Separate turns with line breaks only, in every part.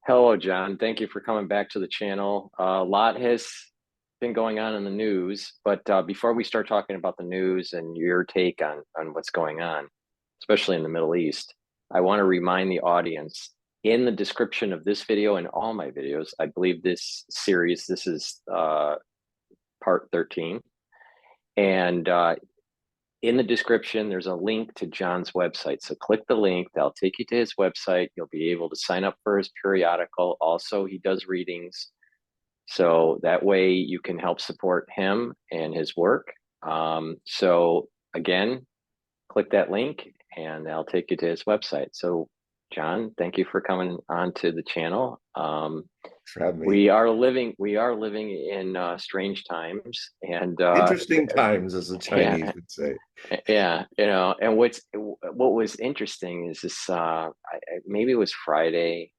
Hello, John. Thank you for coming back to the channel. A lot has been going on in the news, but before we start talking about the news and your take on what's going on, especially in the Middle East, I want to remind the audience in the description of this video and all my videos, I believe this series, this is part 13, and in the description, there's a link to John's website. So click the link, that'll take you to his website. You'll be able to sign up for his periodical. Also, he does readings. So that way you can help support him and his work. So again, click that link and that'll take you to his website. So John, thank you for coming on to the channel.
For having me.
We are living in strange times, and
Interesting times, as the Chinese
yeah,
would say.
yeah, and what was interesting is this. Maybe it was Friday.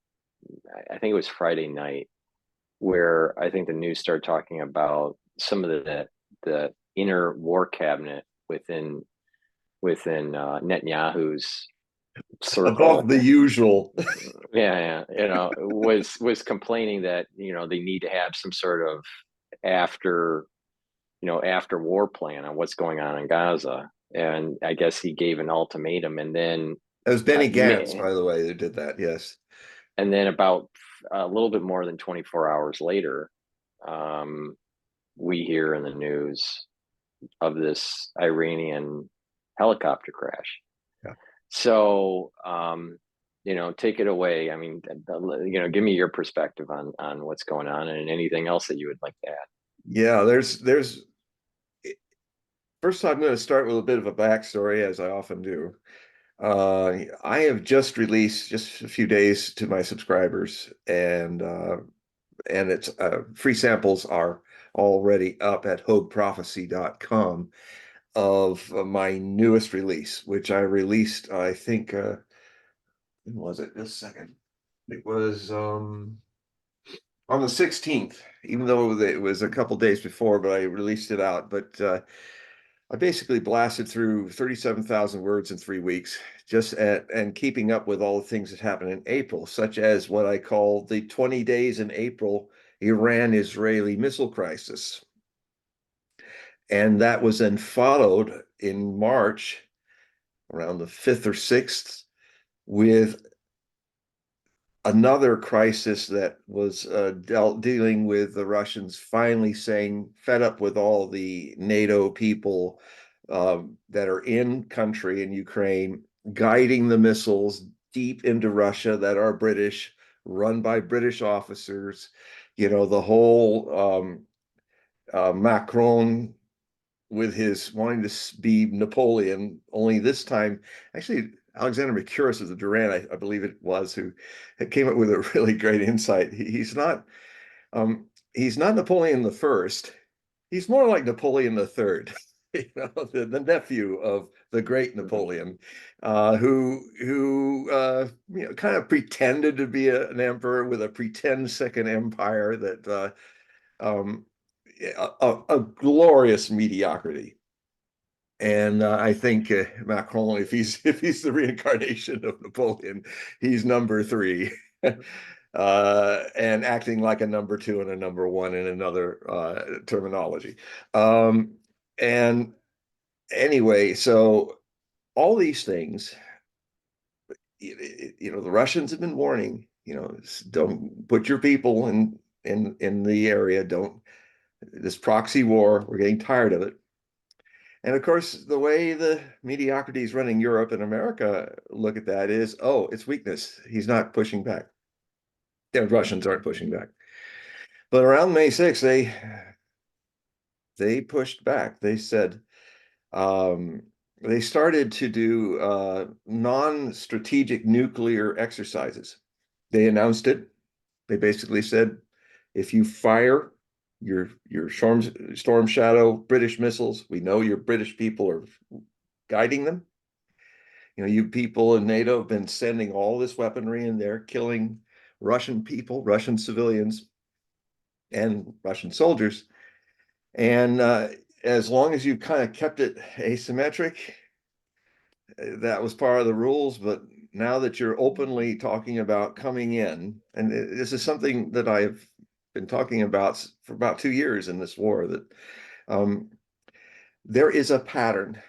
I think it was Friday night where I think the news started talking about some of the inner war cabinet within Netanyahu's
Above
circle.
the usual.
Yeah, was complaining that they need to have some sort of after after war plan on what's going on in Gaza. And I guess he gave an ultimatum, and then
It was Benny Gantz,
me,
by the way, who did that. Yes.
and then about a little bit more than 24 hours later, um, we hear in the news of this Iranian helicopter crash.
Yeah.
So, take it away. I mean, give me your perspective on what's going on and anything else that you would like to add.
Yeah, first I'm going to start with a bit of a backstory, as I often do. I have just released just a few days to my subscribers, and it's free samples are already up at HogueProphecy.com of my newest release, which I released, I think, when was it? Just a second. It was on the 16th, even though it was a couple days before, but I released it out. But I basically blasted through 37,000 words in 3 weeks, and keeping up with all the things that happened in April, such as what I call the 20 days in April Iran-Israeli missile crisis. And that was then followed in March, around the 5th or 6th, with another crisis that was dealing with the Russians finally saying, fed up with all the NATO people that are in country in Ukraine, guiding the missiles deep into Russia that are British, run by British officers. The whole Macron with his wanting to be Napoleon, only this time, actually, Alexander Mercurius of the Duran, I believe it was, who came up with a really great insight. He's not Napoleon the First. He's more like Napoleon the Third, the nephew of the great Napoleon, who kind of pretended to be an emperor with a pretend second empire that um, a glorious mediocrity. And I think Macron, if he's the reincarnation of Napoleon, he's number three, and acting like a number two and a number one in another terminology. And anyway, so all these things, the Russians have been warning, don't put your people in the area. Don't This proxy war. We're getting tired of it. And of course, the way the mediocrity is running Europe and America look at that is, oh, it's weakness. He's not pushing back. The Russians aren't pushing back. But around May 6th, they pushed back. They said they started to do non-strategic nuclear exercises. They announced it. They basically said, if you fire your Storm Shadow British missiles, we know your British people are guiding them. You people in NATO have been sending all this weaponry in there, killing Russian people, Russian civilians, and Russian soldiers. And as long as you kind of kept it asymmetric, that was part of the rules. But now that you're openly talking about coming in, and this is something that I've been talking about for about 2 years in this war, that um, there is a pattern.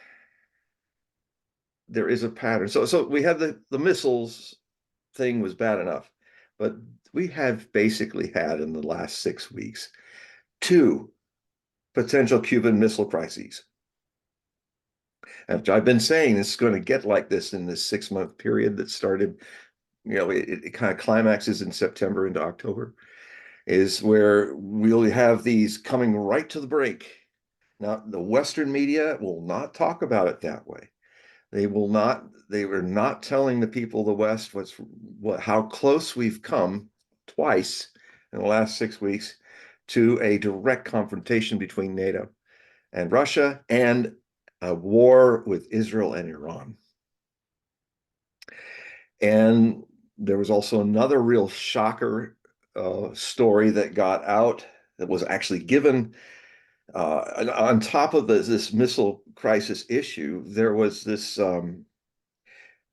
There is a pattern. So we had the missiles thing was bad enough, but we have basically had in the last 6 weeks two potential Cuban missile crises. And I've been saying it's going to get like this in this 6 month period that started, it kind of climaxes in September into October, is where we'll have these coming right to the brink. Now, the Western media will not talk about it that way. They will not, they were not telling the people of the West how close we've come twice in the last 6 weeks to a direct confrontation between NATO and Russia and a war with Israel and Iran. And there was also another real shocker story that got out that was actually given on top of this missile crisis issue. There was this,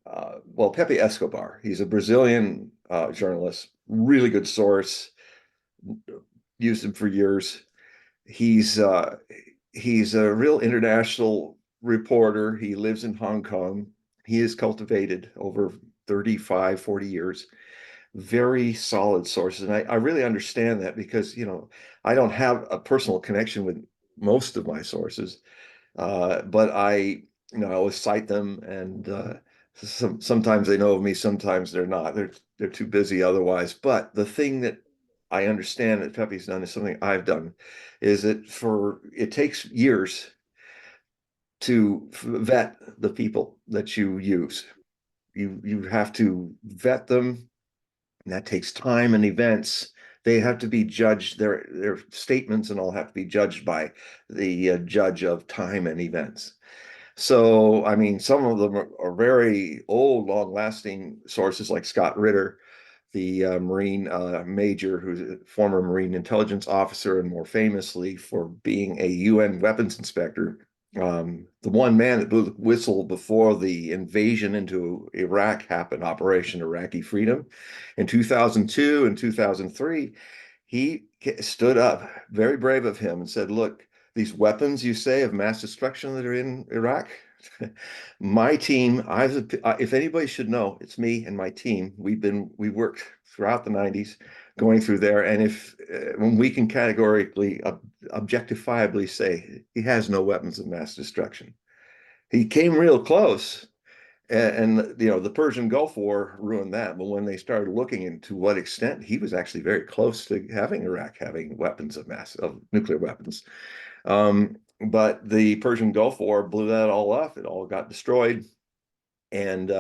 Pepe Escobar. He's a Brazilian journalist, really good source, used him for years. He's he's a real international reporter. He lives in Hong Kong. He is cultivated over 35, 40 years. Very solid sources. And I really understand that because, I don't have a personal connection with most of my sources, but I always cite them, and sometimes they know of me, sometimes they're not. They're too busy otherwise. But the thing that I understand that Pepe's done is something I've done, is that it takes years to vet the people that you use. You have to vet them, and that takes time and events. They have to be judged. Their statements and all have to be judged by the judge of time and events. So, I mean, some of them are very old, long-lasting sources, like Scott Ritter, the Marine major, who's a former Marine intelligence officer, and more famously for being a UN weapons inspector. The one man that blew the whistle before the invasion into Iraq happened, Operation Iraqi Freedom. In 2002 and 2003, he stood up, very brave of him, and said, look, these weapons you say of mass destruction that are in Iraq, my team, if anybody should know, it's me and my team. We worked throughout the 90s going through there. And when we can categorically, objectifiably say he has no weapons of mass destruction. He came real close. And the Persian Gulf War ruined that. But when they started looking into what extent he was actually very close to having Iraq having weapons of nuclear weapons. But the Persian Gulf War blew that all up. It all got destroyed. And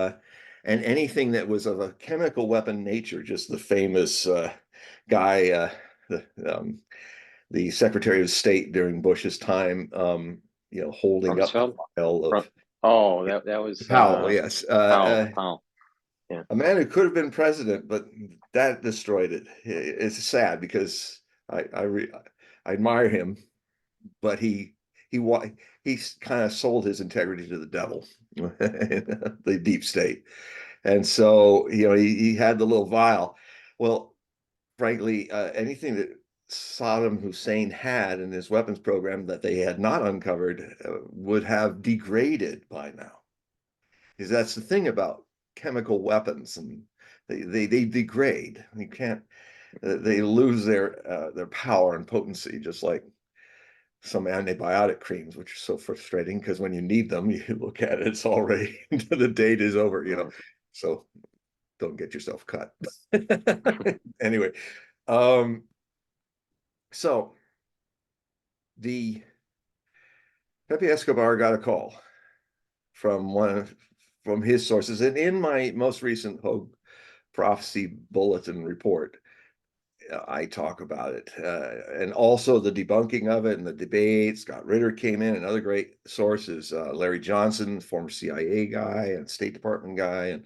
anything that was of a chemical weapon nature, just the famous guy, the Secretary of State during Bush's time, holding up
Rumsfeld?
a file of
Oh, that was
Powell, yes.
Powell. Yeah.
A man who could have been president, but that destroyed it. It's sad because I admire him, but he kind of sold his integrity to the devil, the deep state. And so, he had the little vial. Well, frankly, anything that Saddam Hussein had in his weapons program that they had not uncovered would have degraded by now. Because that's the thing about chemical weapons, and they degrade. You can't. They lose their power and potency, just like some antibiotic creams, which are so frustrating because when you need them, you look at it, it's already the date is over, so don't get yourself cut. Anyway, so the Pepe Escobar got a call from his sources, and in my most recent Hogue prophecy bulletin report, I talk about it, and also the debunking of it and the debate. Scott Ritter came in, and other great sources, Larry Johnson, former CIA guy and State Department guy,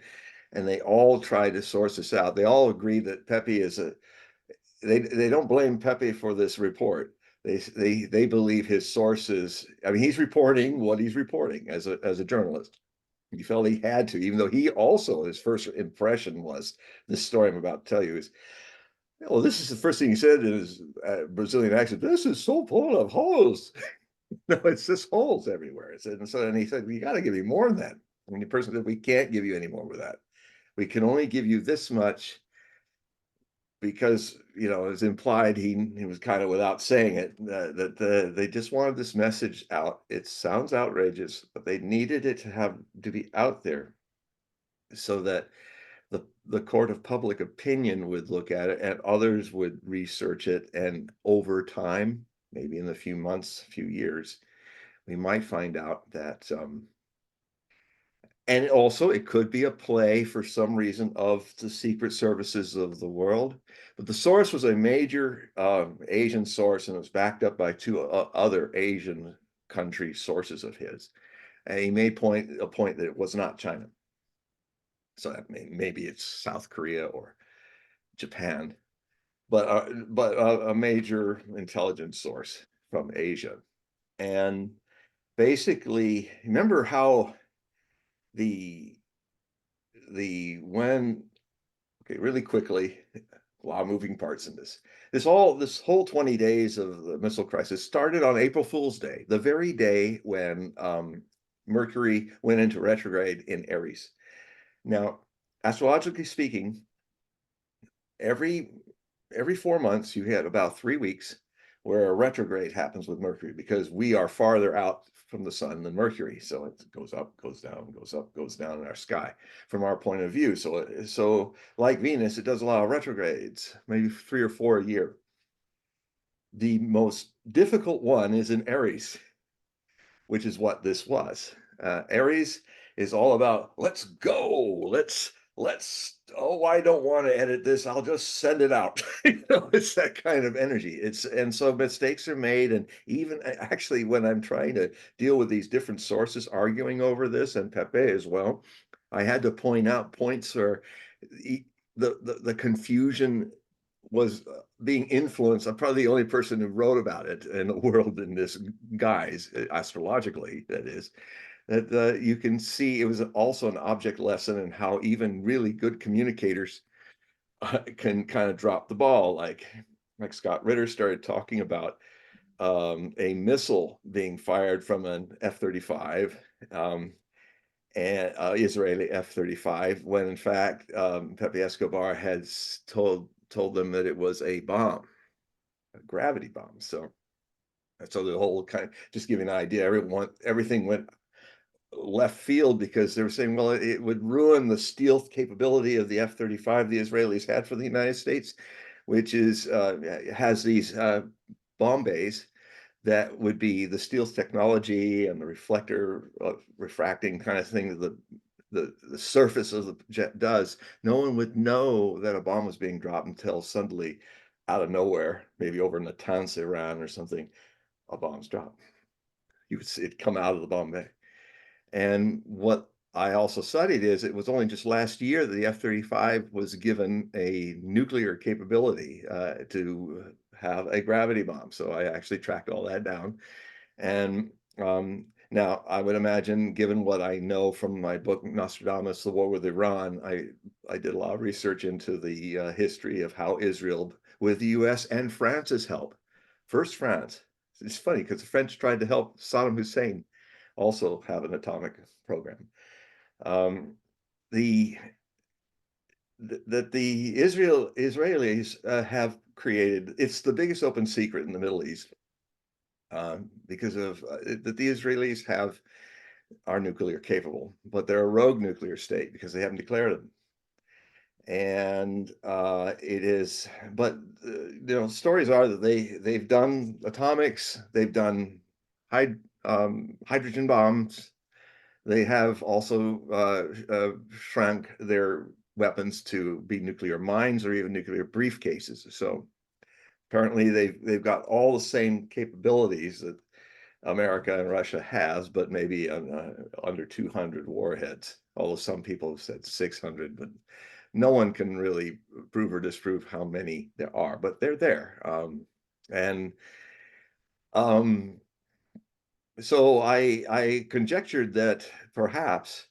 and they all tried to source this out. They all agree that Pepe they don't blame Pepe for this report. They believe his sources. I mean, he's reporting what he's reporting as a journalist. He felt he had to, even though he also, his first impression was, this story I'm about to tell you is, well, this is the first thing he said in his Brazilian accent. This is so full of holes. No, it's just holes everywhere. And so then he said, we got to give you more than that. And the person said, we can't give you any more with that. We can only give you this much because, you know, it's implied he was kind of without saying it, that they just wanted this message out. It sounds outrageous, but they needed it to be out there so that the court of public opinion would look at it and others would research it. And over time, maybe in a few months, a few years, we might find out that and also it could be a play for some reason of the secret services of the world. But the source was a major Asian source, and it was backed up by two other Asian country sources of his. And he made a point that it was not China. So that maybe it's South Korea or Japan, but a major intelligence source from Asia. And basically, remember how the when okay, really quickly, a lot of moving parts in this. This whole 20 days of the missile crisis started on April Fool's Day, the very day when Mercury went into retrograde in Aries. Now, astrologically speaking, every 4 months you had about 3 weeks where a retrograde happens with Mercury because we are farther out from the sun than Mercury. So it goes up, goes down, goes up, goes down in our sky from our point of view. So like Venus, it does a lot of retrogrades, maybe 3 or 4 a year. The most difficult one is in Aries, which is what this was. Aries is all about let's go, oh, I don't want to edit this, I'll just send it out. It's that kind of energy. And so mistakes are made. And even actually when I'm trying to deal with these different sources arguing over this, and Pepe as well, I had to point out points where the confusion was being influenced. I'm probably the only person who wrote about it in the world in this guise, astrologically, that is, that you can see it was also an object lesson in how even really good communicators can kind of drop the ball. Like Scott Ritter started talking about a missile being fired from an F-35, and Israeli F-35, when in fact Pepe Escobar had told them that it was a bomb, a gravity bomb. So the whole kind of, just giving an idea, everything went left field because they were saying, well, it would ruin the stealth capability of the F-35 the Israelis had for the United States, which has these bomb bays that would be the stealth technology and the reflector refracting kind of thing that the surface of the jet does. No one would know that a bomb was being dropped until suddenly, out of nowhere, maybe over Natanz, Iran or something, a bomb's dropped. You would see it come out of the bomb bay. And what I also studied is it was only just last year that the F-35 was given a nuclear capability to have a gravity bomb. So I actually tracked all that down. And now I would imagine, given what I know from my book, Nostradamus, The War with Iran, I did a lot of research into the history of how Israel, with the US and France's help, first France, it's funny because the French tried to help Saddam Hussein also have an atomic program. The that the Israelis have created, it's the biggest open secret in the Middle East, because of that the Israelis are nuclear capable, but they're a rogue nuclear state because they haven't declared them. And it is, but stories are that they've done atomics, they've done hydrogen bombs. They have also shrunk their weapons to be nuclear mines or even nuclear briefcases. So apparently they've got all the same capabilities that America and Russia has, but maybe under 200 warheads. Although some people have said 600, but no one can really prove or disprove how many there are. But they're there, and so I conjectured that perhaps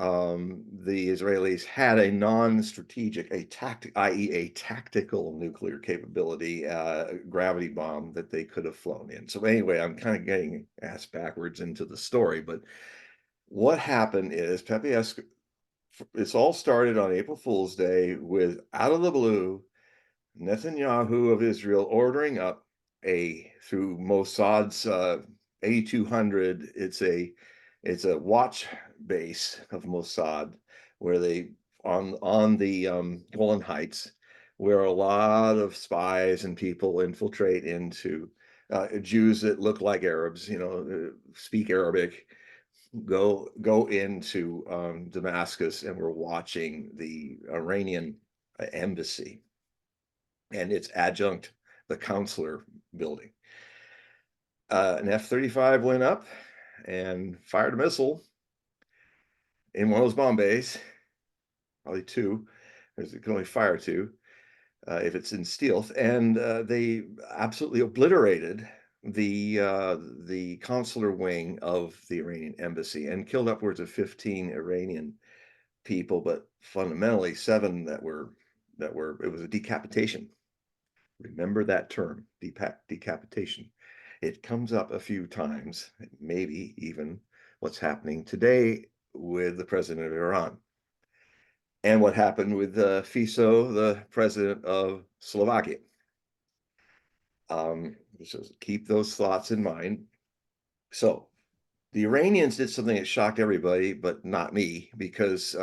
the Israelis had a non-strategic, i.e. a tactical nuclear capability, gravity bomb that they could have flown in. So anyway, I'm kind of getting ass backwards into the story, but what happened is it's all started on April Fool's Day with, out of the blue, Netanyahu of Israel ordering up through Mossad's 8200. It's a watch base of Mossad where they on the Golan Heights, where a lot of spies and people infiltrate into Jews that look like Arabs, speak Arabic, go into Damascus, and we're watching the Iranian embassy and its adjunct, the consular building. An F-35 went up and fired a missile in one of those bomb bays, probably two, because it can only fire two if it's in stealth, and they absolutely obliterated the consular wing of the Iranian embassy and killed upwards of 15 Iranian people, but fundamentally 7 that were it was a decapitation. Remember that term, decapitation. It comes up a few times, maybe even what's happening today with the president of Iran. And what happened with Fico, the president of Slovakia. So keep those thoughts in mind. So the Iranians did something that shocked everybody, but not me, because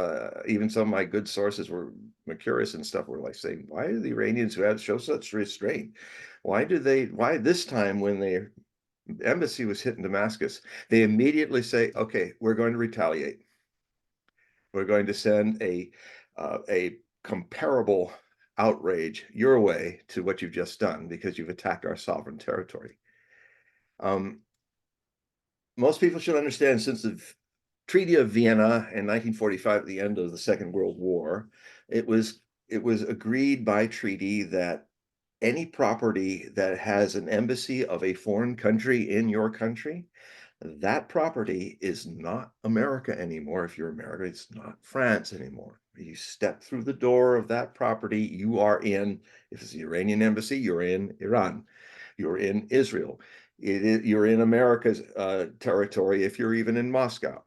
even some of my good sources were curious and stuff were like saying, why do the Iranians who had show such restraint? Why this time when their embassy was hit in Damascus, they immediately say, okay, we're going to retaliate. We're going to send a comparable outrage your way to what you've just done because you've attacked our sovereign territory. Most people should understand, since the Treaty of Vienna in 1945, at the end of the Second World War, it was agreed by treaty that any property that has an embassy of a foreign country in your country, that property is not America anymore. If you're America, it's not France anymore. You step through the door of that property, you are in, if it's the Iranian embassy, you're in Iran, you're in Israel. You're in America's territory if you're even in Moscow.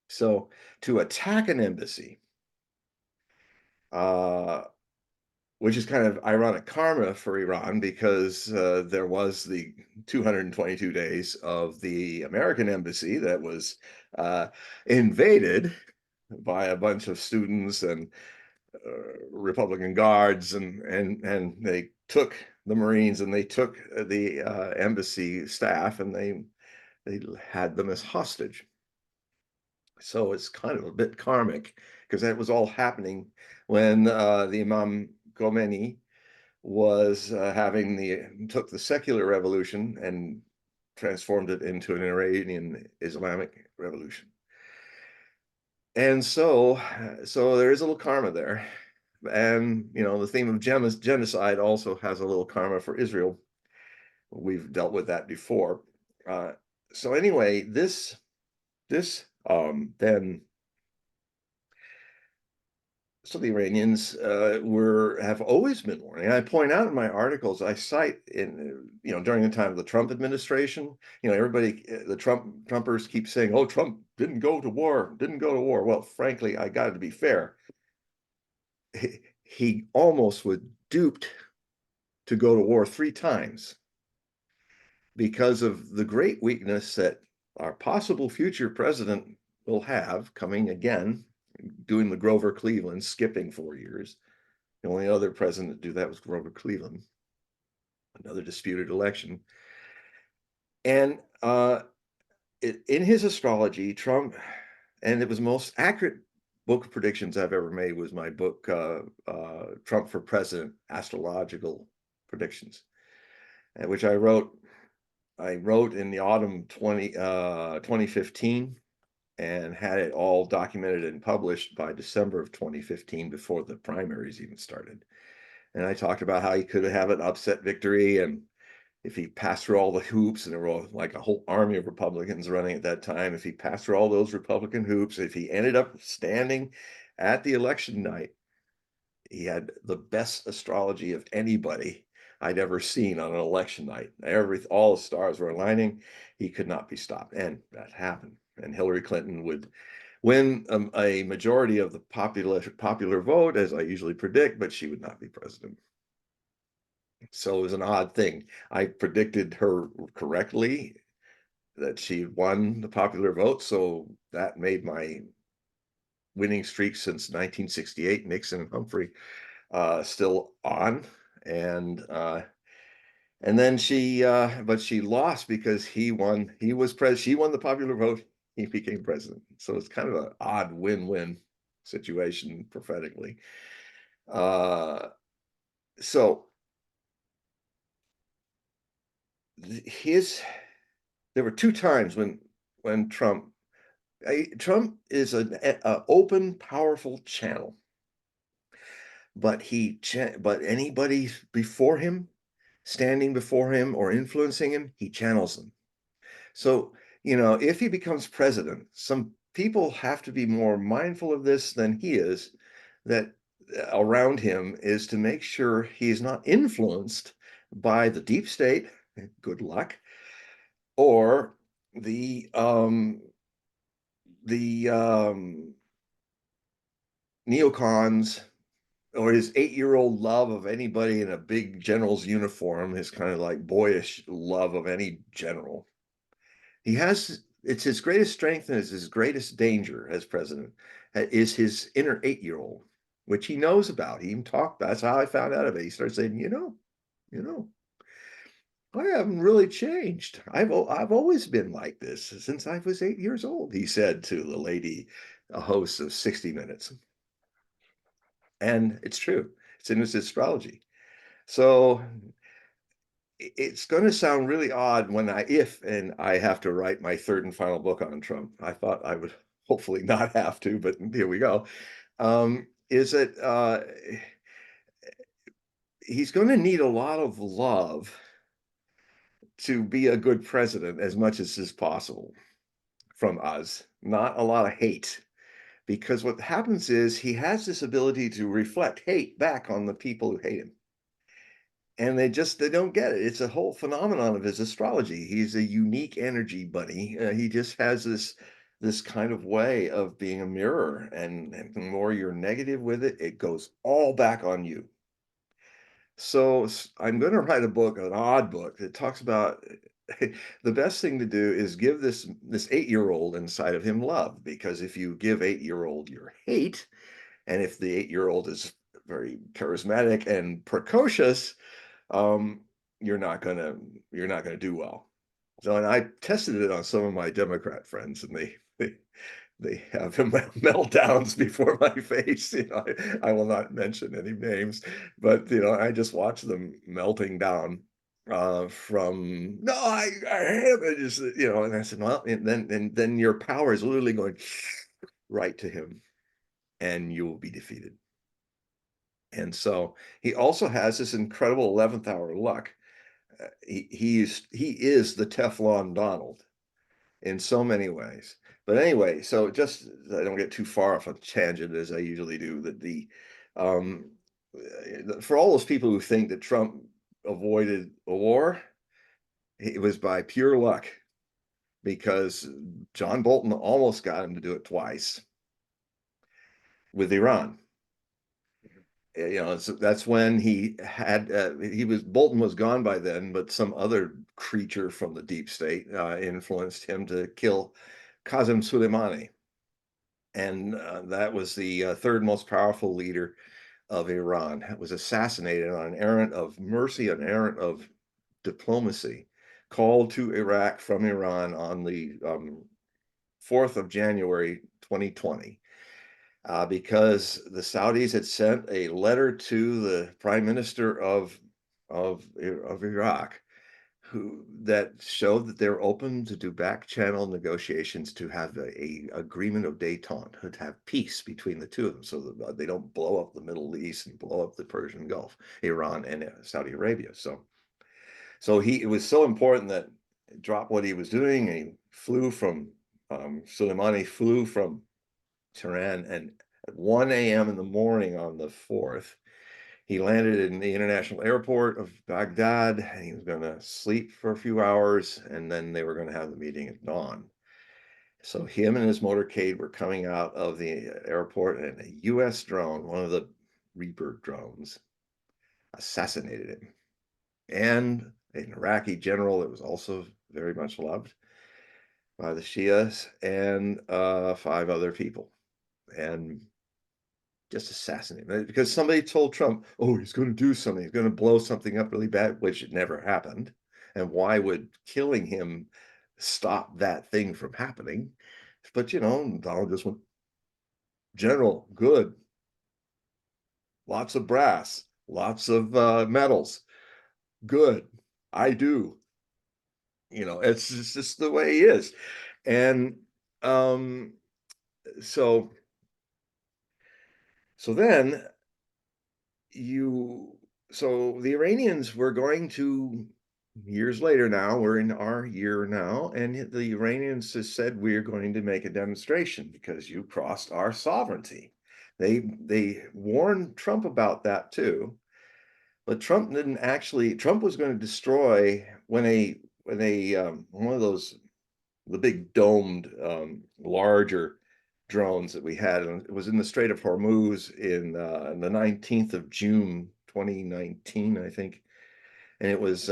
So to attack an embassy, which is kind of ironic karma for Iran, because there was the 222 days of the American embassy that was invaded by a bunch of students and Republican guards, and they took the Marines and they took the embassy staff, and they had them as hostage. So it's kind of a bit karmic, because that was all happening when the Imam Khomeini was took the secular revolution and transformed it into an Iranian Islamic revolution. And so there is a little karma there. And, the theme of genocide also has a little karma for Israel. We've dealt with that before. So anyway, this then, so the Iranians have always been warning. I point out in my articles, I cite during the time of the Trump administration, everybody, the Trumpers keep saying, oh, Trump didn't go to war. Well, frankly, I got to be fair. He almost was duped to go to war 3 times because of the great weakness that our possible future president will have coming again, doing the Grover Cleveland, skipping 4 years. The only other president to do that was Grover Cleveland, another disputed election. And in his astrology, Trump, and it was the most accurate book of predictions I've ever made, was my book, Trump for President, Astrological Predictions, which I wrote in the autumn 2015, and had it all documented and published by December of 2015, before the primaries even started. And I talked about how he could have an upset victory, and if he passed through all the hoops, and there were like a whole army of Republicans running at that time, if he passed through all those Republican hoops, if he ended up standing at the election night, he had the best astrology of anybody I'd ever seen on an election night. All the stars were aligning. He could not be stopped, and that happened. And Hillary Clinton would win a majority of the popular vote, as I usually predict, but she would not be president. So it was an odd thing. I predicted her correctly that she won the popular vote, so that made my winning streak since 1968, Nixon and Humphrey, still on. And then but she lost because he won. He was president. She won the popular vote. He became president. So it's kind of an odd win-win situation prophetically. So there were two times when Trump is an open, powerful channel, but anybody before him, standing before him or influencing him, he channels them. So, if he becomes president, some people have to be more mindful of this than he is, that around him, is to make sure he's not influenced by the deep state, good luck, or the neocons, or his 8-year-old love of anybody in a big general's uniform, his kind of like boyish love of any general. It's his greatest strength and it's his greatest danger as president, is his inner 8-year-old, which he knows about. He even talked. That's how I found out of it. He started saying, you know, I haven't really changed. I've always been like this since I was 8 years old, he said to the lady, a host of 60 Minutes. And it's true. It's in his astrology. So it's going to sound really odd when I have to write my third and final book on Trump. I thought I would hopefully not have to, but here we go. Is that he's going to need a lot of love to be a good president, as much as is possible from us, not a lot of hate. Because what happens is he has this ability to reflect hate back on the people who hate him. And they don't get it. It's a whole phenomenon of his astrology. He's a unique energy bunny. He just has this kind of way of being a mirror, and the more you're negative with it, it goes all back on you. So I'm going to write a book, an odd book, that talks about the best thing to do is give this 8-year-old inside of him love, because if you give 8-year-old your hate, and if the 8-year-old is very charismatic and precocious, you're not gonna do well. So, and I tested it on some of my Democrat friends, and they have meltdowns before my face. I will not mention any names, but I just watch them melting down from no, I hate him. Just and I said, well, and then your power is literally going right to him, and you will be defeated. And so he also has this incredible 11th hour luck. He is the Teflon Donald in so many ways. But anyway, so just I don't get too far off a tangent, as I usually do, that for all those people who think that Trump avoided a war, it was by pure luck, because John Bolton almost got him to do it twice with Iran. So that's when Bolton was gone by then, but some other creature from the deep state influenced him to kill Qasem Soleimani. And that was the third most powerful leader of Iran. It was assassinated on an errand of mercy, an errand of diplomacy, called to Iraq from Iran on the 4th of January, 2020. Because the Saudis had sent a letter to the prime minister of Iraq, that showed that they're open to do back channel negotiations to have a agreement of détente, to have peace between the two of them, so that they don't blow up the Middle East and blow up the Persian Gulf, Iran and Saudi Arabia. So So it was so important that he dropped what he was doing, and he flew from Soleimani flew from Tehran, and at 1 a.m. in the morning on the 4th, he landed in the international airport of Baghdad, and he was going to sleep for a few hours, and then they were going to have the meeting at dawn. So him and his motorcade were coming out of the airport, and a U.S. drone, one of the Reaper drones, assassinated him. And an Iraqi general that was also very much loved by the Shias, and 5 other people. And just assassinate him because somebody told Trump, oh, he's going to do something. He's going to blow something up really bad, which it never happened. And why would killing him stop that thing from happening? But, Donald just went, General, good. Lots of brass, lots of metals. Good. I do. It's just the way he is. And um, so then so the Iranians were going to, years later now, we're in our year now, and the Iranians has said we're going to make a demonstration because you crossed our sovereignty. They warned Trump about that too, but Trump was going to destroy when one of those, the big domed larger drones that we had, and it was in the Strait of Hormuz in the 19th of June 2019, I think. And it was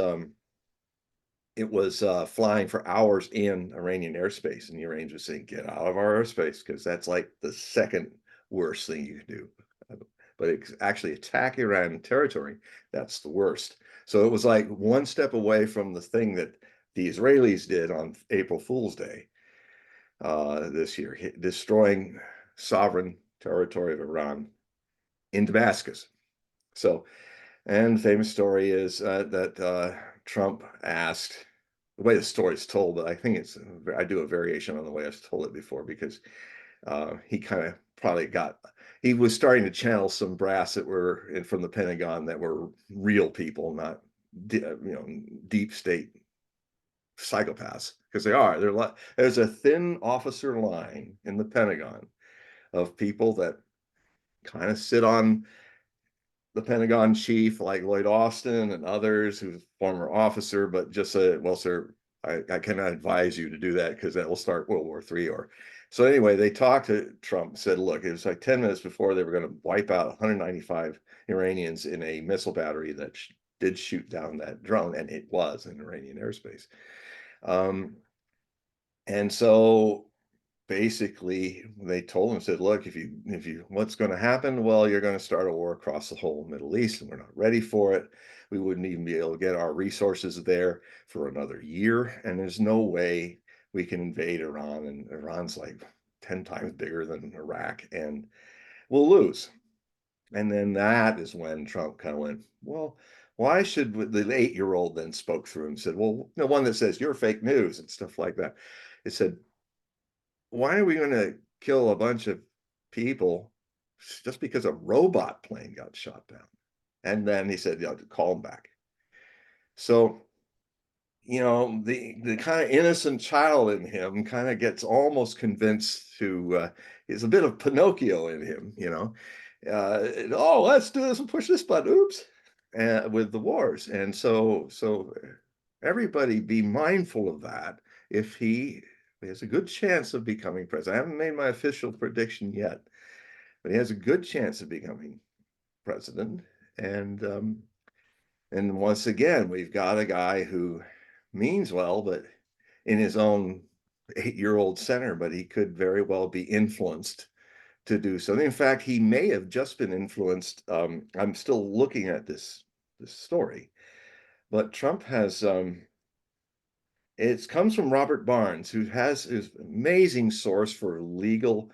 flying for hours in Iranian airspace, and the Iranians were saying, get out of our airspace, because that's like the second worst thing you can do. But it's actually attack Iran territory, that's the worst. So it was like one step away from the thing that the Israelis did on April Fool's Day this year, destroying sovereign territory of Iran in Damascus. So, and the famous story is that Trump asked, the way the story is told, but I think I do a variation on the way I've told it before, because he kind of he was starting to channel some brass that were from the Pentagon that were real people, not deep state psychopaths, because there's a thin officer line in the Pentagon of people that kind of sit on the Pentagon chief, like Lloyd Austin and others, who's a former officer, but just said, well, sir, I cannot advise you to do that because that will start World War III. So anyway, they talked to Trump, said, look, it was like 10 minutes before they were going to wipe out 195 Iranians in a missile battery that did shoot down that drone, and it was in Iranian airspace. And so basically they told him, said, look, if you what's going to happen, well, you're going to start a war across the whole Middle East, and we're not ready for it. We wouldn't even be able to get our resources there for another year, and there's no way we can invade Iran, and Iran's like 10 times bigger than Iraq, and we'll lose. And then that is when Trump kind of went, well, why should the 8-year-old then spoke through and said, well, the one that says you're fake news and stuff like that. It said, why are we going to kill a bunch of people just because a robot plane got shot down? And then he said, yeah, call them back. So, the kind of innocent child in him kind of gets almost convinced to, there's a bit of Pinocchio in him, oh, let's do this and push this button, oops, with the wars. And so everybody be mindful of that. If he has a good chance of becoming president. I haven't made my official prediction yet, but he has a good chance of becoming president. And once again, we've got a guy who means well, but in his own 8-year-old center, but he could very well be influenced to do something. In fact, he may have just been influenced. I'm still looking at this story, but Trump has it comes from Robert Barnes, who has his amazing source for legal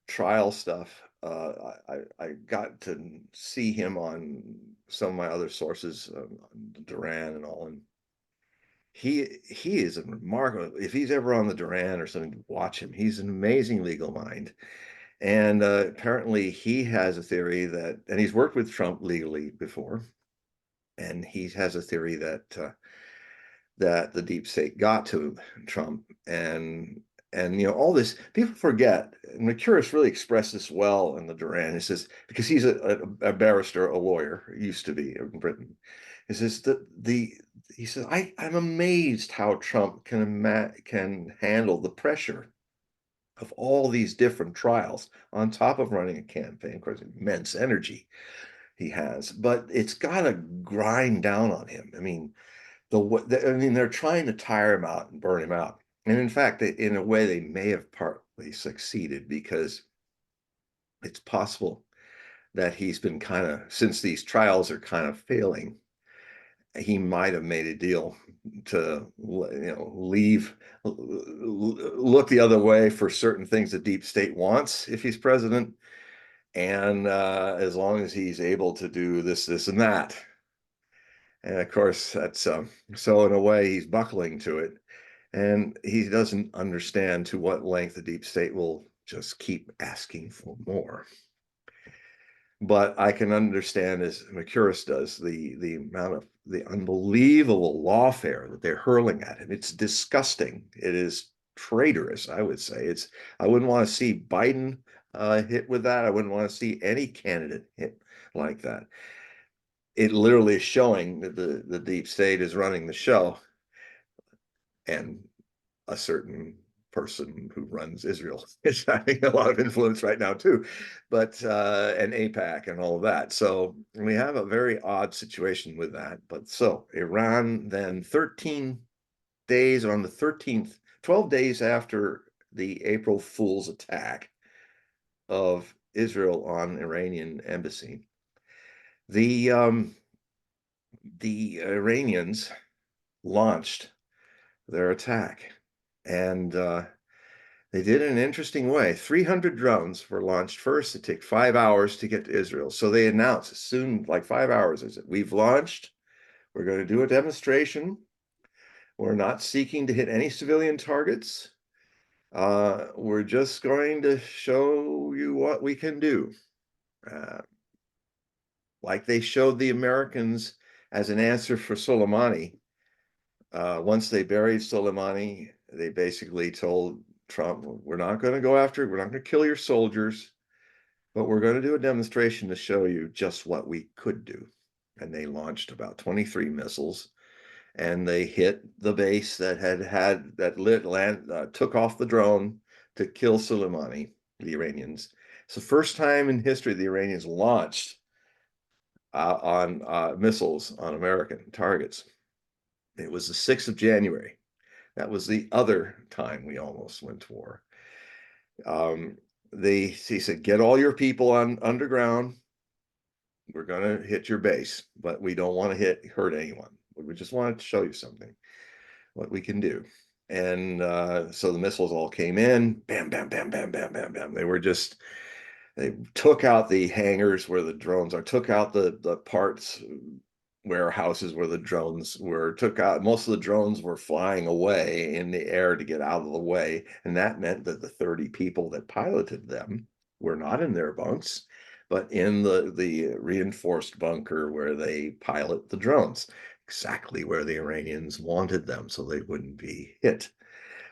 trial stuff. I got to see him on some of my other sources, Duran and all, and he is a remarkable. If he's ever on the Duran or something, watch him. He's an amazing legal mind, and apparently he has a theory that, and he's worked with Trump legally before, and he has a theory that that the deep state got to Trump. And all this, people forget, and McCurris really expressed this well in the Duran. He says, because he's a barrister, a lawyer, used to be in Britain. He says that he says, I'm amazed how Trump can handle the pressure of all these different trials on top of running a campaign. Of course, immense energy he has, but it's got to grind down on him. I mean, they're trying to tire him out and burn him out. And in fact, in a way, they may have partly succeeded, because it's possible that he's been since these trials are kind of failing, he might have made a deal to leave, look the other way for certain things the deep state wants if he's president, and as long as he's able to do this, and that. And of course, that's so in a way he's buckling to it, and he doesn't understand to what length the deep state will just keep asking for more. But I can understand, as McCurris does, the amount of the unbelievable lawfare that they're hurling at him. It's disgusting. It is traitorous, I would say. I wouldn't want to see Biden hit with that. I wouldn't want to see any candidate hit like that. It literally is showing that the deep state is running the show, and a certain person who runs Israel is having a lot of influence right now too, but and APAC and all of that. So we have a very odd situation with that. But so Iran then 13 days on the 13th, 12 days after the April Fool's attack of Israel on Iranian embassy, the Iranians launched their attack, and they did it in an interesting way. 300 drones were launched first. It took 5 hours to get to Israel. So they announced soon, like 5 hours, they said, we've launched. We're going to do a demonstration. We're not seeking to hit any civilian targets. We're just going to show you what we can do. Like they showed the Americans as an answer for Soleimani. Once they buried Soleimani, they basically told Trump, we're not going to go after, we're not going to kill your soldiers, but we're going to do a demonstration to show you just what we could do. And they launched about 23 missiles, and they hit the base that took off the drone to kill Soleimani, the Iranians. It's the first time in history the Iranians launched on missiles on American targets. It was the 6th of January. That was the other time we almost went to war. He said, get all your people underground. We're going to hit your base, but we don't want to hurt anyone. We just wanted to show you something, what we can do. And so the missiles all came in, bam, bam, bam, bam, bam, bam, bam. They took out the hangars where the drones are, took out the parts warehouses where the drones were, took out, most of the drones were flying away in the air to get out of the way. And that meant that the 30 people that piloted them were not in their bunks, but in the reinforced bunker where they pilot the drones, exactly where the Iranians wanted them so they wouldn't be hit.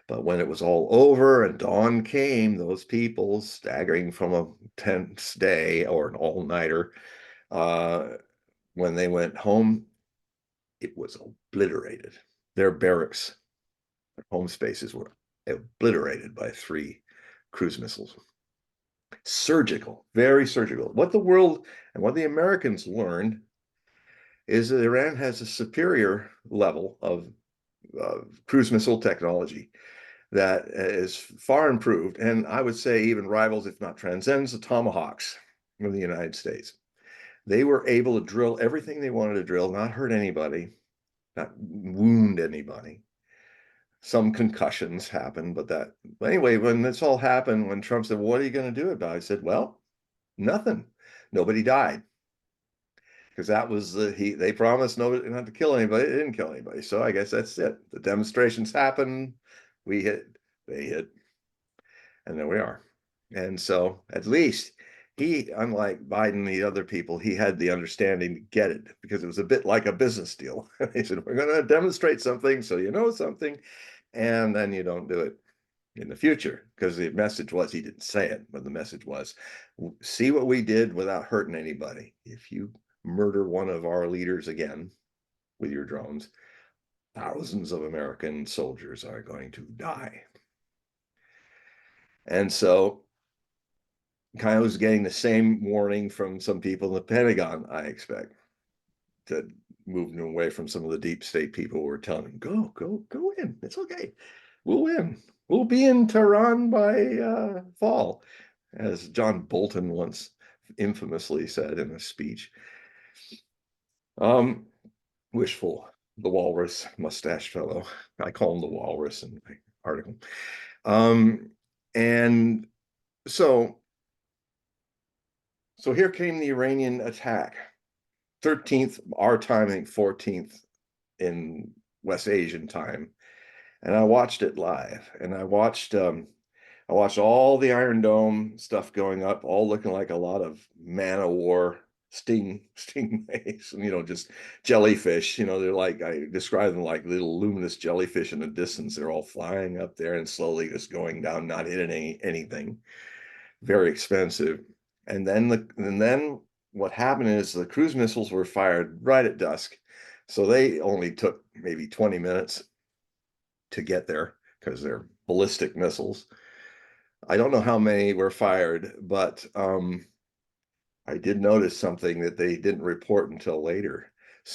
But when it was all over and dawn came, those people staggering from a tense day or an all-nighter, when they went home, it was obliterated. Their barracks, their home spaces were obliterated by 3 cruise missiles. Surgical, very surgical. What the world and what the Americans learned is that Iran has a superior level of cruise missile technology that is far improved, and I would say even rivals, if not transcends, the Tomahawks of the United States. They were able to drill everything they wanted to drill, not hurt anybody, not wound anybody. Some concussions happened, but anyway, when this all happened, when Trump said, what are you going to do about it? I said, well, nothing. Nobody died. Because that was they promised nobody not to kill anybody. They didn't kill anybody. So I guess that's it. The demonstrations happened. We hit, they hit, and there we are. And so at least he, unlike Biden and the other people, he had the understanding to get it because it was a bit like a business deal. He said, we're going to demonstrate something so you know something, and then you don't do it in the future, because the message was, he didn't say it, but the message was, see what we did without hurting anybody. If you murder one of our leaders again with your drones, thousands of American soldiers are going to die. And so kind of was getting the same warning from some people in the Pentagon, I expect, that moving away from some of the deep state people who were telling him, go in. It's okay. We'll win. We'll be in Tehran by fall, as John Bolton once infamously said in a speech. Wishful, the walrus mustache fellow. I call him the walrus in my article. And so here came the Iranian attack. 13th our time, I think 14th in West Asian time. And I watched it live, and I watched all the Iron Dome stuff going up, all looking like a lot of man of war stingrays, and just jellyfish. They're like, I describe them like little luminous jellyfish in the distance. They're all flying up there and slowly just going down, not hitting anything. Very expensive. And then what happened is the cruise missiles were fired right at dusk. So they only took maybe 20 minutes to get there because they're ballistic missiles. I don't know how many were fired, but I did notice something that they didn't report until later.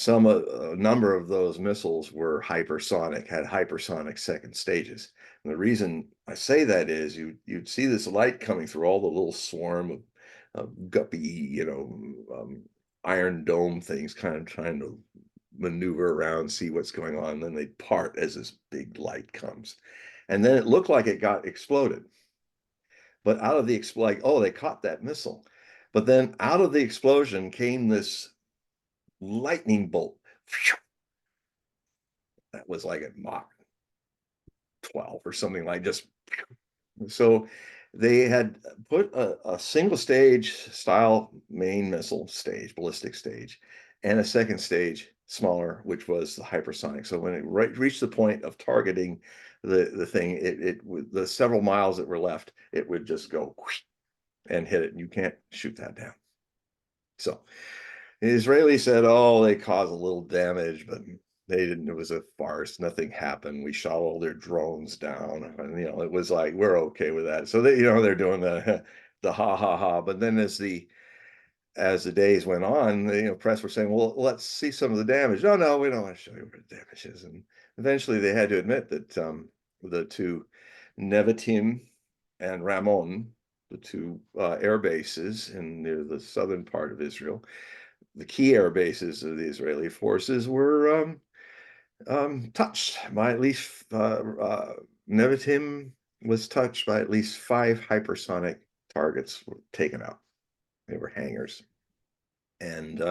A number of those missiles were hypersonic, had hypersonic second stages. And the reason I say that is you'd see this light coming through all the little swarm of guppy, Iron Dome things, kind of trying to maneuver around, see what's going on. And then they part as this big light comes. And then it looked like it got exploded. But out of the like, oh, they caught that missile. But then out of the explosion came this lightning bolt. That was like a Mach 12 or something, like just. So they had put a single stage style main missile stage, ballistic stage, and a second stage smaller, which was the hypersonic. So when it reached the point of targeting the thing, the several miles that were left, it would just go and hit it, and you can't shoot that down. So the Israelis said, oh, they caused a little damage, but they didn't. It was a farce. Nothing happened. We shot all their drones down, and it was like, we're okay with that. So they're doing the ha ha ha. But then as the days went on, the press were saying, well, let's see some of the damage. No, we don't want to show you what the damage is. And eventually they had to admit that the two Nevatim and Ramon, the two air bases near the southern part of Israel, the key air bases of the Israeli forces, were touched by at least Nevatim was touched by at least 5 hypersonic targets were taken out. They were hangars. And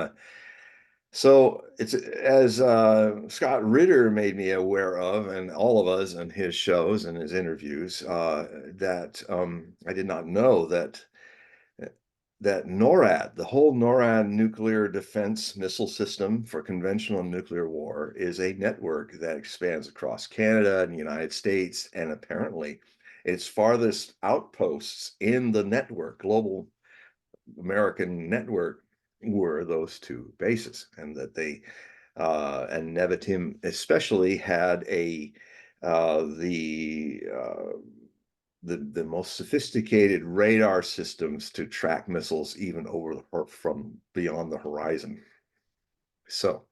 so it's, as Scott Ritter made me aware of, and all of us in his shows and his interviews, that I did not know that NORAD, the whole NORAD nuclear defense missile system for conventional nuclear war, is a network that expands across Canada and the United States, and apparently its farthest outposts in the network, global American network, were those 2 bases, and that they and Nevatim especially had the most sophisticated radar systems to track missiles even from beyond the horizon. So,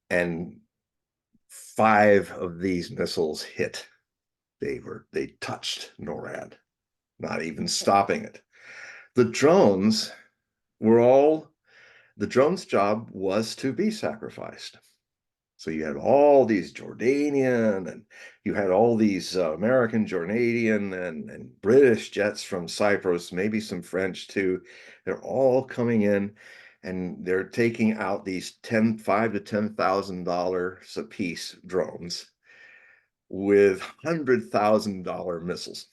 and 5 of these missiles hit. They touched NORAD, not even stopping it. The drones the drone's job was to be sacrificed. So you had all these Jordanian, and you had all these American, Jordanian, and British jets from Cyprus, maybe some French too. They're all coming in, and they're taking out these $5,000 to $10,000 a piece drones with $100,000 missiles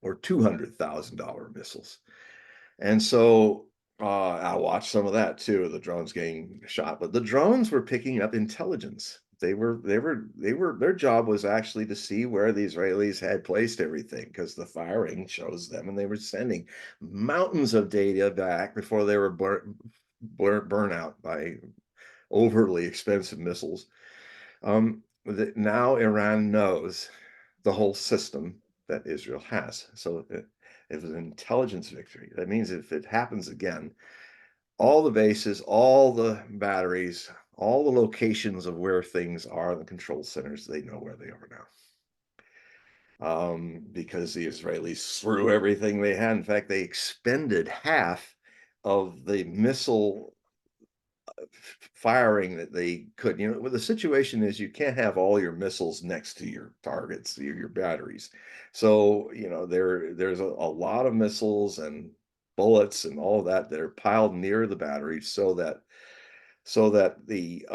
or $200,000 missiles. And so I watched some of that too, the drones getting shot, but the drones were picking up intelligence. Their job was actually to see where the Israelis had placed everything, because the firing shows them, and they were sending mountains of data back before they were burnt out by overly expensive missiles. Now Iran knows the whole system that Israel has. So it was an intelligence victory. That means if it happens again, all the bases, all the batteries, all the locations of where things are, the control centers, they know where they are now. Because the Israelis threw everything they had. In fact, they expended half of the missile firing that they could. You know, well, the situation is you can't have all your missiles next to your targets, your batteries. So, you know, there's a lot of missiles and bullets and all of that that are piled near the batteries, so that the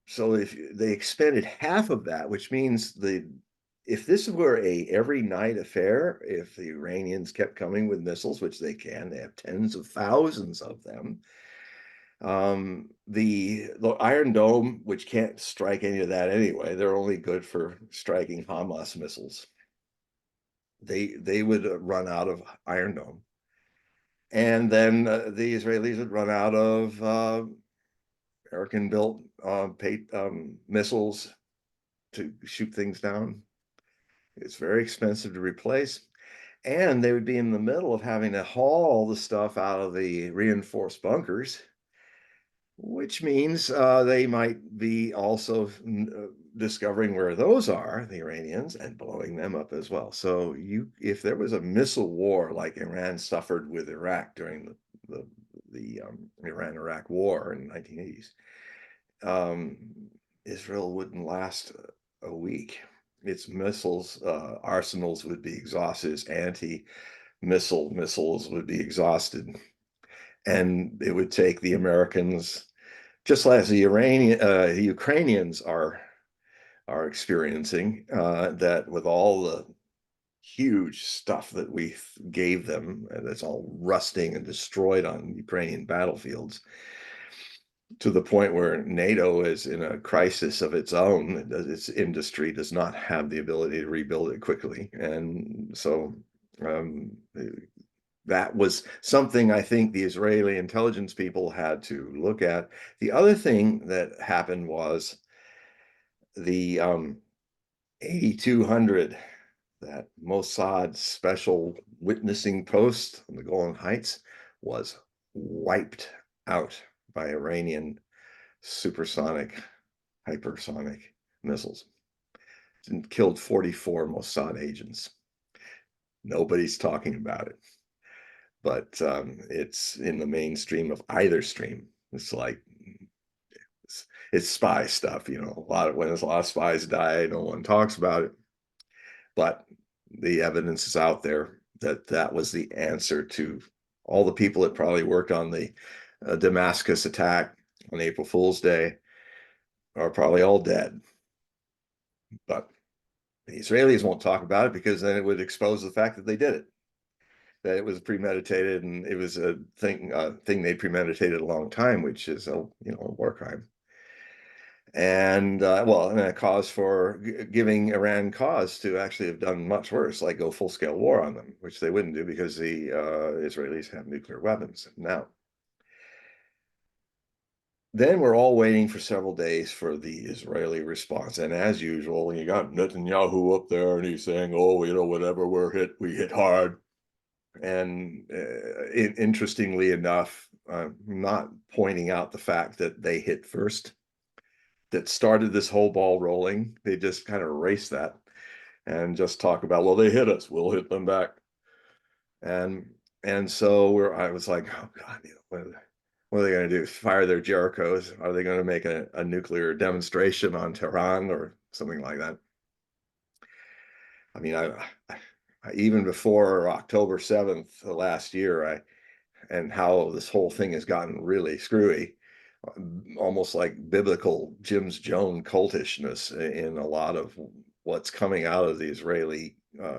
so if they expended half of that, which means if this were a every night affair, if the Iranians kept coming with missiles, which they can, they have tens of thousands of them. The Iron Dome, which can't strike any of that anyway, they're only good for striking Hamas missiles. They would run out of Iron Dome, and then the Israelis would run out of American-built missiles to shoot things down. It's very expensive to replace, and they would be in the middle of having to haul the stuff out of the reinforced bunkers, which means they might be also discovering where those are, the Iranians, and blowing them up as well. So if there was a missile war like Iran suffered with Iraq during the Iran-Iraq war in the 1980s, Israel wouldn't last a week. Its missiles arsenals would be exhausted. Its anti-missile missiles would be exhausted, and it would take the Americans, just as the Ukrainians are experiencing, that with all the huge stuff that we gave them, and it's all rusting and destroyed on Ukrainian battlefields, to the point where NATO is in a crisis of its own. Its industry does not have the ability to rebuild it quickly. And so that was something I think the Israeli intelligence people had to look at. The other thing that happened was the 8200, that Mossad special witnessing post on the Golan Heights, was wiped out by Iranian supersonic, hypersonic missiles. And killed 44 Mossad agents. Nobody's talking about it, but it's in the mainstream of either stream. It's like it's spy stuff, you know. When a lot of spies die, no one talks about it, but the evidence is out there that that was the answer to all the people that probably worked on the Damascus attack on April Fool's Day are probably all dead. But the Israelis won't talk about it, because then it would expose the fact that they did it, that it was premeditated, and it was a thing they premeditated a long time, which is a war crime. And and a cause for giving Iran cause to actually have done much worse, like go full-scale war on them, which they wouldn't do because the Israelis have nuclear weapons now. Then we're all waiting for several days for the Israeli response. And as usual, you got Netanyahu up there, and he's saying, oh, whatever, we hit hard. And interestingly enough, not pointing out the fact that they hit first, that started this whole ball rolling. They just kind of erase that and just talk about, well, they hit us, we'll hit them back. And so I was like, oh God, what are they going to do? Fire their Jerichos? Are they going to make a nuclear demonstration on Tehran or something like that? I mean, I even before October 7th last year, and how this whole thing has gotten really screwy, almost like biblical James Jones cultishness in a lot of what's coming out of the Israeli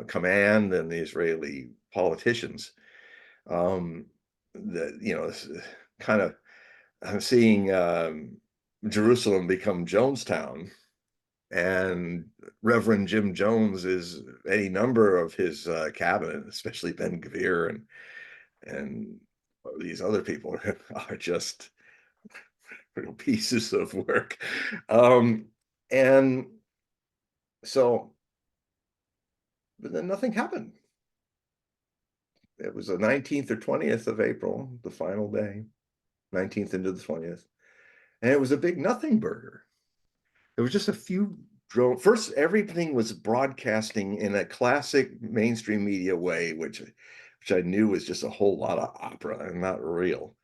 command and the Israeli politicians. That, you know, kind of, I'm seeing Jerusalem become Jonestown, and Reverend Jim Jones is any number of his cabinet, especially Ben Gvir and these other people are just real pieces of work. And so, but then nothing happened. It was the 19th or 20th of April, the final day, 19th into the 20th. And it was a big nothing burger. There was just a few drone. First, everything was broadcasting in a classic mainstream media way, which I knew was just a whole lot of opera and not real.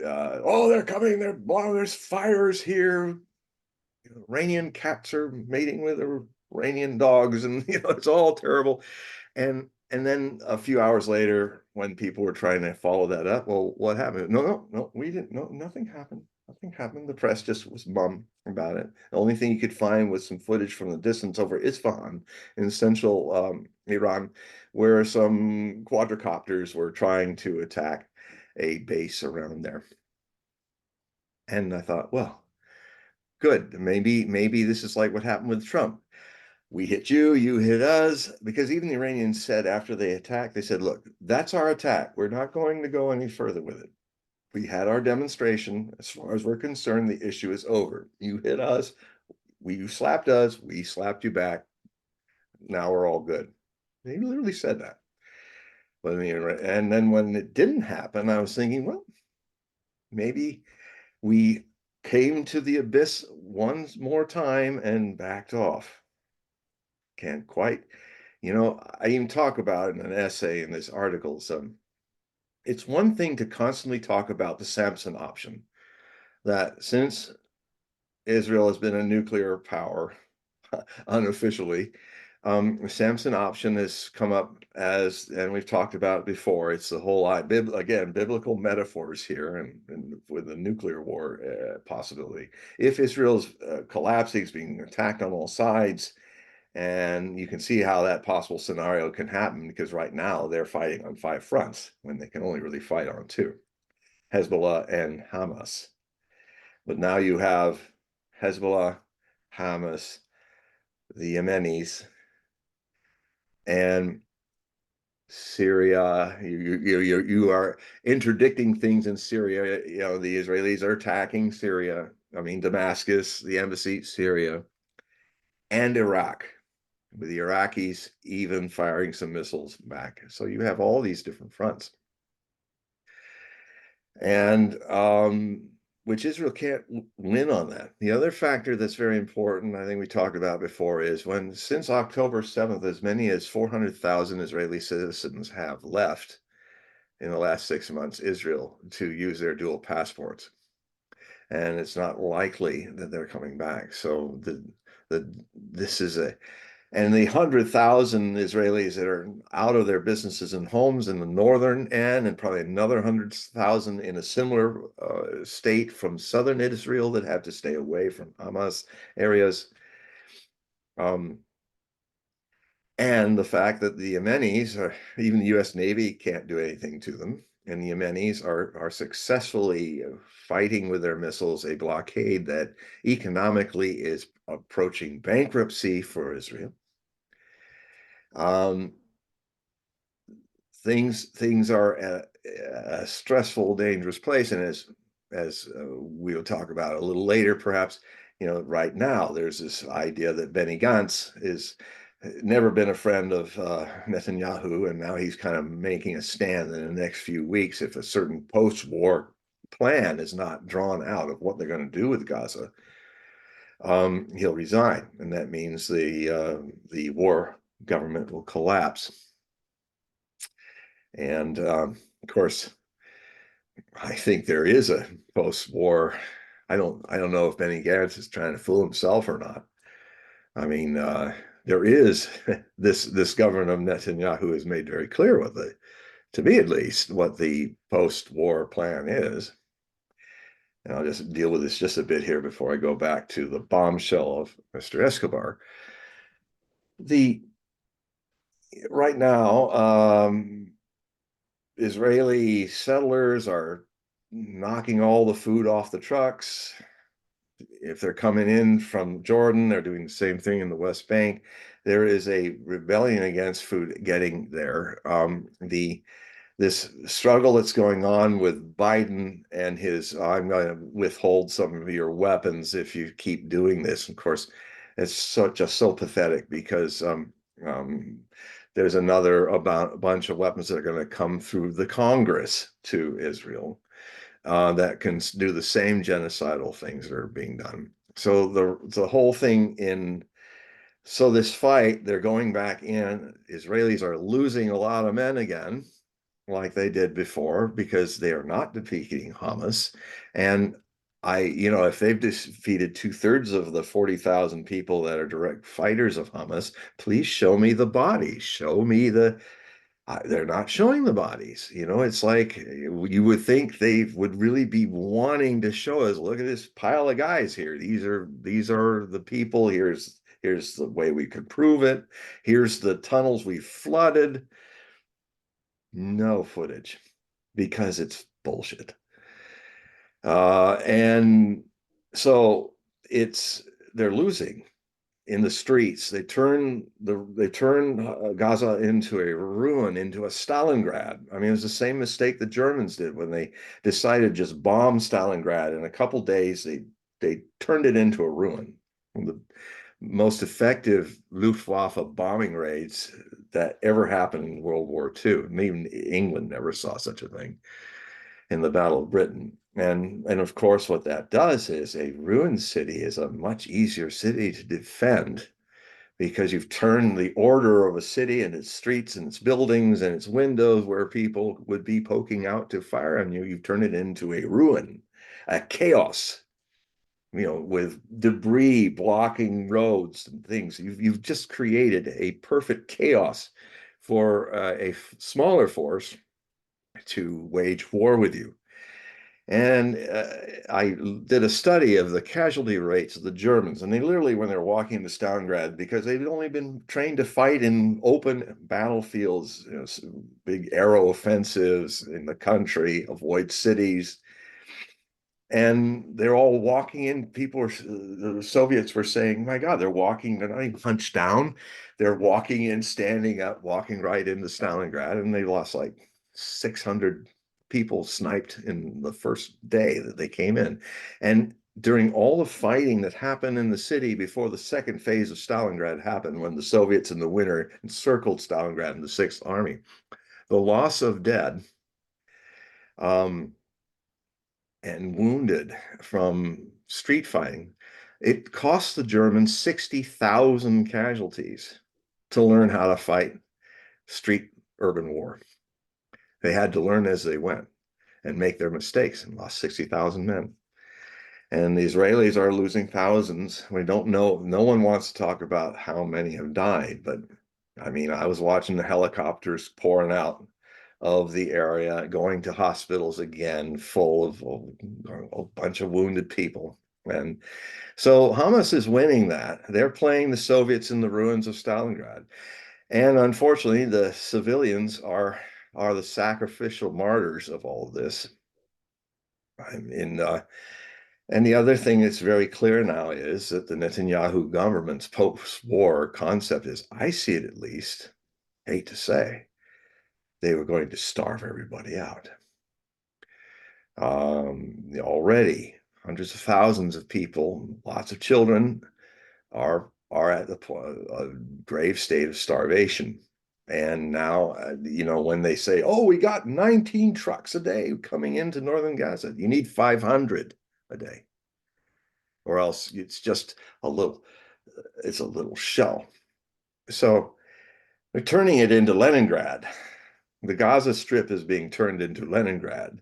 Oh, they're coming! There's fires here. Iranian cats are mating with Iranian dogs, and it's all terrible. And then a few hours later, when people were trying to follow that up, well, what happened? No, we didn't. No, nothing happened. Nothing happened. The press just was mum about it. The only thing you could find was some footage from the distance over Isfahan in central Iran, where some quadricopters were trying to attack a base around there. And I thought, well, good. Maybe this is like what happened with Trump. We hit you, you hit us, because even the Iranians said after they attacked, they said, look, that's our attack. We're not going to go any further with it. We had our demonstration. As far as we're concerned, the issue is over. You hit us, you slapped us, we slapped you back. Now we're all good. They literally said that. But I mean, and then when it didn't happen, I was thinking, well, maybe we came to the abyss one more time and backed off. Can't quite, I even talk about it in an essay in this article. So it's one thing to constantly talk about the Samson option, that since Israel has been a nuclear power unofficially, the Samson option has come up as, and we've talked about it before, it's the whole, again, biblical metaphors here, and with the nuclear war possibility. If Israel's collapsing, it's being attacked on all sides, and you can see how that possible scenario can happen, because right now they're fighting on 5 fronts when they can only really fight on 2, Hezbollah and Hamas. But now you have Hezbollah, Hamas, the Yemenis, and Syria. You are interdicting things in Syria. The Israelis are attacking Syria. I mean, Damascus, the embassy, Syria, and Iraq, with the Iraqis even firing some missiles back. So you have all these different fronts. And which Israel can't win on that. The other factor that's very important, I think we talked about before, is since October 7th, as many as 400,000 Israeli citizens have left in the last 6 months Israel to use their dual passports. And it's not likely that they're coming back. So this is and the 100,000 Israelis that are out of their businesses and homes in the northern end, and probably another 100,000 in a similar state from southern Israel that have to stay away from Hamas areas. And the fact that the Yemenis, even the U.S. Navy can't do anything to them, and the Yemenis are successfully fighting with their missiles a blockade that economically is approaching bankruptcy for Israel. Things are a stressful, dangerous place, and as we'll talk about a little later, perhaps, right now there's this idea that Benny Gantz is never been a friend of Netanyahu, and now he's kind of making a stand in the next few weeks. If a certain post-war plan is not drawn out of what they're going to do with Gaza, he'll resign, and that means the war government will collapse. And of course, I think there is a post-war. I don't know if Benny Gantz is trying to fool himself or not. I mean, there is this government of Netanyahu has made very clear to me at least, what the post-war plan is. And I'll just deal with this just a bit here before I go back to the bombshell of Mr. Escobar. Right now, Israeli settlers are knocking all the food off the trucks. If they're coming in from Jordan, they're doing the same thing in the West Bank. There is a rebellion against food getting there. The this struggle that's going on with Biden and his, I'm going to withhold some of your weapons if you keep doing this. Of course, it's just so pathetic because um, there's a bunch of weapons that are going to come through the Congress to Israel that can do the same genocidal things that are being done. So the whole thing in so this fight, they're going back in. Israelis are losing a lot of men again, like they did before, because they are not defeating Hamas. And if they've defeated 2/3 of the 40,000 people that are direct fighters of Hamas, please show me the bodies. Show me they're not showing the bodies. It's like you would think they would really be wanting to show us, look at this pile of guys here. These are the people. Here's the way we could prove it. Here's the tunnels we flooded. No footage because it's bullshit. And so they're losing in the streets. They turn Gaza into a ruin, into a Stalingrad. I mean, it was the same mistake the Germans did when they decided to just bomb Stalingrad. In a couple days, they turned it into a ruin. The most effective Luftwaffe bombing raids that ever happened in World War II. Even England never saw such a thing in the Battle of Britain. And of course, what that does is a ruined city is a much easier city to defend because you've turned the order of a city and its streets and its buildings and its windows where people would be poking out to fire on you. You've turned it into a ruin, a chaos, with debris blocking roads and things. You've just created a perfect chaos for a smaller force to wage war with you. And I did a study of the casualty rates of the Germans, and they literally, when they're walking into Stalingrad, because they've only been trained to fight in open battlefields, big aero offensives in the country, avoid cities, and they're all walking in. The Soviets were saying, my God, they're walking, they're not even hunched down. They're walking in, standing up, walking right into Stalingrad. And they lost like 600 people sniped in the first day that they came in. And during all the fighting that happened in the city before the second phase of Stalingrad happened, when the Soviets in the winter encircled Stalingrad and the Sixth Army, the loss of dead, and wounded from street fighting, it cost the Germans 60,000 casualties to learn how to fight street urban war. They had to learn as they went and make their mistakes and lost 60,000 men. And the Israelis are losing thousands. We don't know. No one wants to talk about how many have died, but I mean, I was watching the helicopters pouring out of the area, going to hospitals again, full of a bunch of wounded people. And so Hamas is winning that. They're playing the Soviets in the ruins of Stalingrad. And unfortunately, the civilians are the sacrificial martyrs of all of this. And the other thing that's very clear now is that the Netanyahu government's post-war concept is, I see it at least, hate to say, they were going to starve everybody out. Already, hundreds of thousands of people, lots of children, are at a grave state of starvation. And now, when they say, "Oh, we got 19 trucks a day coming into northern Gaza," you need 500 a day, or else it's a little shell. So they're turning it into Leningrad. The Gaza Strip is being turned into Leningrad,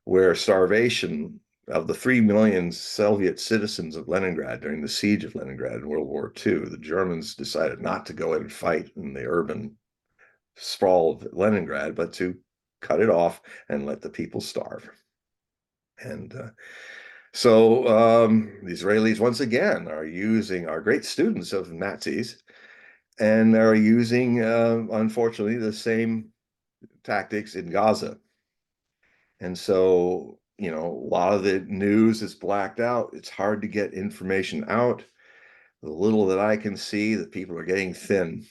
where starvation of the 3 million Soviet citizens of Leningrad during the siege of Leningrad in World War II, the Germans decided not to go in and fight in the urban sprawl of Leningrad, but to cut it off and let the people starve. And the Israelis, once again, are great students of Nazis, and are using, unfortunately, the same tactics in Gaza. And so, a lot of the news is blacked out. It's hard to get information out. The little that I can see, that people are getting thin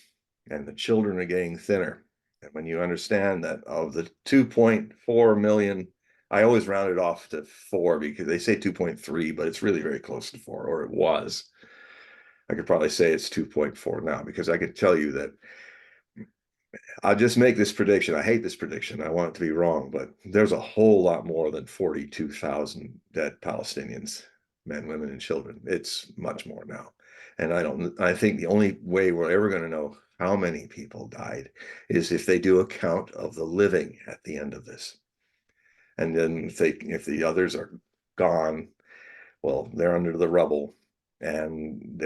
and the children are getting thinner. And when you understand that of the 2.4 million, I always round it off to 4 because they say 2.3, but it's really very close to 4, or it was. I could probably say it's 2.4 now because I could tell you that I'll just make this prediction. I hate this prediction. I want it to be wrong, but there's a whole lot more than 42,000 dead Palestinians, men, women, and children. It's much more now. And I think the only way we're ever going to know how many people died is if they do a count of the living at the end of this. And then if the others are gone, well, they're under the rubble and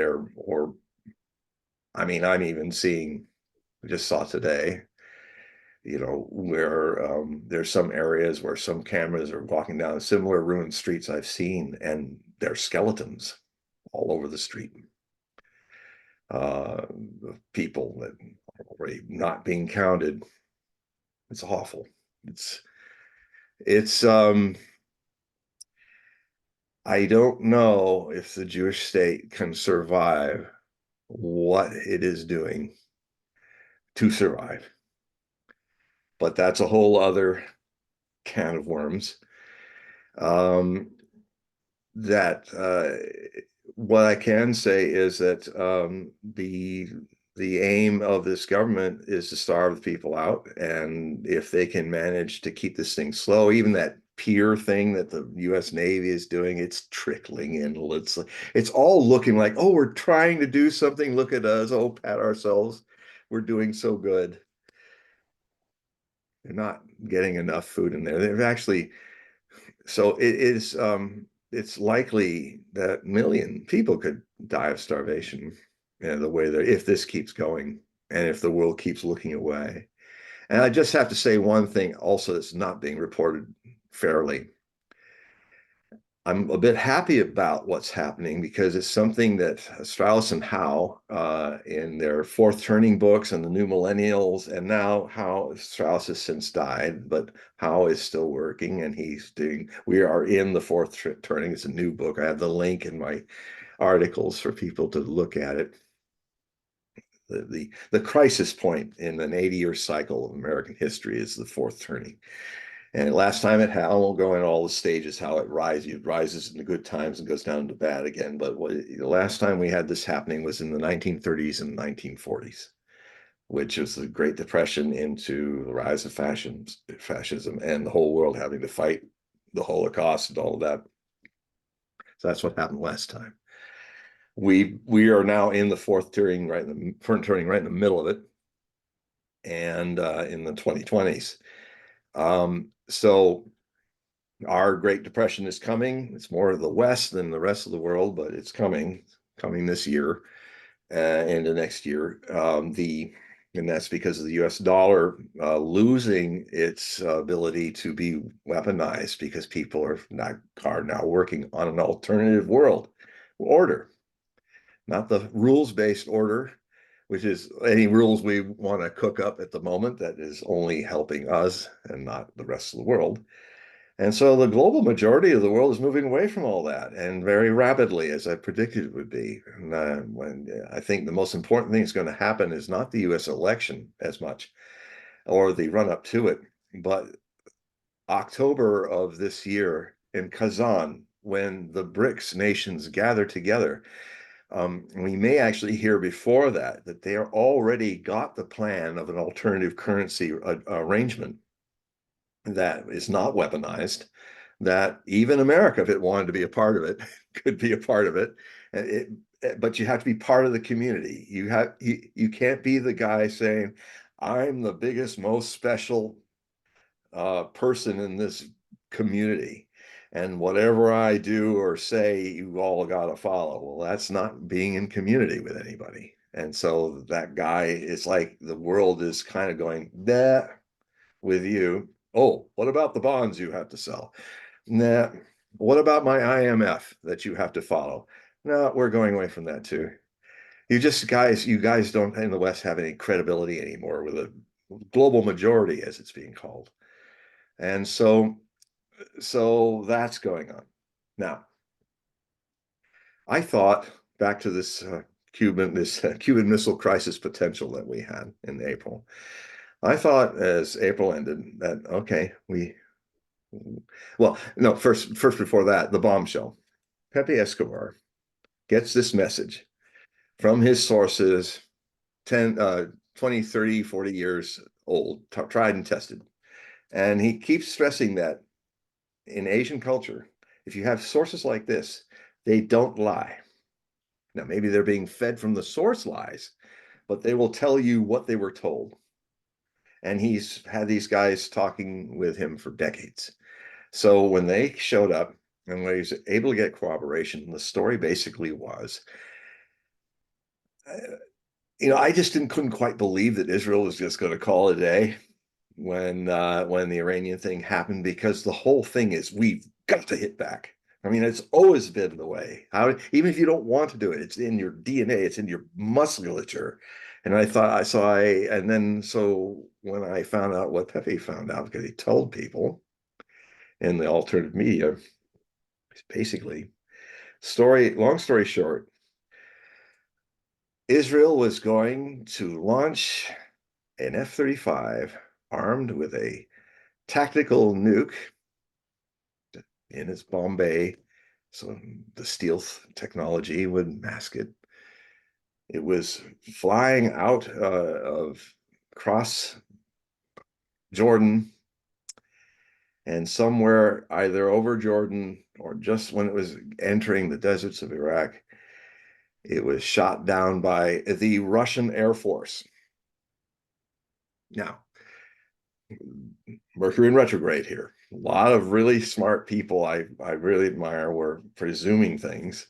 I'm even seeing, just saw today, where there's some areas where some cameras are walking down similar ruined streets I've seen, and there's skeletons all over the street. People that are already not being counted. It's awful. It's I don't know if the Jewish state can survive what it is doing to survive. But that's a whole other can of worms. That what I can say is that the aim of this government is to starve the people out, and if they can manage to keep this thing slow, even that pier thing that the U.S. Navy is doing, it's trickling in. It's all looking like, oh, we're trying to do something. Look at us. Oh, pat ourselves. We're doing so good. They're not getting enough food in there. They've actually so it is it's likely that 1 million people could die of starvation, the way that if this keeps going and if the world keeps looking away. And I just have to say one thing also that's not being reported fairly. I'm a bit happy about what's happening because it's something that Strauss and Howe, in their Fourth Turning books and the New Millennials, and now Howe, Strauss has since died, but Howe is still working and we are in the Fourth Turning. It's a new book. I have the link in my articles for people to look at it. The crisis point in an 80-year cycle of American history is the Fourth Turning. And last time I won't go into all the stages, how it rises in the good times and goes down to bad again. But the last time we had this happening was in the 1930s and 1940s, which was the Great Depression into the rise of fascism and the whole world having to fight the Holocaust and all of that. So that's what happened last time. We are now in the fourth turning, right in the middle of it, and in the 2020s. So our Great Depression is coming. It's more of the West than the rest of the world, but it's coming this year and the next year. And that's because of the U.S. dollar losing its ability to be weaponized because people are now working on an alternative world order, not the rules-based order, which is any rules we want to cook up at the moment that is only helping us and not the rest of the world. And so the global majority of the world is moving away from all that, and very rapidly, as I predicted it would be. And I think the most important thing that's going to happen is not the U.S. election as much, or the run-up to it, but October of this year in Kazan, when the BRICS nations gather together. We may actually hear before that they are already got the plan of an alternative currency arrangement that is not weaponized, that even America, if it wanted to be a part of it, could be a part of it. But you have to be part of the community. You can't be the guy saying, I'm the biggest, most special person in this community, and whatever I do or say, you all got to follow. Well, that's not being in community with anybody. And so that guy is like, the world is kind of going, nah, with you. Oh, what about the bonds you have to sell? Nah. What about my IMF that you have to follow? No, we're going away from that too. You guys don't in the West have any credibility anymore with global majority, as it's being called. And so that's going on. Now, I thought back to this Cuban Missile Crisis potential that we had in April. I thought as April ended that okay, well, no, first before that, the bombshell. Pepe Escobar gets this message from his sources 10 20, 30, 40 years old, tried and tested. And he keeps stressing that in Asian culture, if you have sources like this, they don't lie. Now, maybe they're being fed from the source lies, but they will tell you what they were told. And he's had these guys talking with him for decades. So when they showed up and when he was able to get corroboration, the story basically was, I just couldn't quite believe that Israel was just going to call it a day when the Iranian thing happened, because the whole thing is we've got to hit back. I mean, it's always been the way. Even if you don't want to do it, it's in your DNA, it's in your musculature. And I thought, so when I found out what Pepe found out, because he told people in the alternative media, basically, long story short, Israel was going to launch an F-35 armed with a tactical nuke in its bomb bay, so the stealth technology would mask it. It was flying out of across Jordan, and somewhere either over Jordan or just when it was entering the deserts of Iraq, it was shot down by the Russian Air Force. Now, Mercury in retrograde here. A lot of really smart people I really admire were presuming things.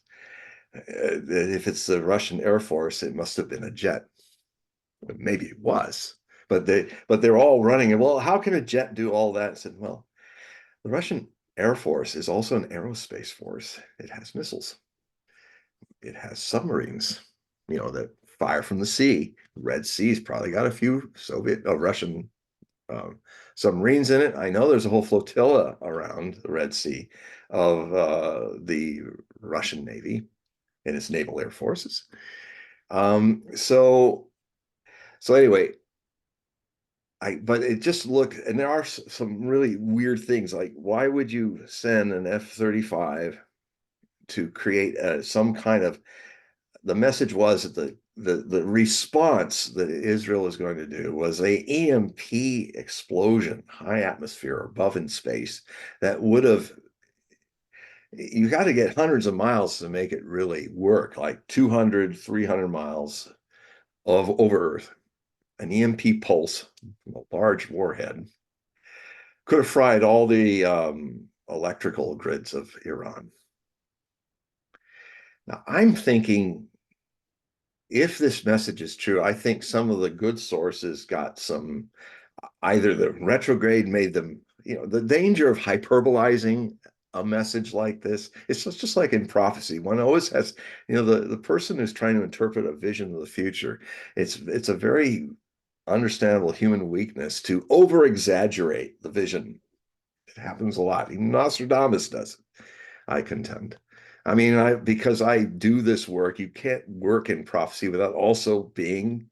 If it's the Russian Air Force, it must have been a jet. Maybe it was, but they're all running. Well, how can a jet do all that? I said, well, the Russian Air Force is also an aerospace force. It has missiles. It has submarines, that fire from the sea. Red Sea's probably got a few Russian submarines in it. I know there's a whole flotilla around the Red Sea of the Russian Navy and its naval air forces. So anyway, but it just looked, and there are some really weird things, like why would you send an F-35 to create some kind of, the message was that the response that Israel is going to do was a EMP explosion, high atmosphere above in space, that would have, you got to get hundreds of miles to make it really work, like 200, 300 miles over Earth. An EMP pulse from a large warhead could have fried all the electrical grids of Iran. Now, I'm thinking, if this message is true, I think some of the good sources got either the retrograde made them, the danger of hyperbolizing a message like this. It's just like in prophecy. One always has, the person who's trying to interpret a vision of the future, it's a very understandable human weakness to over exaggerate the vision. It happens a lot. Even Nostradamus does it, I contend. I mean, because I do this work, you can't work in prophecy without also being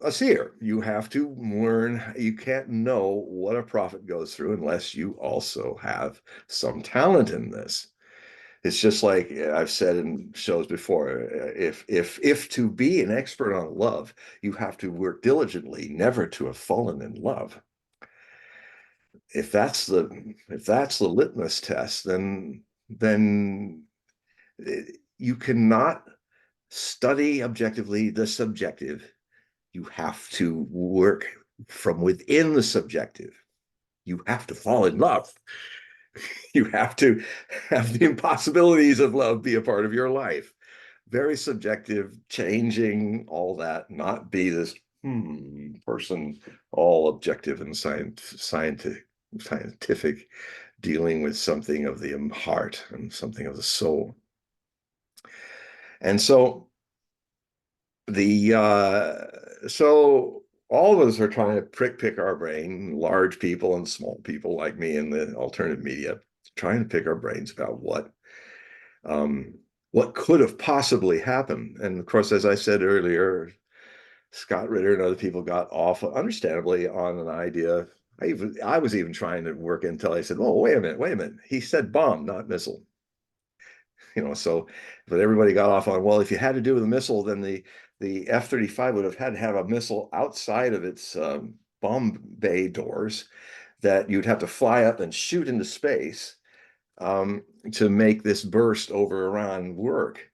a seer. You have to learn, you can't know what a prophet goes through unless you also have some talent in this. It's just like I've said in shows before, if to be an expert on love, you have to work diligently never to have fallen in love. If that's the litmus test, then you cannot study objectively the subjective. You have to work from within the subjective. You have to fall in love. You have to have the impossibilities of love be a part of your life. Very subjective, changing, all that, not be this person, all objective and scientific, dealing with something of the heart and something of the soul. And so so all of us are trying to pick our brain, large people and small people like me in the alternative media, trying to pick our brains about um, what could have possibly happened. And of course, as I said earlier, Scott Ritter and other people got off, understandably, on an idea. I was even trying to work until I said, "Oh, wait a minute, wait a minute." He said bomb, not missile. So, but everybody got off on, well, if you had to do with a missile, then the F-35 would have had to have a missile outside of its bomb bay doors that you'd have to fly up and shoot into space to make this burst over Iran work.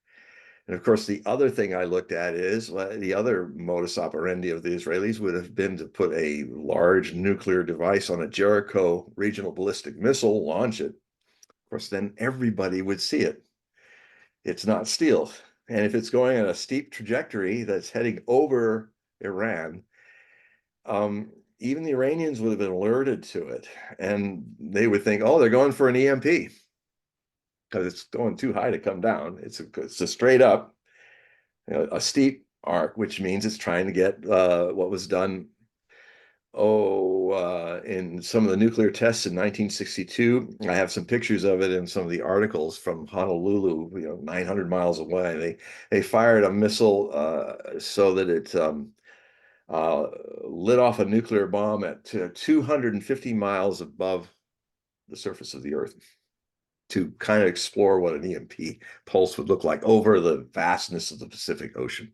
And of course, the other thing I looked at is the other modus operandi of the Israelis would have been to put a large nuclear device on a Jericho regional ballistic missile, launch it. Of course, then everybody would see it. It's not stealth. And if it's going on a steep trajectory that's heading over Iran, even the Iranians would have been alerted to it. And they would think, oh, they're going for an EMP because it's going too high to come down. It's a straight up, a steep arc, which means it's trying to get what was done in some of the nuclear tests in 1962. I have some pictures of it in some of the articles from Honolulu, 900 miles away. They fired a missile so that it lit off a nuclear bomb at 250 miles above the surface of the Earth to kind of explore what an EMP pulse would look like over the vastness of the Pacific Ocean.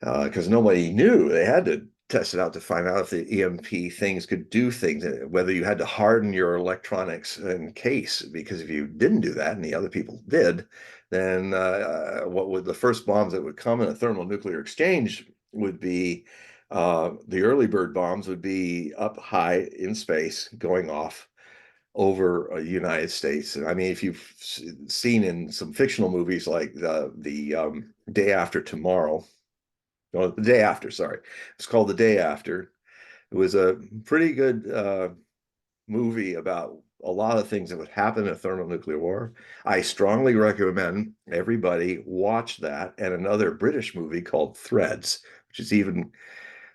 Because nobody knew. They had to test it out to find out if the EMP things could do things, whether you had to harden your electronics in case, because if you didn't do that and the other people did, then what would the first bombs that would come in a thermonuclear exchange would be the early bird bombs would be up high in space going off over the United States. And I mean, if you've seen in some fictional movies like the Day After Tomorrow, no, the Day After, sorry. It's called The Day After. It was a pretty good movie about a lot of things that would happen in a thermonuclear war. I strongly recommend everybody watch that and another British movie called Threads, which is even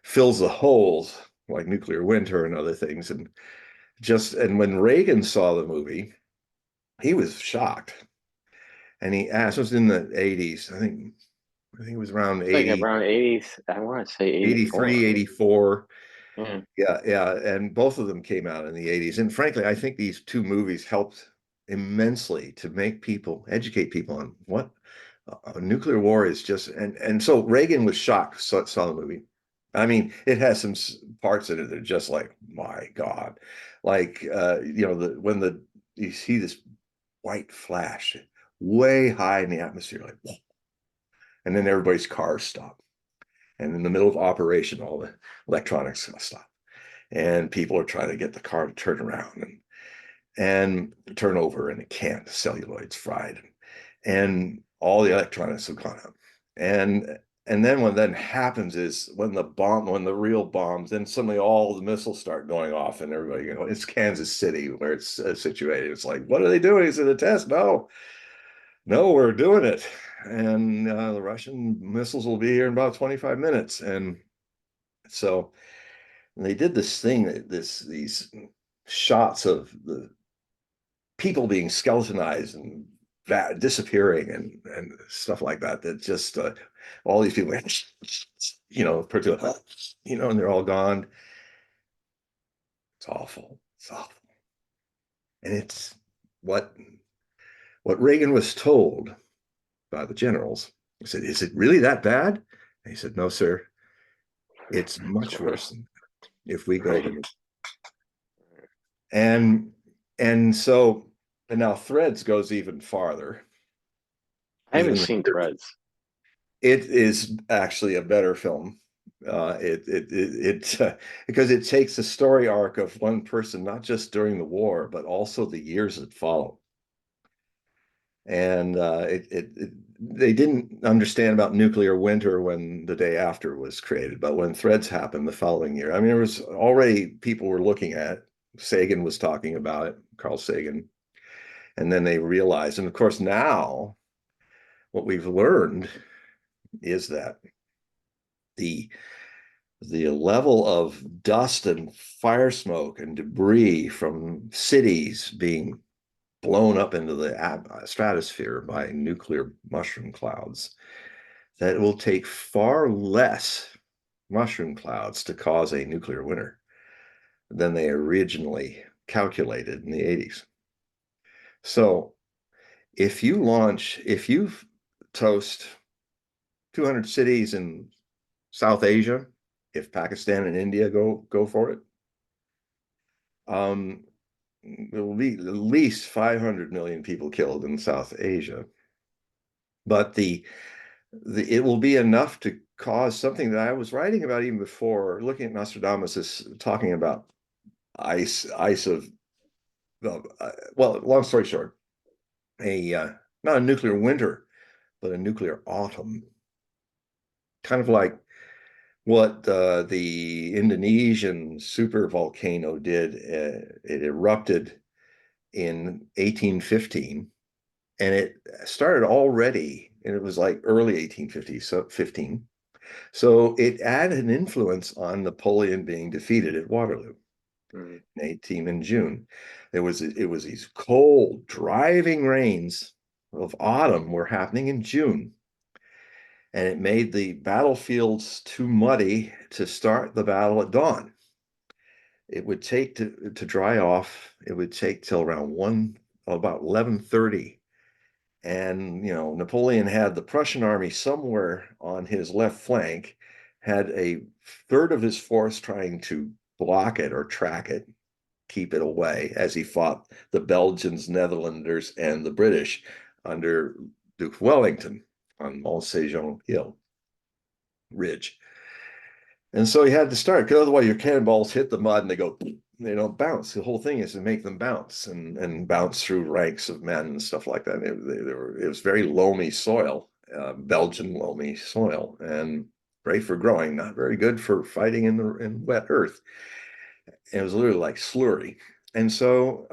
fills the holes like Nuclear Winter and other things. And when Reagan saw the movie, he was shocked. And he asked, it was in the 80s. I think it was around
Like
80,
around 80s, I want to say
83,
84.
84.
Yeah.
Yeah, and both of them came out in the 80s. And frankly, I think these two movies helped immensely to make people educate people on what a nuclear war is just. And so Reagan was shocked, saw the movie. I mean, it has some parts in it that are just like, my God, like when you see this white flash way high in the atmosphere, like, whoa, and then everybody's cars stop, and in the middle of operation, all the electronics stop and people are trying to get the car to turn around and turn over, and it can't. The celluloid's fried, and all the electronics have gone up. And then what then happens is when the real bombs, then suddenly all the missiles start going off, and everybody, it's Kansas City where it's situated. It's like, what are they doing? Is it a test? No, no, we're doing it. And the Russian missiles will be here in about 25 minutes. And so they did this thing, these shots of the people being skeletonized and disappearing and stuff like that. That just all these people, and they're all gone. It's awful. It's awful. And it's what what Reagan was told by the generals. He said, "Is it really that bad?" And he said, "No, sir. It's much worse if we go to..." And and so and now Threads goes even farther.
I haven't
Even
seen Threads.
it is actually a better film. Because it takes the story arc of one person, not just during the war, but also the years that follow. And they didn't understand about nuclear winter when The Day After was created, but when Threads happened the following year, I mean, there was already people were looking at it. Sagan was talking about it, Carl Sagan, and then they realized, and of course now what we've learned is that the the level of dust and fire smoke and debris from cities being blown up into the stratosphere by nuclear mushroom clouds, that it will take far less mushroom clouds to cause a nuclear winter than they originally calculated in the 80s. So if you toast 200 cities in South Asia, if Pakistan and India go for it, there will be at least 500 million people killed in South Asia. But it will be enough to cause something that I was writing about even before, looking at Nostradamus, is talking about ice of, well, long story short, not a nuclear winter, but a nuclear autumn, kind of like what the Indonesian super volcano did. It erupted in 1815, and it started already, and it was like early 1850s, so 15. So it had an influence on Napoleon being defeated at Waterloo
Mhm.
in June. It was these cold, driving rains of autumn were happening in June, and it made the battlefields too muddy to start the battle at dawn. It would take to dry off. It would take till around about 11:30. And Napoleon had the Prussian army somewhere on his left flank, had a third of his force trying to block it or track it, keep it away as he fought the Belgians, Netherlanders, and the British under Duke Wellington on Mont Saint Jean Hill Ridge. And so he had to start, because otherwise your cannonballs hit the mud and they don't bounce. The whole thing is to make them bounce and bounce through ranks of men and stuff like that. It was very loamy soil, Belgian loamy soil, and great for growing, not very good for fighting in wet earth. It was literally like slurry. And so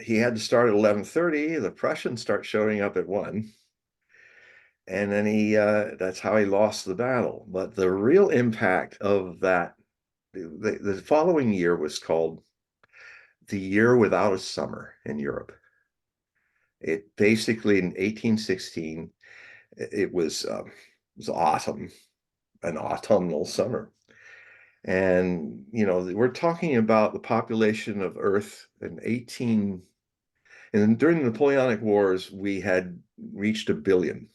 he had to start at 11:30. The Prussians start showing up at 1. And then that's how he lost the battle. But the real impact of that, the following year was called the year without a summer in Europe. It basically, in 1816, it was autumn, an autumnal summer. And, we're talking about the population of Earth in and during the Napoleonic Wars, we had reached 1 billion.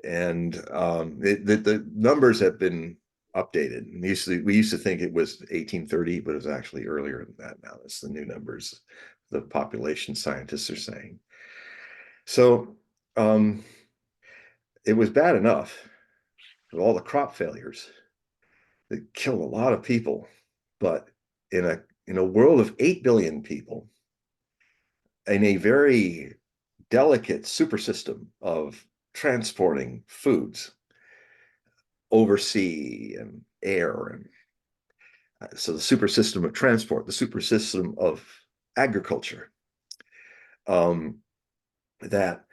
And the numbers have been updated. And we used to think it was 1830, but it was actually earlier than that. Now it's the new numbers the population scientists are saying. So it was bad enough with all the crop failures that killed a lot of people, but in a world of 8 billion people, in a very delicate super system of transporting foods over sea and air, and so the super system of transport, the super system of agriculture, um, that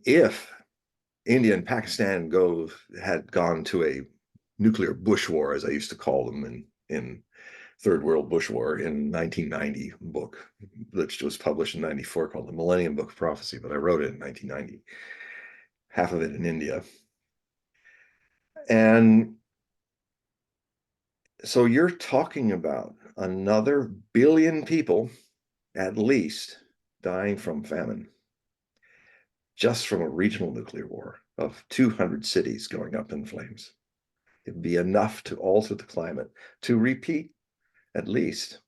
if India and Pakistan had gone to a nuclear bush war, as I used to call them in Third World Bush War in 1990 book, which was published in 94, called the Millennium Book of Prophecy, but I wrote it in 1990, half of it in India. And so you're talking about another billion people, at least, dying from famine, just from a regional nuclear war of 200 cities going up in flames. It'd be enough to alter the climate, to repeat at least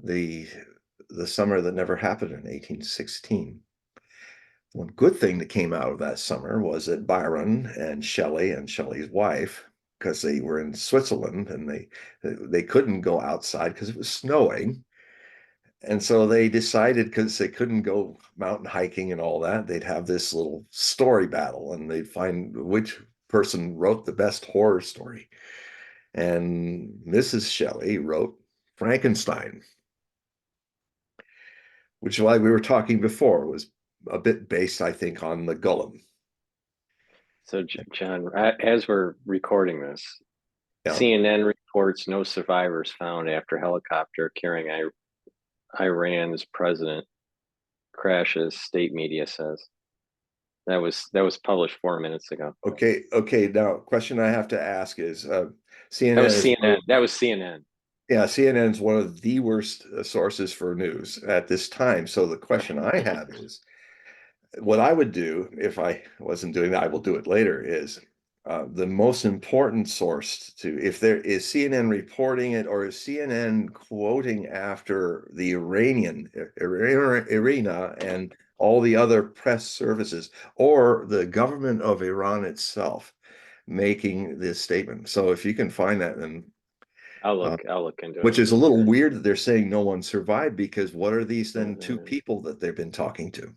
the summer that never happened in 1816. One good thing that came out of that summer was that Byron and Shelley's wife, because they were in Switzerland and they couldn't go outside because it was snowing. And so they decided, because they couldn't go mountain hiking and all that, they'd have this little story battle and they'd find which person wrote the best horror story. And Mrs. Shelley wrote Frankenstein, which, like we were talking before, was a bit based, I think, on the Golem.
So, John, as we're recording this,
Yeah.
CNN reports no survivors found after helicopter carrying Iran's president crashes. State media says that was published 4 minutes ago.
Okay. Okay. Now, question I have to ask is,
That
CNN
was
is
CNN. That was CNN.
yeah, CNN is one of the worst sources for news at this time. So the question I have is, what I would do if I wasn't doing that, I will do it later, is the most important source to, if there is CNN reporting it or is CNN quoting after the Iranian Irina and all the other press services or the government of Iran itself making this statement. So if you can find that, then
I'll look into
which
it.
is a little weird that they're saying no one survived, because what are these then two people that they've been talking to?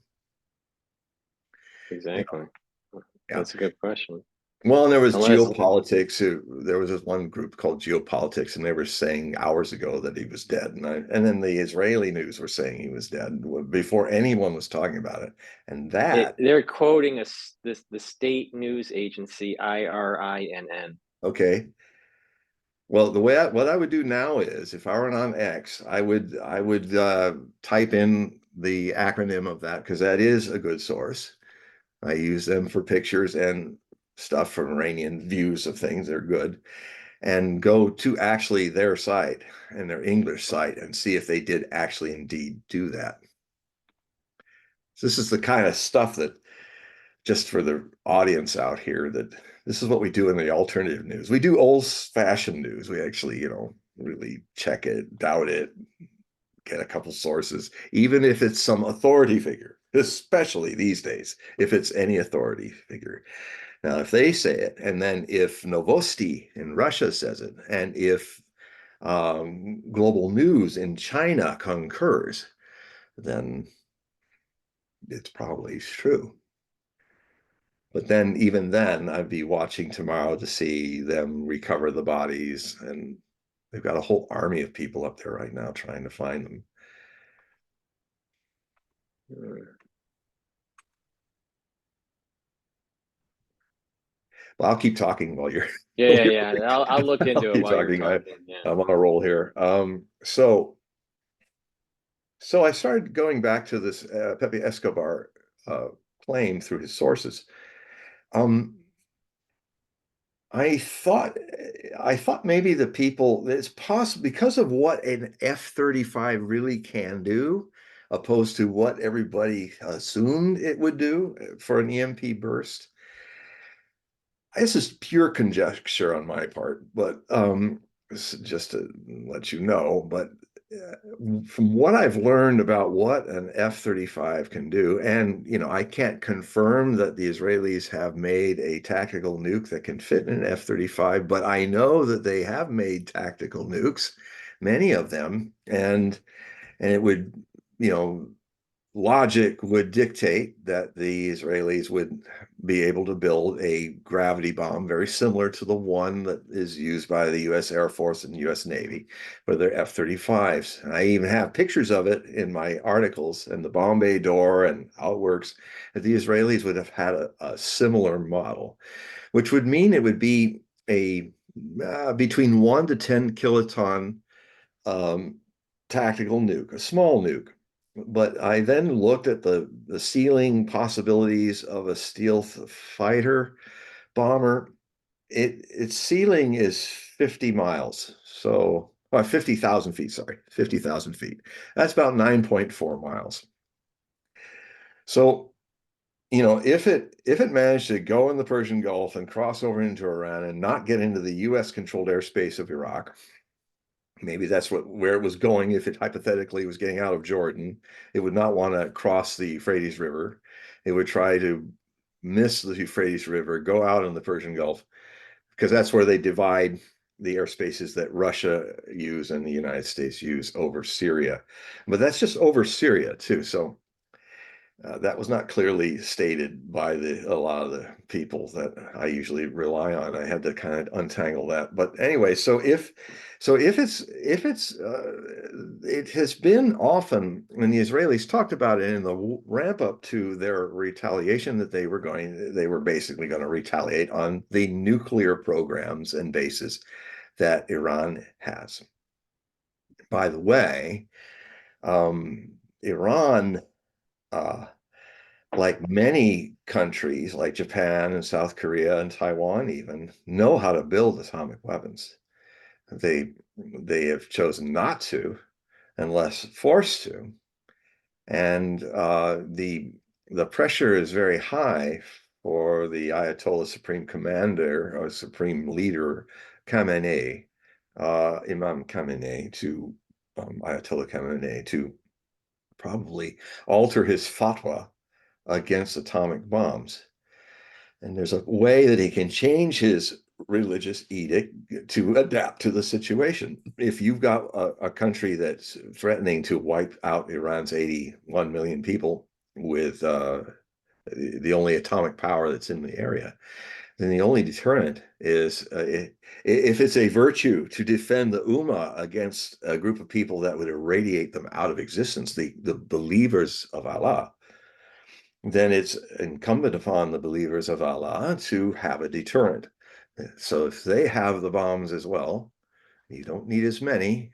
You
Exactly.
know, yeah.
That's a good question.
Well, and there was
Unless,
geopolitics. There was this one group called geopolitics, and they were saying hours ago that he was dead, and then the Israeli news were saying he was dead before anyone was talking about it. And that,
they're quoting the state news agency IRINN.
okay. Well, what I would do now is, if I were on X, I would type in the acronym of that, because that is a good source. I use them for pictures and stuff from Iranian views of things. They're good. And go to actually their site and their English site and see if they did actually indeed do that. So this is the kind of stuff that, just for the audience out here, that this is what we do in the alternative news. We do old-fashioned news. We actually, really check it, doubt it, get a couple sources, even if it's some authority figure, especially these days, if it's any authority figure. Now, if they say it, and then if Novosti in Russia says it, and if global news in China concurs, then it's probably true. But then, even then, I'd be watching tomorrow to see them recover the bodies. And they've got a whole army of people up there right now trying to find them. Well, I'll keep talking while you're,
Yeah,
while
yeah,
you're
yeah. I'll look
I'll
into it
keep
while you're
talking.
talking. Yeah.
I'm on a roll here. So I started going back to this Pepe Escobar uh, claim through his sources. Um, I thought maybe the people, it's possible because of what an F-35 really can do, opposed to what everybody assumed it would do for an EMP burst. This is pure conjecture on my part, but just to let you know. But from what I've learned about what an F-35 can do, and I can't confirm that the Israelis have made a tactical nuke that can fit in an F-35, but I know that they have made tactical nukes, many of them, and it would, you know, logic would dictate that the Israelis would be able to build a gravity bomb very similar to the one that is used by the US Air Force and US Navy for their F-35s. And I even have pictures of it in my articles, and the bomb bay door and how it works, that the Israelis would have had a similar model, which would mean it would be a between 1 to 10 kiloton um, tactical nuke, a small nuke. But I then looked at the ceiling possibilities of a stealth fighter bomber. Its ceiling is 50 miles, so 50,000 feet. Sorry, 50,000 feet. That's about 9.4 miles. So if it managed to go in the Persian Gulf and cross over into Iran and not get into the U.S. controlled airspace of Iraq, maybe that's where it was going. If it hypothetically was getting out of Jordan, it would not want to cross the Euphrates River. It would try to miss the Euphrates River, go out in the Persian Gulf, because that's where they divide the airspaces that Russia use and the United States use over Syria. But that's just over Syria too. So that was not clearly stated by a lot of the people that I usually rely on. I had to kind of untangle that. But anyway, So it has been often when the Israelis talked about it in the ramp up to their retaliation that they were basically going to retaliate on the nuclear programs and bases that Iran has. By the way, Iran, uh, like many countries like Japan and South Korea and Taiwan even, know how to build atomic weapons. They they have chosen not to unless forced to. And the pressure is very high for the Ayatollah Supreme Commander or Supreme Leader Khamenei, Imam Khamenei, to Ayatollah Khamenei to probably alter his fatwa against atomic bombs. And there's a way that he can change his religious edict to adapt to the situation. If you've got a country that's threatening to wipe out Iran's 81 million people with the only atomic power that's in the area, then the only deterrent is if it's a virtue to defend the Ummah against a group of people that would irradiate them out of existence, the believers of Allah, then it's incumbent upon the believers of Allah to have a deterrent. So if they have the bombs as well, you don't need as many.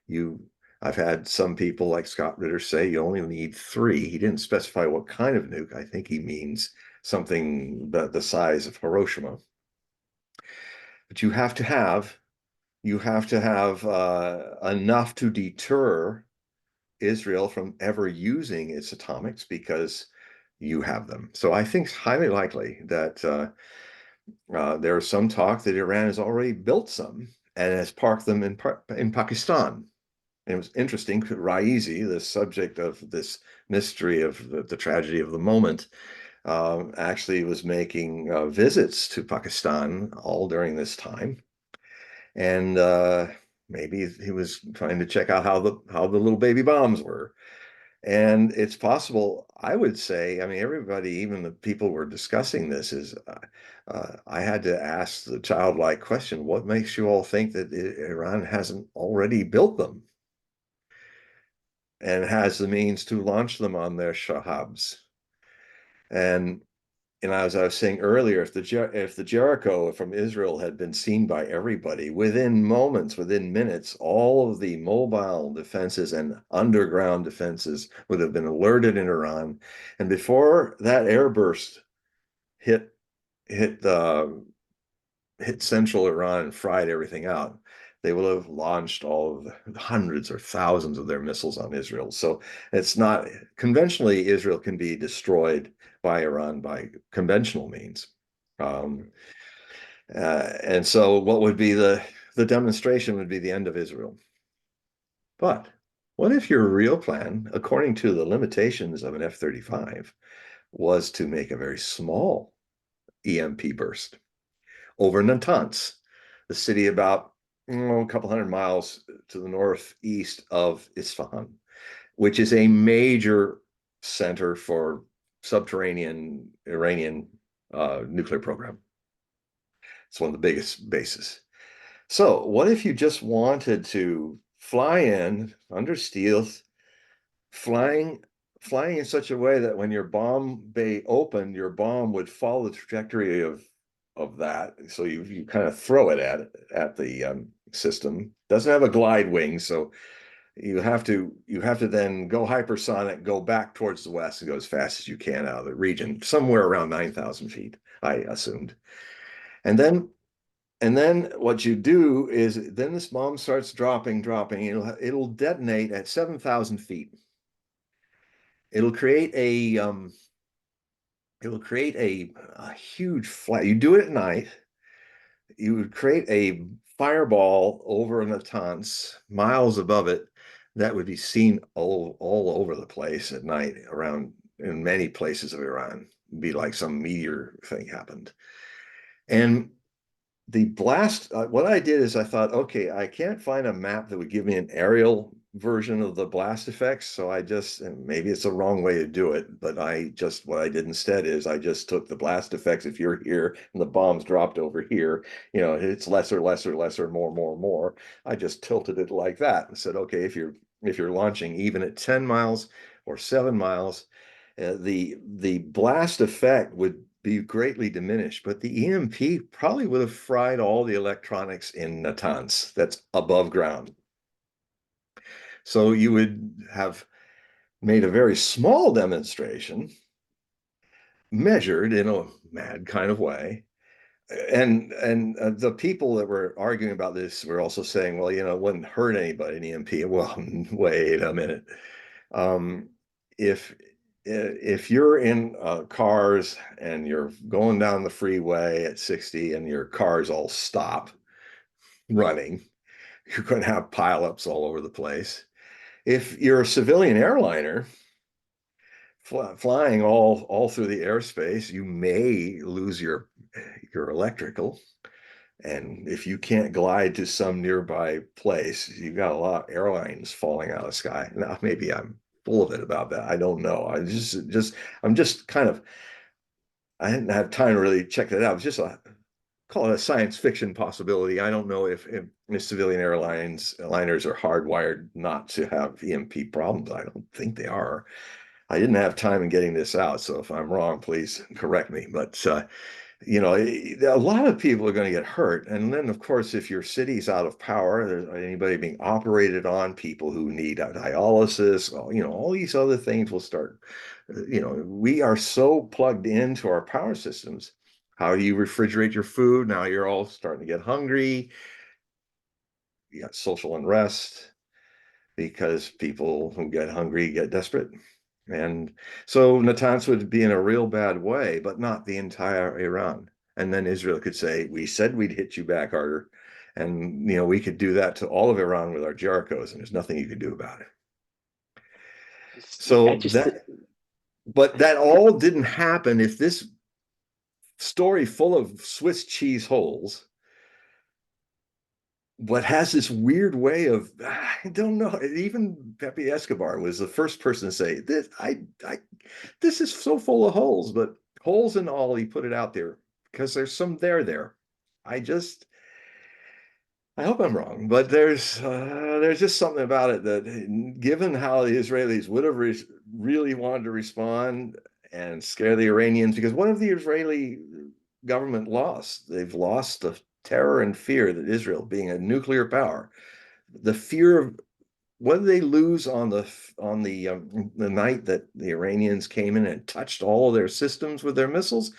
You, I've had some people like Scott Ritter say you only need 3. He didn't specify what kind of nuke. I think he means something the size of Hiroshima. But you have to have enough to deter Israel from ever using its atomics because you have them. So I think it's highly likely that there's some talk that Iran has already built some and has parked them in Pakistan. And it was interesting, Raisi, the subject of this mystery of the tragedy of the moment, actually was making visits to Pakistan all during this time. And maybe he was trying to check out how the little baby bombs were. And it's possible, I would say, I mean, everybody, even the people who were discussing this, I had to ask the childlike question, what makes you all think that Iran hasn't already built them and has the means to launch them on their shahabs? And as I was saying earlier, if the Jericho from Israel had been seen by everybody within moments, within minutes, all of the mobile defenses and underground defenses would have been alerted in Iran. And before that airburst hit hit hit central Iran and fried everything out, they will have launched all of the hundreds or thousands of their missiles on Israel. So it's not conventionally, Israel can be destroyed by Iran by conventional means. Um, and so what would be the demonstration would be the end of Israel. But what if your real plan, according to the limitations of an F-35, was to make a very small EMP burst over Natanz, the city about a couple hundred miles to the northeast of Isfahan, which is a major center for subterranean Iranian nuclear program. It's one of the biggest bases. So what if you just wanted to fly in under stealth, flying flying in such a way that when your bomb bay opened, your bomb would follow the trajectory of that. So you kind of throw it at the system. Doesn't have a glide wing, so you have to then go hypersonic, go back towards the west and go as fast as you can out of the region, somewhere around 9,000 feet, I assumed. And then what you do is then this bomb starts dropping. It'll detonate at 7,000 feet. It'll create a huge flat. You do it at night. You would create a fireball over Natanz, miles above it, that would be seen all over the place at night around in many places of Iran. It'd be like some meteor thing happened. And the blast, what I did is I thought, okay, I can't find a map that would give me an aerial version of the blast effects. So I just, and maybe it's a wrong way to do it, but what I did instead is I just took the blast effects. If you're here and the bombs dropped over here, it's lesser, lesser, lesser, more, more, more. I just tilted it like that and said, okay, if you're launching even at 10 miles or 7 miles, the blast effect would be greatly diminished, but the EMP probably would have fried all the electronics in Natanz that's above ground. So you would have made a very small demonstration, measured in a mad kind of way. And the people that were arguing about this were also saying, well, it wouldn't hurt anybody in EMP. Well, wait a minute. Um, if if you're in cars and you're going down the freeway at 60 and your cars all stop running, you're going to have pileups all over the place. If you're a civilian airliner flying all through the airspace, you may lose your electrical. And if you can't glide to some nearby place, you've got a lot of airlines falling out of the sky. Now, maybe I'm full of it about that. I don't know. I'm just kind of, I didn't have time to really check that out. It's just call it a science fiction possibility. I don't know if civilian liners are hardwired not to have EMP problems. I don't think they are. I didn't have time in getting this out, so if I'm wrong, please correct me. But a lot of people are going to get hurt. And then, of course, if your city's out of power, there's anybody being operated on, people who need dialysis, all these other things will start. We are so plugged into our power systems. How do you refrigerate your food? Now you're all starting to get hungry. You got social unrest because people who get hungry get desperate. And so Natanz would be in a real bad way, but not the entire Iran. And then Israel could say, we said we'd hit you back harder. And, we could do that to all of Iran with our Jerichos, and there's nothing you could do about it.
I
So
just,
but that all didn't happen if this story full of Swiss cheese holes, but has this weird way of, I don't know, even Pepe Escobar was the first person to say this is so full of holes, but holes and all, he put it out there because there's some there. I just, I hope I'm wrong, but there's just something about it that, given how the Israelis would have really wanted to respond and scare the Iranians, because what have the Israeli government lost? They've lost the terror and fear that Israel, being a nuclear power, the fear of what did they lose on the night that the Iranians came in and touched all of their systems with their missiles?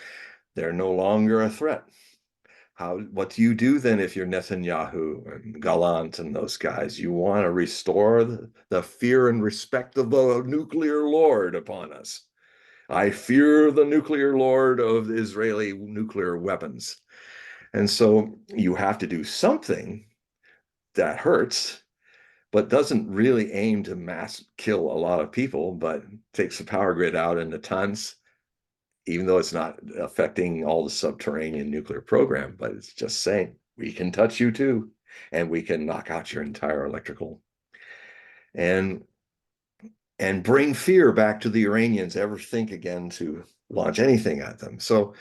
They're no longer a threat. What do you do then if you're Netanyahu and Gallant and those guys? You want to restore the fear and respect of the nuclear lord upon us. I fear the nuclear lord of Israeli nuclear weapons. And so you have to do something that hurts, but doesn't really aim to mass kill a lot of people, but takes the power grid out into tons, even though it's not affecting all the subterranean nuclear program, but it's just saying, we can touch you too, and we can knock out your entire electrical. And bring fear back to the Iranians, ever think again to launch anything at them. So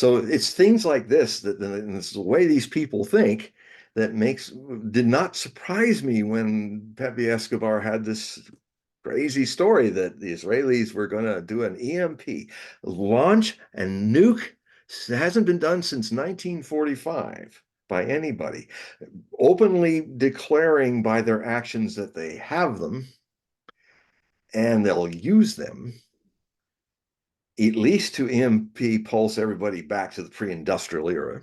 it's things like this that, and it's the way these people think, that did not surprise me when Pepe Escobar had this crazy story that the Israelis were going to do an EMP, launch and nuke. It hasn't been done since 1945 by anybody, openly declaring by their actions that they have them and they'll use them at least to EMP pulse everybody back to the pre-industrial era.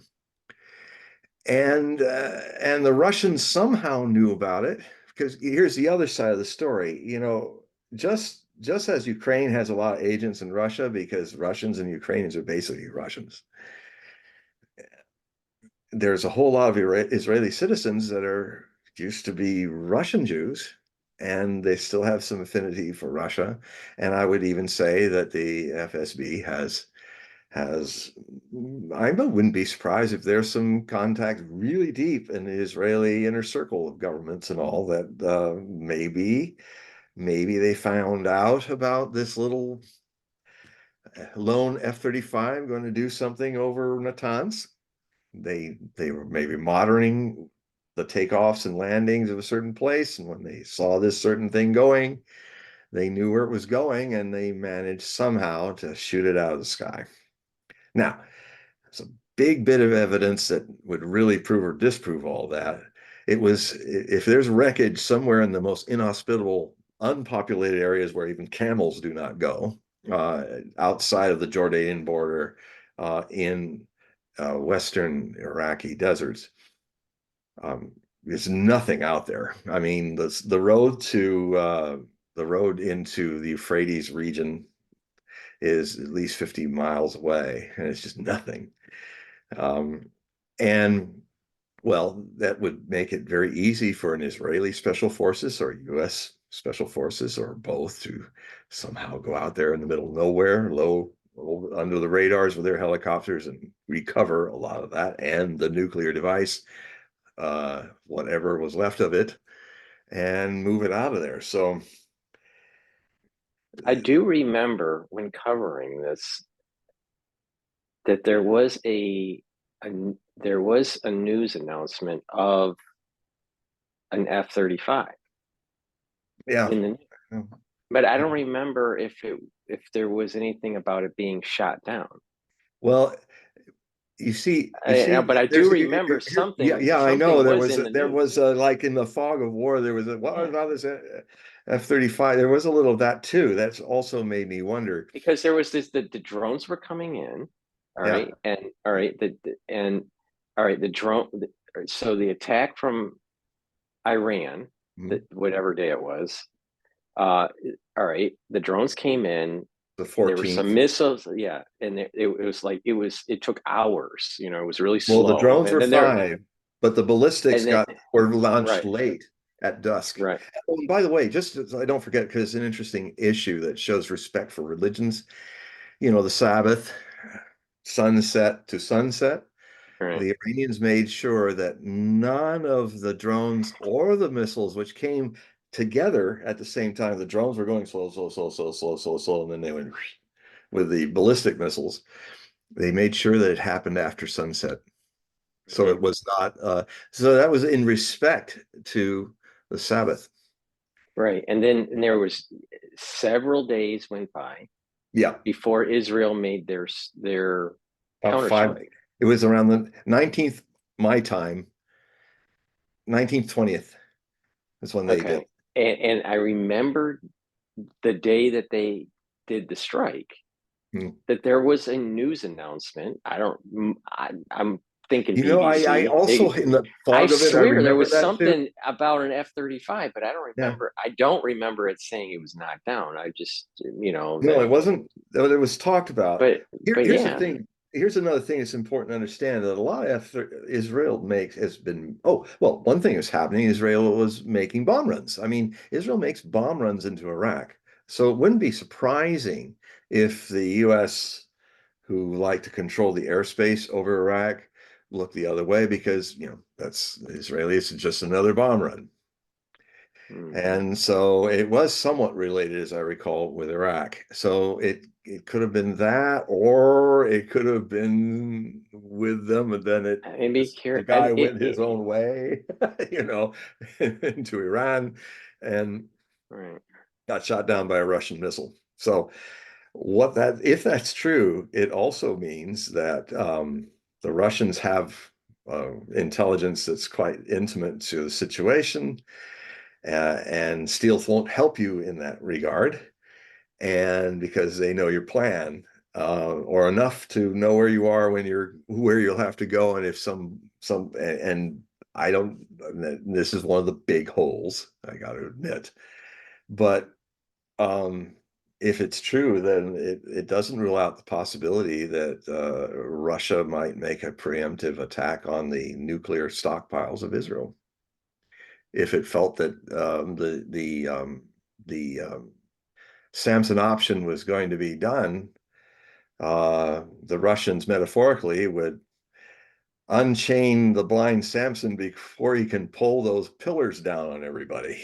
And the Russians somehow knew about it, because here's the other side of the story. Just as Ukraine has a lot of agents in Russia, because Russians and Ukrainians are basically Russians, there's a whole lot of Israeli citizens that are used to be Russian Jews, and they still have some affinity for Russia. And I would even say that the FSB has has, I wouldn't be surprised if there's some contact really deep in the Israeli inner circle of governments and all that maybe they found out about this little lone F-35 going to do something over Natanz. They were maybe monitoring the takeoffs and landings of a certain place, and when they saw this certain thing going, they knew where it was going, and they managed somehow to shoot it out of the sky. Now, it's a big bit of evidence that would really prove or disprove all that. It was, if there's wreckage somewhere in the most inhospitable, unpopulated areas where even camels do not go, outside of the Jordanian border, in Western Iraqi deserts, there's nothing out there. I mean, the road to the road into the Euphrates region is at least 50 miles away, and it's just nothing. And well, that would make it very easy for an Israeli special forces or US special forces or both to somehow go out there in the middle of nowhere, low under the radars with their helicopters and recover a lot of that and the nuclear device, whatever was left of it, and move it out of there. So
I do remember when covering this that there was a news announcement of an F-35
yeah.
in the, but I don't remember if there was anything about it being shot down.
Well, you see,
But I do
there's
remember
yeah,
something.
yeah, I know
Something was in the
there
news.
was like in the fog of war, there was what
Yeah,
about this F-35? There was a little of that too. That's also made me wonder.
because there was the drones were coming in, all
Yeah.
right, and all right, and all right, the drone. So the attack from Iran,
Mhm.
that whatever day it was, all right, the drones came in.
The
And there were some
14th.
missiles, yeah, and it was like it took hours. You know, it was really
Well, the
slow,
drones
and
were
then there,
fine, but the ballistics
and then
were launched
right,
late at dusk.
right,
Oh, and by the way, just so I don't forget, because it's an interesting issue that shows respect for religions. You know, the Sabbath, sunset to sunset.
right,
The Iranians made sure that none of the drones or the missiles, which came together at the same time, the drones were going slow, slow, slow, slow, slow, slow, slow, and then they went with the ballistic missiles. They made sure that it happened after sunset. So
right,
it was not, so that was in respect to the Sabbath.
right. And then and there was several days went by
Yeah,
before Israel made their
about five.
counterstrike.
It was around the 19th, my time, 19th, 20th. That's when they did.
Okay, and I remember the day that they did the strike,
Hmm.
that there was a news announcement. I don't, I'm thinking
You know, I
BBC.
also, in the
I
fog of it, I
swear there
remember
was
that too.
something about an F-35, but
Yeah.
I don't remember it saying it was knocked down. I just,
No, it wasn't. It was talked about. Here's the
yeah.
thing. Here's another thing that's important to understand that a lot of Israel makes has been. Oh, well, one thing that's happening. Israel was making bomb runs. I mean, Israel makes bomb runs into Iraq, so it wouldn't be surprising if the U.S., who like to control the airspace over Iraq, look the other way because that's the Israelis. It's just another bomb run.
Mhm.
And so it was somewhat related, as I recall, with Iraq. So it could have been that, or it could have been with them, and then
Maybe
the
care.
guy went his own way, you know, into Iran and
Right.
got shot down by a Russian missile. So what that if that's true, it also means that the Russians have intelligence that's quite intimate to the situation, and stealth won't help you in that regard. And because they know your plan, or enough to know where you are when where you'll have to go, and if and I don't. This is one of the big holes, I got to admit, but um, if it's true, then it doesn't rule out the possibility that Russia might make a preemptive attack on the nuclear stockpiles of Israel if it felt that the Samson option was going to be done. The Russians metaphorically would unchain the blind Samson before he can pull those pillars down on everybody.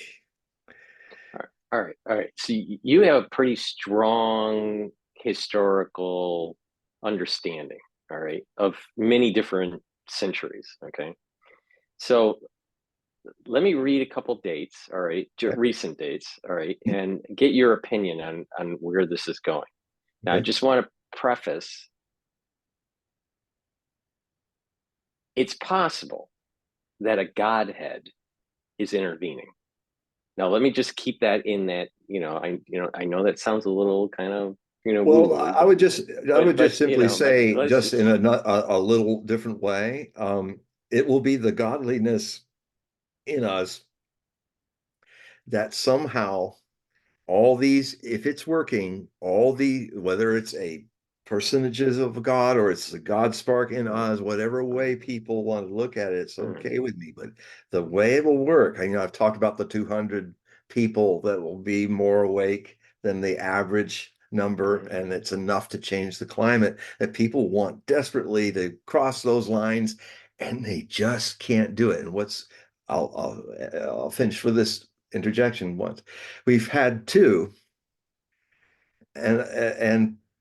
All right. So you have a pretty strong historical understanding, all right, of many different centuries. Okay. So let me read a couple dates, all right,
Okay.
recent dates, all right, and get your opinion on where this is going. Now, I
Okay.
just want to preface, it's possible that a godhead is intervening. Now, let me just keep that in that, I know that sounds a little kind of, woo
Well,
woo,
I would just simply
but
say,
let's
just in
just,
a little different way, it will be the godliness in us that somehow all these, if it's working, all the, whether it's a personages of God or it's the God spark in us, whatever way people want to look at it, it's okay with me. But the way it will work, I've talked about the 200 people that will be more awake than the average number, and it's enough to change the climate that people want desperately to cross those lines, and they just can't do it. And I'll finish with this interjection once. We've had two, and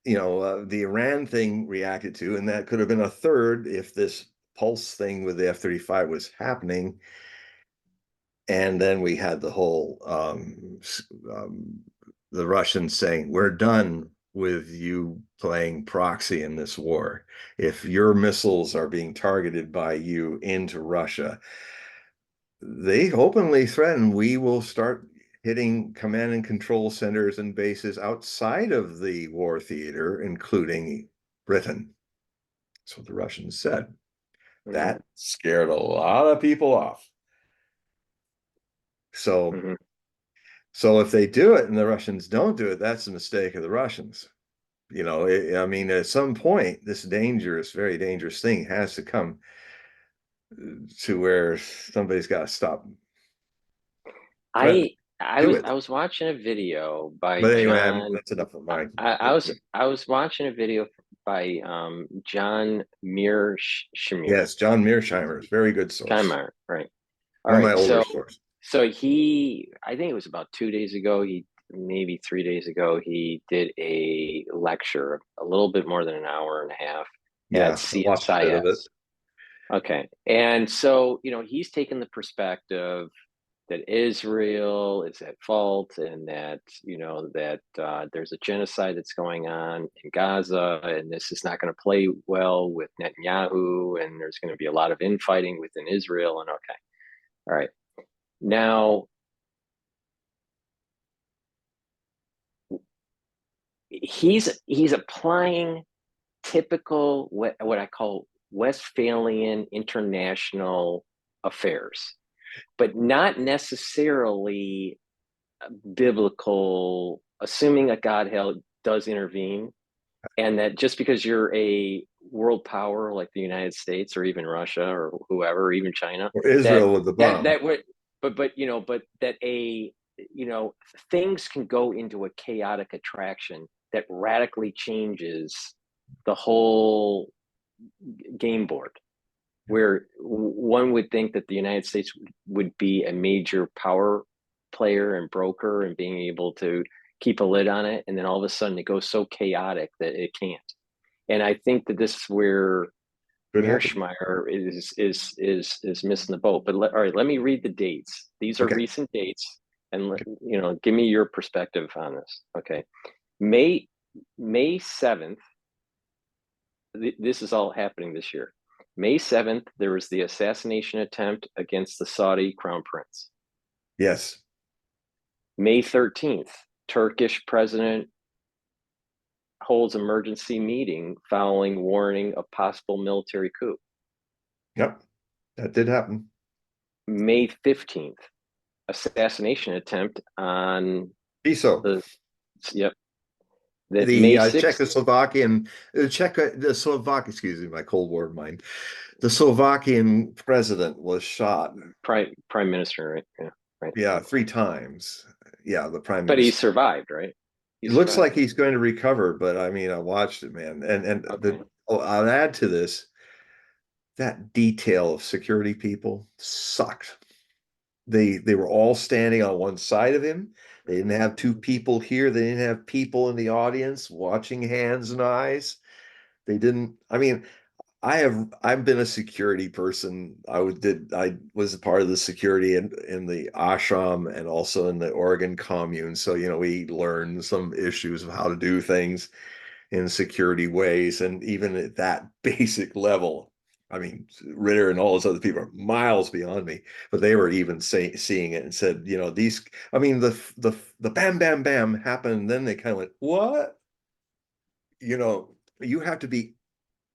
the Iran thing reacted to, and that could have been a third if this pulse thing with the F-35 was happening. And then we had the whole the Russians saying, "We're done with you playing proxy in this war. If your missiles are being targeted by you into Russia, they openly threaten we will start hitting command and control centers and bases outside of the war theater, including Britain." That's what the Russians said.
mm-hmm,
That scared a lot of people off. So,
mm-hmm.
so if they do it and the Russians don't do it, that's a mistake of the Russians. I mean, at some point, this dangerous, very dangerous thing has to come to where somebody's got to stop threatening
I
to do
was
it.
I was watching a video by
But anyway,
John.
that's enough of mine.
I was watching a video by John Shamir.
Yes, John Mearsheimer is very good
John
source.
Meyer, right? All
One of my
right.
older sources.
So I think it was about 2 days ago. Maybe 3 days ago, he did a lecture, a little bit more than an hour and a half at
Yeah, I watched a bit of it.
CSIS. Okay. And so, he's taken the perspective that Israel is at fault and that, there's a genocide that's going on in Gaza and this is not going to play well with Netanyahu and there's going to be a lot of infighting within Israel. And okay. All right. Now, he's applying typical what I call Westphalian international affairs, but not necessarily biblical, assuming that God does intervene, and that just because you're a world power like the United States or even Russia or whoever, or even China,
Or
that
Israel with the bomb.
that would, but that things can go into a chaotic attraction that radically changes the whole game board where one would think that the United States would be a major power player and broker and being able to keep a lid on it, and then all of a sudden it goes so chaotic that it can't. And I think that this is where
Could happen.
Mearsheimer is missing the boat. But all right, let me read the dates. These are
Okay.
recent dates, and give me your perspective on this. Okay, May 7th. This is all happening this year. May 7th, there was the assassination attempt against the Saudi crown prince.
Yes.
May 13th, Turkish president holds emergency meeting following warning of possible military coup.
Yep. That did happen.
May 15th, assassination attempt on
Piso.
the, yep, that
The
May 6th,
Czechoslovakian, the Slovak, excuse me, my Cold War mind. The Slovakian president was shot.
prime minister, right? Yeah, right.
Yeah, 3 times. Yeah, the prime
But he
minister.
survived, right?
It
He's
looks
fine.
like he's going to recover, but I mean, I watched it, man. And
Okay.
I'll add to this, that detail of security people sucked. They were all standing on one side of him. They didn't have two people here. They didn't have people in the audience watching hands and eyes. They didn't. I mean, I've been a security person. I was a part of the security in the ashram and also in the Oregon commune. So, we learned some issues of how to do things in security ways. And even at that basic level, I mean, Ritter and all those other people are miles beyond me, but they were even seeing it and said, these, I mean, the bam, bam, bam happened. And then they kind of went, what? You know, you have to be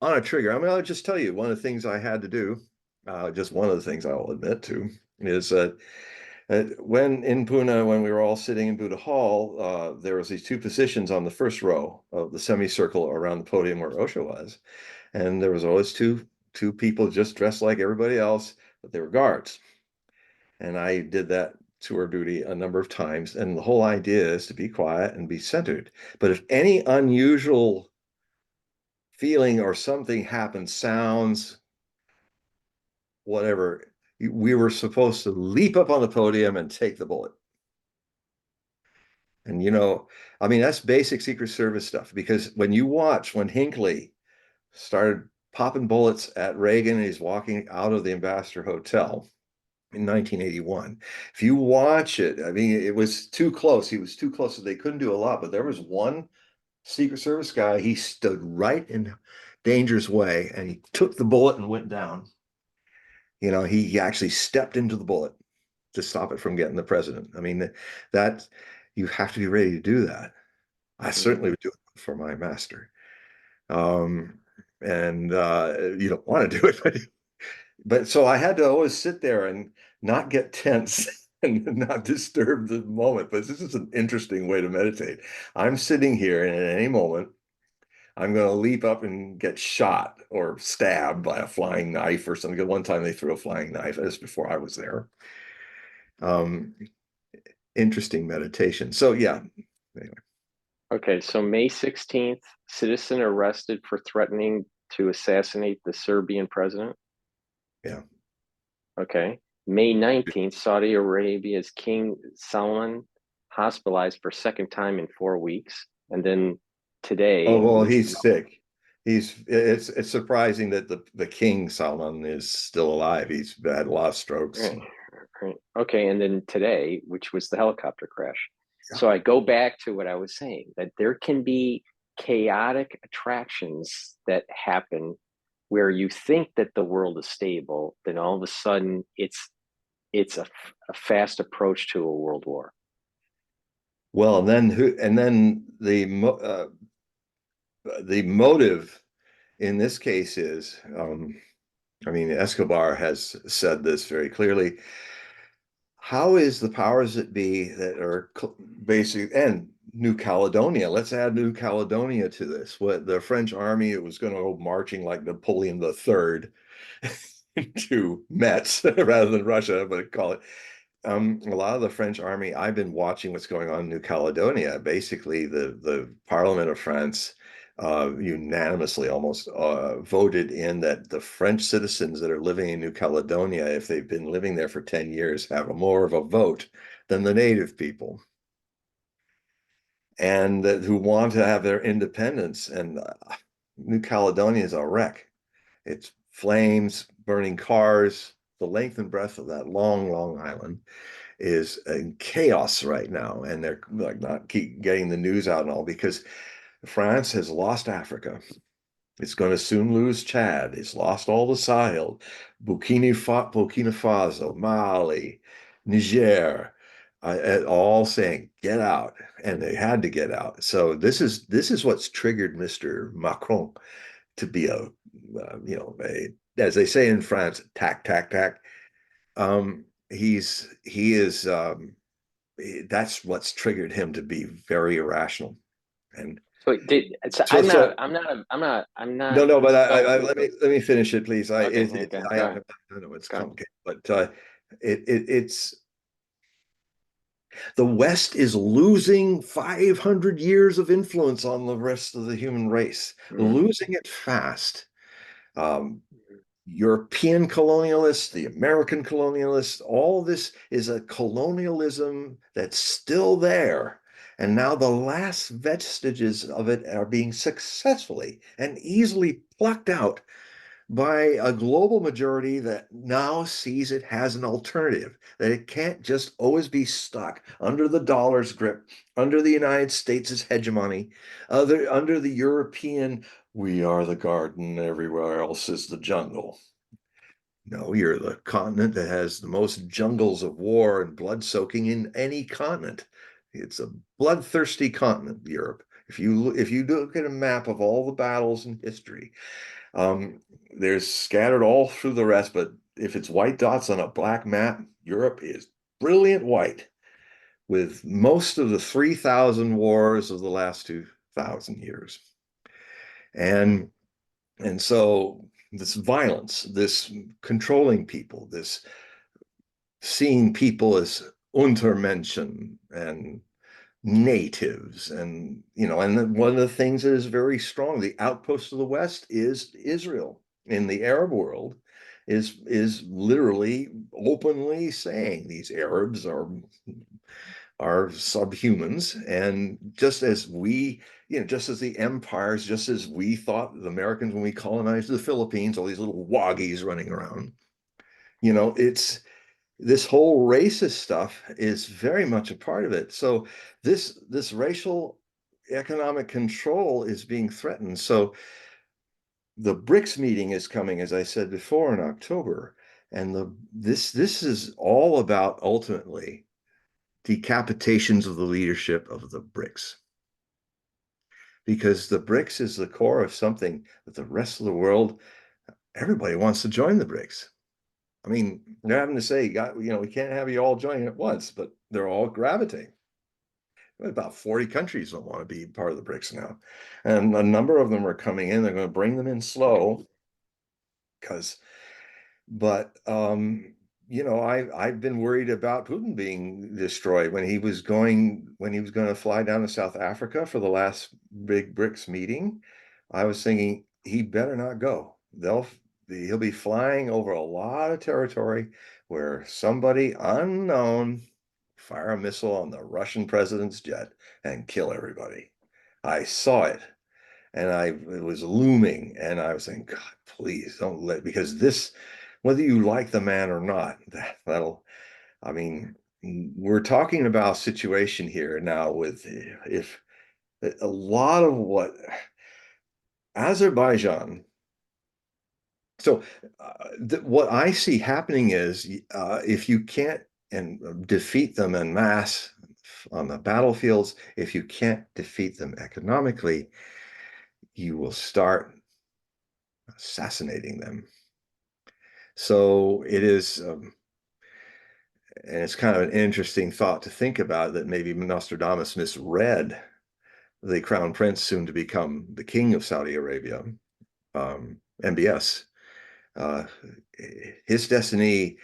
on a trigger. I mean, I'll just tell you one of the things I had to do, just one of the things I'll admit to, is when in Pune, when we were all sitting in Buddha Hall, there was these two positions on the first row of the semicircle around the podium where Osho was, and there was always two people just dressed like everybody else, but they were guards. And I did that tour duty a number of times, and the whole idea is to be quiet and be centered. But if any unusual feeling or something happens, sounds, whatever, we were supposed to leap up on the podium and take the bullet. And I mean, that's basic Secret Service stuff, because when Hinckley started popping bullets at Reagan and he's walking out of the Ambassador Hotel in 1981, if you watch it, I mean, it was too close. He was too close, so they couldn't do a lot. But there was one Secret Service guy, he stood right in danger's way and he took the bullet and went down. He actually stepped into the bullet to stop it from getting the president. I mean, that you have to be ready to do that. I certainly
Mhm.
would do it for my master. Um, and you don't want to do it, but so I had to always sit there and not get tense and not disturb the moment. But this is an interesting way to meditate. I'm sitting here, and at any moment, I'm going to leap up and get shot or stabbed by a flying knife or something. One time they threw a flying knife. This before I was there. Um, Interesting meditation. So yeah, anyway,
Okay, so May 16th, citizen arrested for threatening to assassinate the Serbian president.
yeah.
Okay. May 19th, Saudi Arabia's King Salman hospitalized for second time in 4 weeks. And then
Oh
today,
well,
which
he's sick. It's surprising that the King Solomon is still alive. He's had a lot of strokes.
right, right. Okay, and then today, which was the helicopter crash.
Yeah.
So I go back to what I was saying, that there can be chaotic attractions that happen where you think that the world is stable, then all of a sudden it's a fast approach to a world war.
Well, and then the motive in this case is, I mean, Escobar has said this very clearly. How is the powers that be that are basically, and New Caledonia, let's add New Caledonia to this. What the French army, it was going to go marching like Napoleon III to Metz rather than Russia, but call it. A lot of the French army, I've been watching what's going on in New Caledonia. Basically, the Parliament of France unanimously almost voted in that the French citizens that are living in New Caledonia, if they've been living there for 10 years, have more of a vote than the native people, and who want to have their independence. And New Caledonia is a wreck. It's flames, burning cars, the length and breadth of that long, long island is in chaos right now, and they're like not keep getting the news out and all because France has lost Africa. It's going to soon lose Chad. It's lost all the Sahel, Burkina Faso, Mali, Niger, all saying get out, and they had to get out. So this is what's triggered Mr. Macron to be as they say in France, tack tack tack. He is that's what's triggered him to be very irrational. And
So
so so
I'm not
no, but I
going.
let me finish it, please.
Okay, okay, go ahead,
I know it's
go ahead.
complicated, but it's The West is losing 500 years of influence on the rest of the human race,
Mm.
losing it fast. Um, European colonialists, the American colonialists, all this is a colonialism that's still there. And now the last vestiges of it are being successfully and easily plucked out by a global majority that now sees it has an alternative, that it can't just always be stuck under the dollar's grip, under the United States' hegemony, under the European, we are the garden, everywhere else is the jungle. No, you're the continent that has the most jungles of war and blood soaking in any continent. It's a bloodthirsty continent, Europe. If you look at a map of all the battles in history, um, there's scattered all through the rest, but if it's white dots on a black map, Europe is brilliant white, with most of the 3,000 wars of the last 2,000 years. And and so this violence, this controlling people, this seeing people as Untermenschen and natives, and and one of the things that is very strong, the outpost of the West is Israel in the Arab world, is literally openly saying these Arabs are subhumans, and just as we, just as the empires, just as we thought the Americans when we colonized the Philippines, all these little woggies running around, it's this whole racist stuff is very much a part of it. So this racial economic control is being threatened. So the BRICS meeting is coming, as I said before, in October, and this is all about ultimately decapitations of the leadership of the BRICS, because the BRICS is the core of something that the rest of the world, everybody wants to join the BRICS. I mean, they're having to say, we can't have you all joining at once, but they're all gravitating. About 40 countries don't want to be part of the BRICS now. And a number of them are coming in. They're going to bring them in slow because, but, I've been worried about Putin being destroyed when he was going to fly down to South Africa for the last big BRICS meeting. I was thinking he better not go. He'll be flying over a lot of territory where somebody unknown fire a missile on the Russian president's jet and kill everybody. I saw it, and it was looming, and I was saying, God, please don't because this, whether you like the man or not, I mean, we're talking about a situation here now with if a lot of what Azerbaijan. So what I see happening is if you can't defeat them en masse on the battlefields, if you can't defeat them economically, you will start assassinating them. So it is, and it's kind of an interesting thought to think about, that maybe Nostradamus misread the crown prince soon to become the king of Saudi Arabia, MBS. His destiny,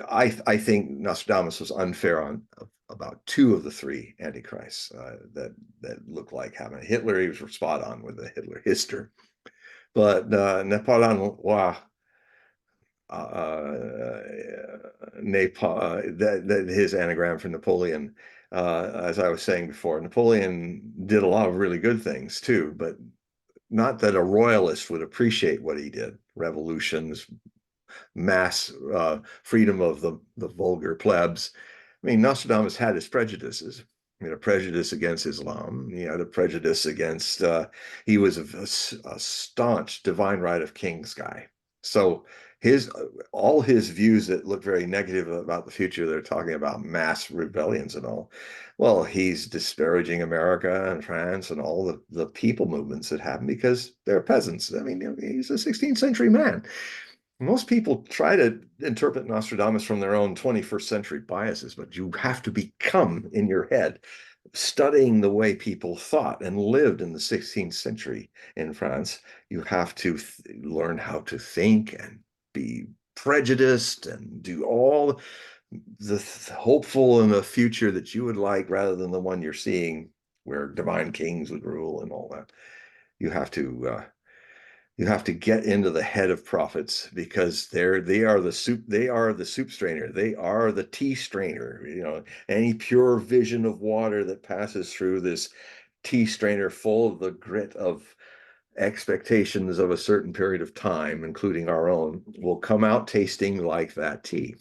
I think Nostradamus was unfair on about two of the three antichrists that looked like having Hitler. He was spot on with the Hitler history, but Napoleon, wow, that his anagram for Napoleon, as I was saying before, Napoleon did a lot of really good things too, but not that a royalist would appreciate what he did. Revolutions, mass freedom of the vulgar plebs. I mean, Nostradamus had his prejudices. He had a prejudice against Islam. He had a prejudice against, he was a staunch divine right of kings guy. So all his views that look very negative about the future, they're talking about mass rebellions and all. Well, he's disparaging America and France and all the people movements that happen because they're peasants. I mean, he's a 16th century man. Most people try to interpret Nostradamus from their own 21st century biases, but you have to become in your head studying the way people thought and lived in the 16th century in France. You have to learn how to think and be prejudiced and do all hopeful in a future that you would like rather than the one you're seeing where divine kings would rule and all that. You have to you have to get into the head of prophets because they are the soup strainer, they are the tea strainer. Any pure vision of water that passes through this tea strainer full of the grit of expectations of a certain period of time, including our own, will come out tasting like that tea.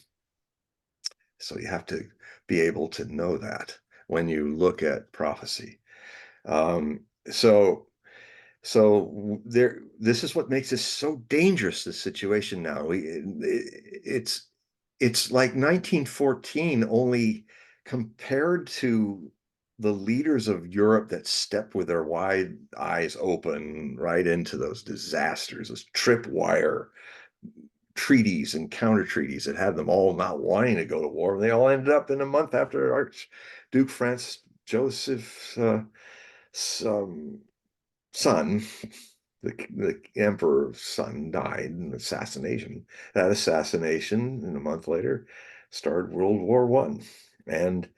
So you have to be able to know that when you look at prophecy. Um, so this is what makes this so dangerous, this situation now. It's like 1914, only compared to the leaders of Europe that stepped with their wide eyes open right into those disasters, those tripwire treaties and counter treaties that had them all not wanting to go to war. They all ended up in a month after Archduke Franz Joseph's son, the emperor's son, died in assassination. That assassination, and a month later, started World War One, and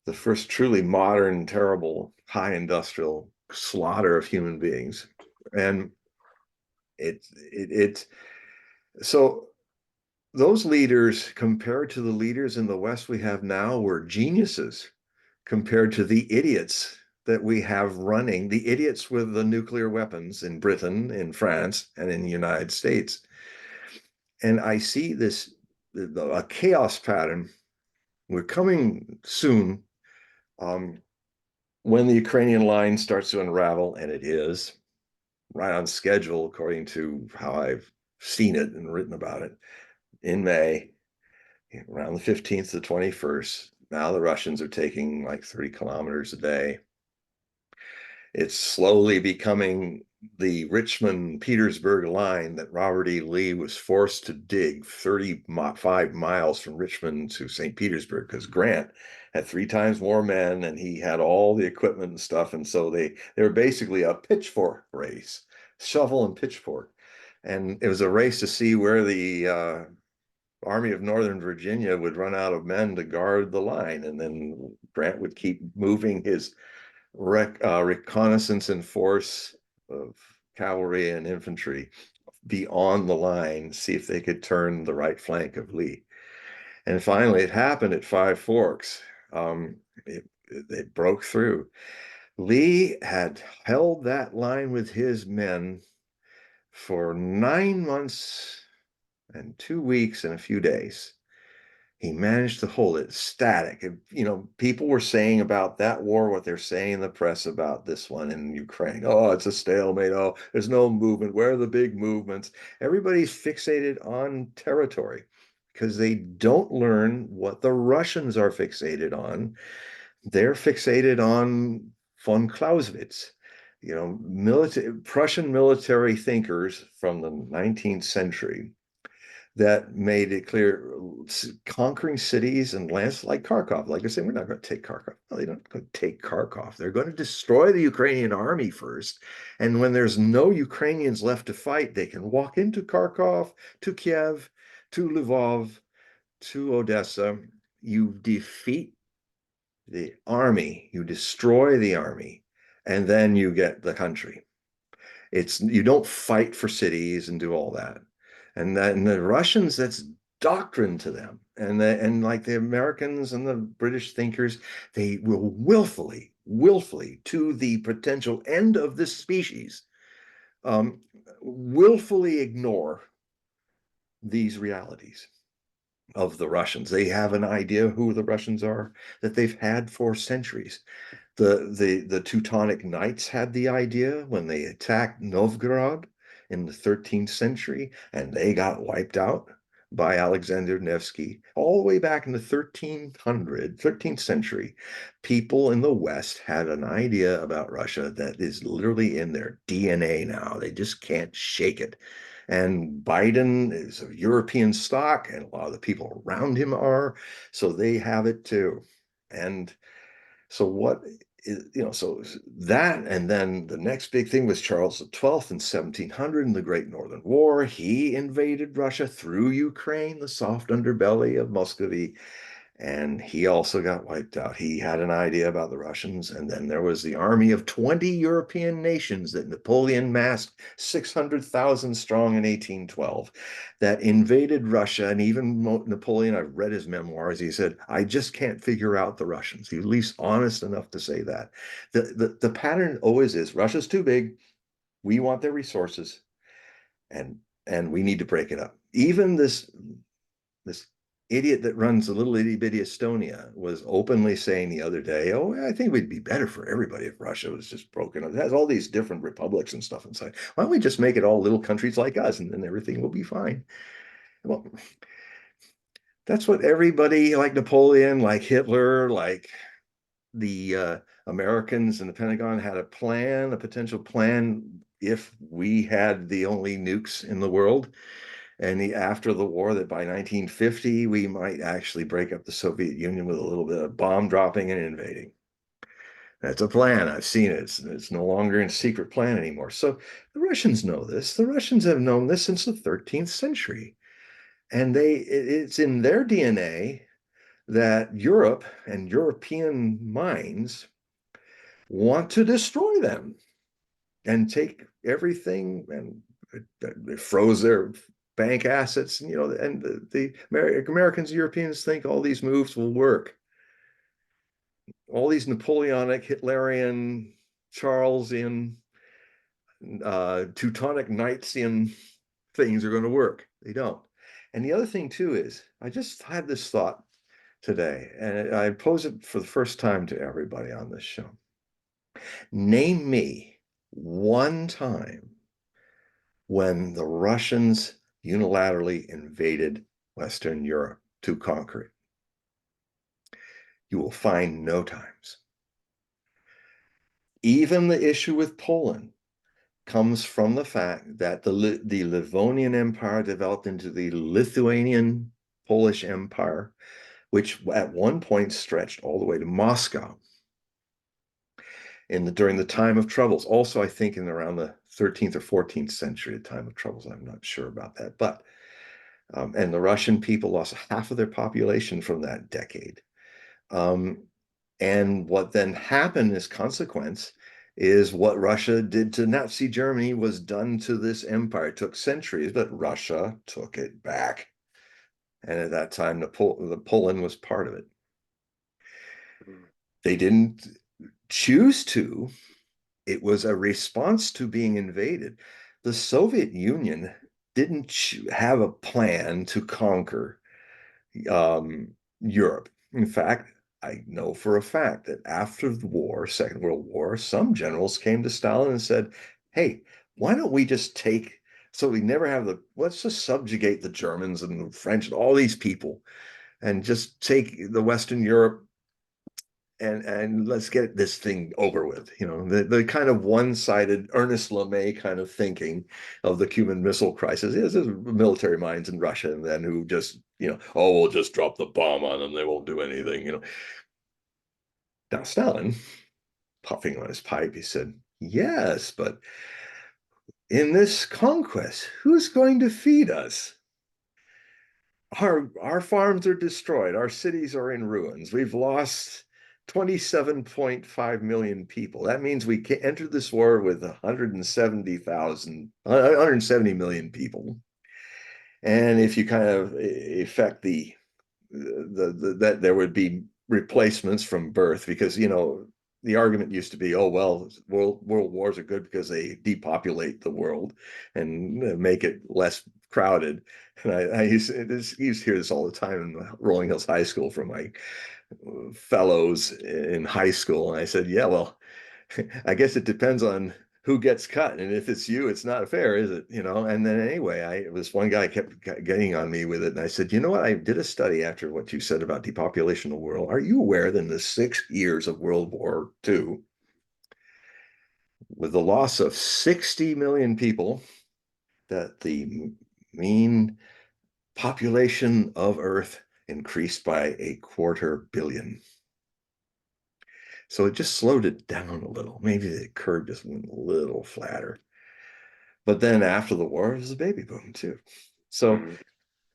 the first truly modern, terrible, high industrial slaughter of human beings. And it so those leaders, compared to the leaders in the West we have now, were geniuses compared to the idiots that we have running, the idiots with the nuclear weapons in Britain, in France, and in the United States. And I see a chaos pattern. We're coming soon, when the Ukrainian line starts to unravel, and it is right on schedule, according to how I've seen it and written about it, in May, around the 15th to the 21st. Now the Russians are taking like 30 kilometers a day. It's slowly becoming the Richmond-Petersburg line that Robert E. Lee was forced to dig 35 miles from Richmond to St. Petersburg because Grant had 3 times more men and he had all the equipment and stuff. And so they were basically a pitchfork race, shovel and pitchfork. And it was a race to see where the Army of Northern Virginia would run out of men to guard the line. And then Grant would keep moving his reconnaissance and force of cavalry and infantry beyond the line, see if they could turn the right flank of Lee. And finally, it happened at Five Forks. It broke through. Lee had held that line with his men for 9 months and 2 weeks and a few days. He managed to hold it static. People were saying about that war what they're saying in the press about this one in Ukraine. Oh, it's a stalemate. Oh, there's no movement. Where are the big movements? Everybody's fixated on territory because they don't learn what the Russians are fixated on. They're fixated on von Clausewitz. Prussian military thinkers from the 19th century that made it clear conquering cities and lands like Kharkov. Like I say, we're not going to take Kharkov. No, they're not going to take Kharkov. They're going to destroy the Ukrainian army first. And when there's no Ukrainians left to fight, they can walk into Kharkov, to Kiev, to Lvov, to Odessa. You defeat the army, you destroy the army, and then you get the country. You don't fight for cities and do all that. And the Russians, that's doctrine to them. And like the Americans and the British thinkers, they will willfully to the potential end of this species, willfully ignore these realities of the Russians. They have an idea who the Russians are that they've had for centuries. The Teutonic Knights had the idea when they attacked Novgorod in the 13th century, and they got wiped out by Alexander Nevsky all the way back in the 13th century. People in the West had an idea about Russia that is literally in their DNA now. They just can't shake it. And Biden is of European stock, and a lot of the people around him are, so they have it too. And so what so that, and then the next big thing was Charles XII in 1700 in the Great Northern War. He invaded Russia through Ukraine, the soft underbelly of Muscovy, and he also got wiped out. He had an idea about the Russians, and then there was the army of 20 European nations that Napoleon massed 600,000 strong in 1812 that invaded Russia. And even Napoleon, I've read his memoirs, he said, I just can't figure out the Russians. He's at least honest enough to say that. The pattern always is Russia's too big. We want their resources, and we need to break it up. Even this idiot that runs a little itty bitty Estonia was openly saying the other day, "Oh, I think we'd be better for everybody if Russia was just broken up. It has all these different republics and stuff inside. Why don't we just make it all little countries like us, and then everything will be fine?" Well, that's what everybody, like Napoleon, like Hitler, like the Americans and the Pentagon, had a plan, a potential plan if we had the only nukes in the world. And after the war, that by 1950, we might actually break up the Soviet Union with a little bit of bomb dropping and invading. That's a plan. I've seen it. It's no longer a secret plan anymore. So the Russians know this. The Russians have known this since the 13th century. And it's in their DNA that Europe and European minds want to destroy them and take everything, and they froze their bank assets, and the Americans, Europeans think all these moves will work. All these Napoleonic, Hitlerian, Charlesian, Teutonic Knightsian things are going to work. They don't. And the other thing too is, I just had this thought today, and I pose it for the first time to everybody on this show. Name me one time when the Russians unilaterally invaded Western Europe to conquer it. You will find no times. Even the issue with Poland comes from the fact that the Livonian Empire developed into the Lithuanian Polish Empire, which at one point stretched all the way to Moscow during the time of troubles. Also, I think in around the 13th or 14th century, the time of troubles. I'm not sure about that, but and the Russian people lost half of their population from that decade. And what then happened as consequence is what Russia did to Nazi Germany was done to this empire. It took centuries, but Russia took it back. And at that time, the Poland was part of it. They didn't choose to. It was a response to being invaded. The Soviet Union didn't have a plan to conquer Europe. In fact, I know for a fact that after the war, Second World War, some generals came to Stalin and said, "Hey, why don't we just take, so we never have let's just subjugate the Germans and the French and all these people and just take the Western Europe and let's get this thing over with." The kind of one-sided Ernest LeMay kind of thinking of the Cuban Missile Crisis is military minds in Russia, and then who just, oh, we'll just drop the bomb on them, they won't do anything. Now Stalin, puffing on his pipe, he said, "Yes, but in this conquest, who's going to feed us? Our farms are destroyed. Our cities are in ruins. We've lost 27.5 million people. That means we entered this war with 170 million people. And if you kind of affect that there would be replacements from birth, because the argument used to be, oh well, world wars are good because they depopulate the world and make it less crowded. And I used to hear this all the time in Rolling Hills High School from my fellows in high school, and I said, yeah, well, I guess it depends on who gets cut, and if it's you, it's not fair, is it? And then anyway, this one guy kept getting on me with it, and I said, you know what, I did a study after what you said about depopulation of the world. Are you aware that in the 6 years of World War II, with the loss of 60 million people, that the mean population of Earth increased by 250 million? So it just slowed it down a little. Maybe the curve just went a little flatter. But then after the war, it was a baby boom too. So
Mhm.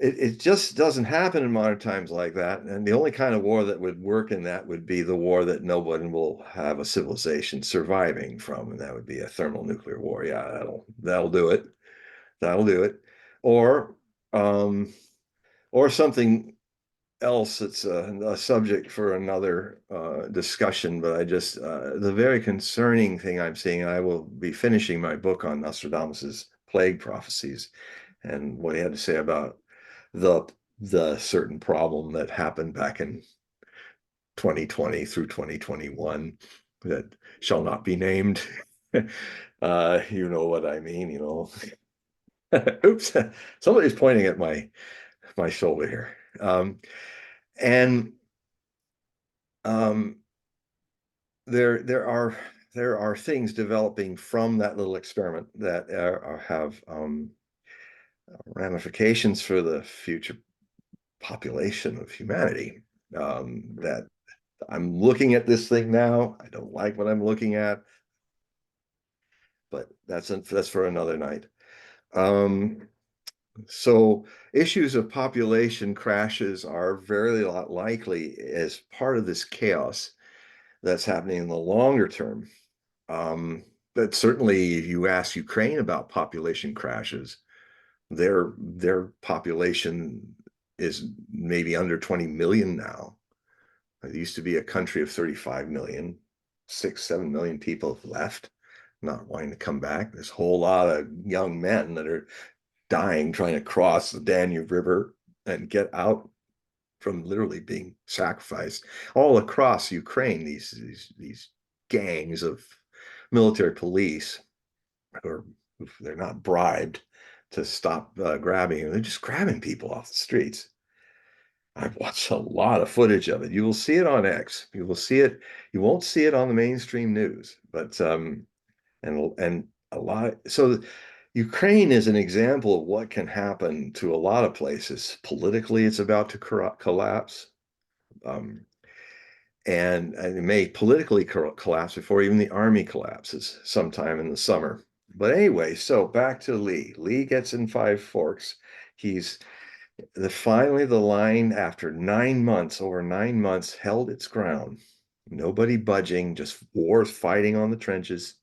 it just doesn't happen in modern times like that. And the only kind of war that would work in that would be the war that no one will have a civilization surviving from, and that would be a thermonuclear war. Yeah, that'll do it. That'll do it. Or um, or something else that's a subject for another discussion. But the very concerning thing I'm seeing, I will be finishing my book on Nostradamus's plague prophecies and what he had to say about the the certain problem that happened back in 2020 through 2021 that shall not be named. You know what I mean, you know. Oops, somebody's pointing at my shoulder here. And um, there are things developing from that little experiment that have ramifications for the future population of humanity. That I'm looking at this thing now. I don't like what I'm looking at, but that's for another night. Um, so issues of population crashes are very likely as part of this chaos that's happening in the longer term. But certainly, if you ask Ukraine about population crashes, their population is maybe under 20 million now. It used to be a country of 35 million. 6, 7 million people have left, not wanting to come back. There's a whole lot of young men that are dying trying to cross the Danube River and get out from literally being sacrificed all across Ukraine. These gangs of military police, or they're not bribed to stop grabbing. They're just grabbing people off the streets. I've watched a lot of footage of it. You will see it on X. You will see it. You won't see it on the mainstream news, but and a lot. So Ukraine is an example of what can happen to a lot of places. Politically, it's about to collapse. Um, and it may politically collapse before even the army collapses sometime in the summer. But anyway, so back to Lee. Lee gets in Five Forks. He's finally the line after 9 months, over 9 months, held its ground. Nobody budging, just wars fighting on the trenches.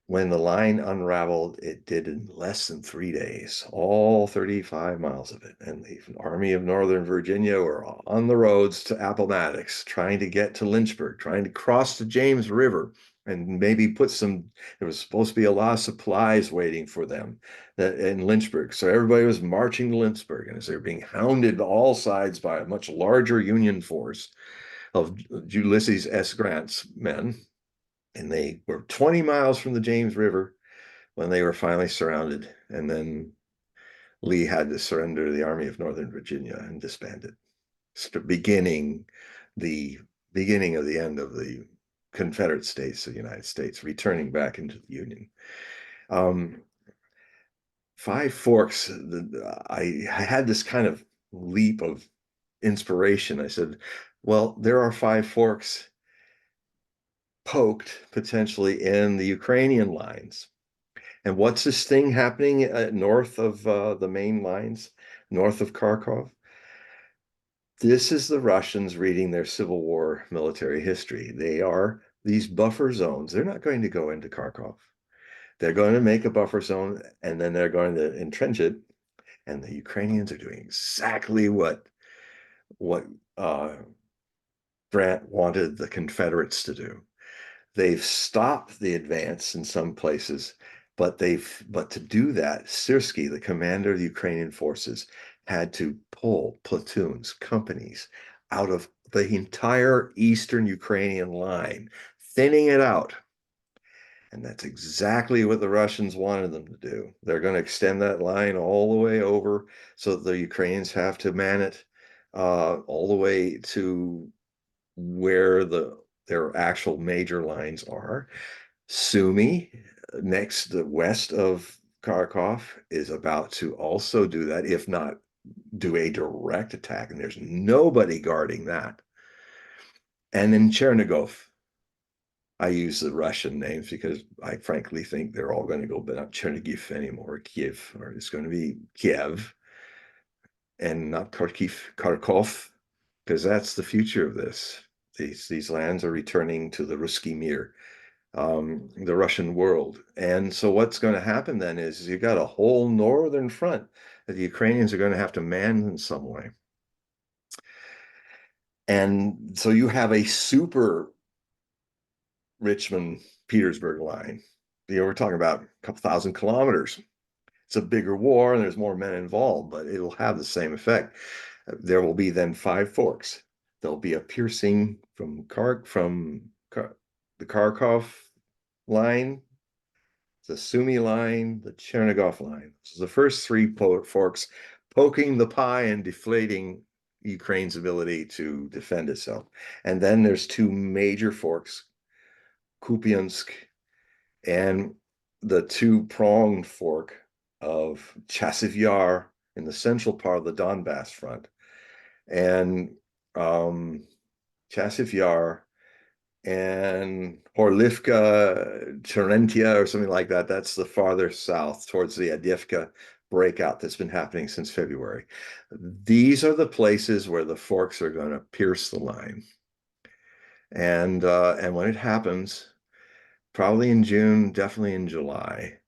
When the line unraveled, it did in less than 3 days, all 35 miles of it. And the Army of Northern Virginia were on the roads to Appomattox, trying to get to Lynchburg, trying to cross the James River and maybe there was supposed to be a lot of supplies waiting for them in Lynchburg. So everybody was marching to Lynchburg. And as they were being hounded to all sides by a much larger Union force of Ulysses S. Grant's men, and they were 20 miles from the James River when they were finally surrounded. And then Lee had to surrender to the Army of Northern Virginia and disbanded, beginning the beginning of the end of the Confederate States of the United States, returning back into the Union. Um, Five Forks, I had this kind of leap of inspiration. I said, well, there are Five Forks poked potentially in the Ukrainian lines. And what's this thing happening north of the main lines, north of Kharkov? This is the Russians reading their Civil War military history. They are these buffer zones. They're not going to go into Kharkov. They're going to make a buffer zone and then they're going to entrench it. And the Ukrainians are doing exactly what Grant wanted the Confederates to do. They've stopped the advance in some places, but to do that, Syrskyi, the commander of the Ukrainian forces, had to pull platoons, companies out of the entire eastern Ukrainian line, thinning it out. And that's exactly what the Russians wanted them to do. They're going to extend that line all the way over so that the Ukrainians have to man it all the way to where their actual major lines are. Sumy, next west of Kharkov, is about to also do that, if not do a direct attack, and there's nobody guarding that. And in Chernigov, I use the Russian names because I frankly think they're all going to go, but not Chernigiv anymore, Kiev, or it's going to be Kiev and not Kharkov, because that's the future of this. These lands are returning to the Ruski Mir, the Russian world. And so what's going to happen then is you got a whole northern front that the Ukrainians are going to have to man in some way. And so you have a super Richmond Petersburg line. We're talking about a couple thousand kilometers. It's a bigger war and there's more men involved, but it'll have the same effect. There will be then 5 forks. There'll be a piercing from the Kharkov line, the Sumy line, the Chernigov line. So the first 3 forks poking the pie and deflating Ukraine's ability to defend itself. And then there's 2 major forks, Kupiansk and the 2-pronged fork of Chasiv Yar in the central part of the Donbass front. And Chasiv Yar and Horlivka, Terentia, or something like that. That's the farther south towards the Adivka breakout that's been happening since February. These are the places where the forks are going to pierce the line. And when it happens, probably in June, definitely in July,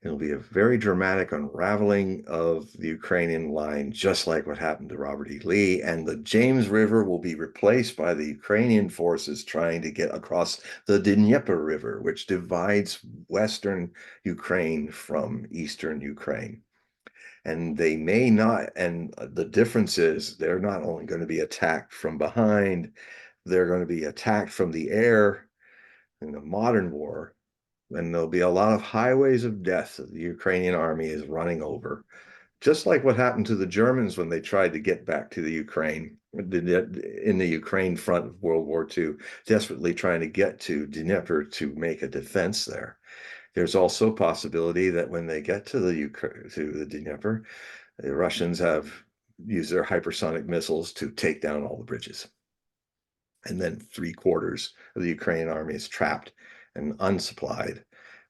it'll be a very dramatic unraveling of the Ukrainian line, just like what happened to Robert E. Lee. And the James River will be replaced by the Ukrainian forces trying to get across the Dnieper River, which divides Western Ukraine from Eastern Ukraine. And they may not, and the difference is they're not only going to be attacked from behind, they're going to be attacked from the air in the modern war, and there'll be a lot of highways of death that the Ukrainian army is running over, just like what happened to the Germans when they tried to get back to the Ukraine in the Ukraine front of World War II, desperately trying to get to Dnieper to make a defense there. There's also a possibility that when they get to the Dnieper, the Russians have used their hypersonic missiles to take down all the bridges. And then 3/4 of the Ukrainian army is trapped and unsupplied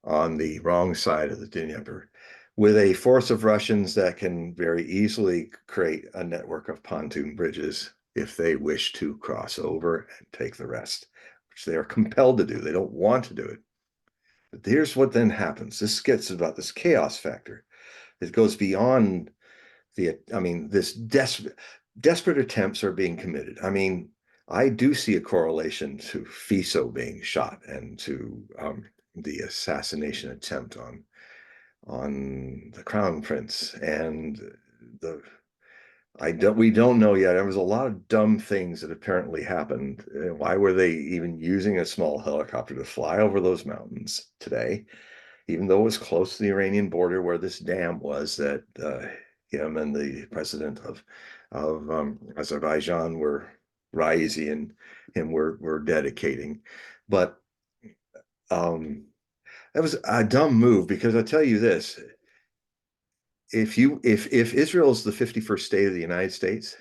on the wrong side of the Dnieper, with a force of Russians that can very easily create a network of pontoon bridges if they wish to cross over and take the rest, which they are compelled to do. They don't want to do it. But here's what then happens. This gets about this chaos factor. It goes beyond this desperate attempts are being committed. I mean, I do see a correlation to Fiso being shot and to the assassination attempt on the crown prince, and the we don't know yet. There was a lot of dumb things that apparently happened. Why were they even using a small helicopter to fly over those mountains today, even though it was close to the Iranian border where this dam was that him and the president of Azerbaijan were Raisi and him were dedicating. But that was a dumb move, because I tell you this, if Israel is the 51st state of the United States,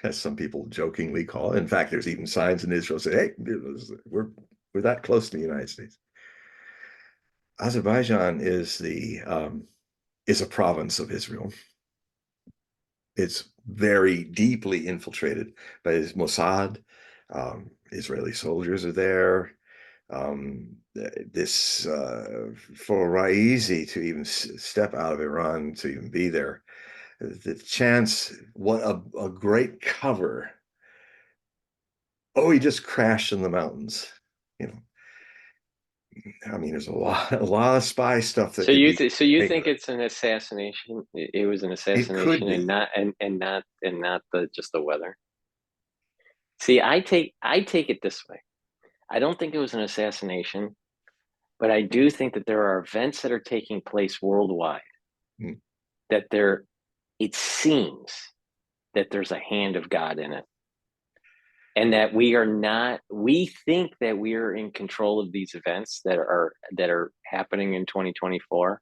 as some people jokingly call it, in fact, there's even signs in Israel say, "Hey, we're that close to the United States." Azerbaijan is a province of Israel. It's very deeply infiltrated by Mossad. Israeli soldiers are there. This for Raisi to even step out of Iran to even be there, the chance, what a great cover. Oh, he just crashed in the mountains. You know, I mean, there's a lot of spy stuff that
So
could be
you
made of
think
it.
it's an assassination? It was an
It could
assassination, and
be.
not the just the weather. See, I take it this way. I don't think it was an assassination, but I do think that there are events that are taking place worldwide
Mm.
that it seems that there's a hand of God in it. And that we think that we are in control of these events that are happening in 2024,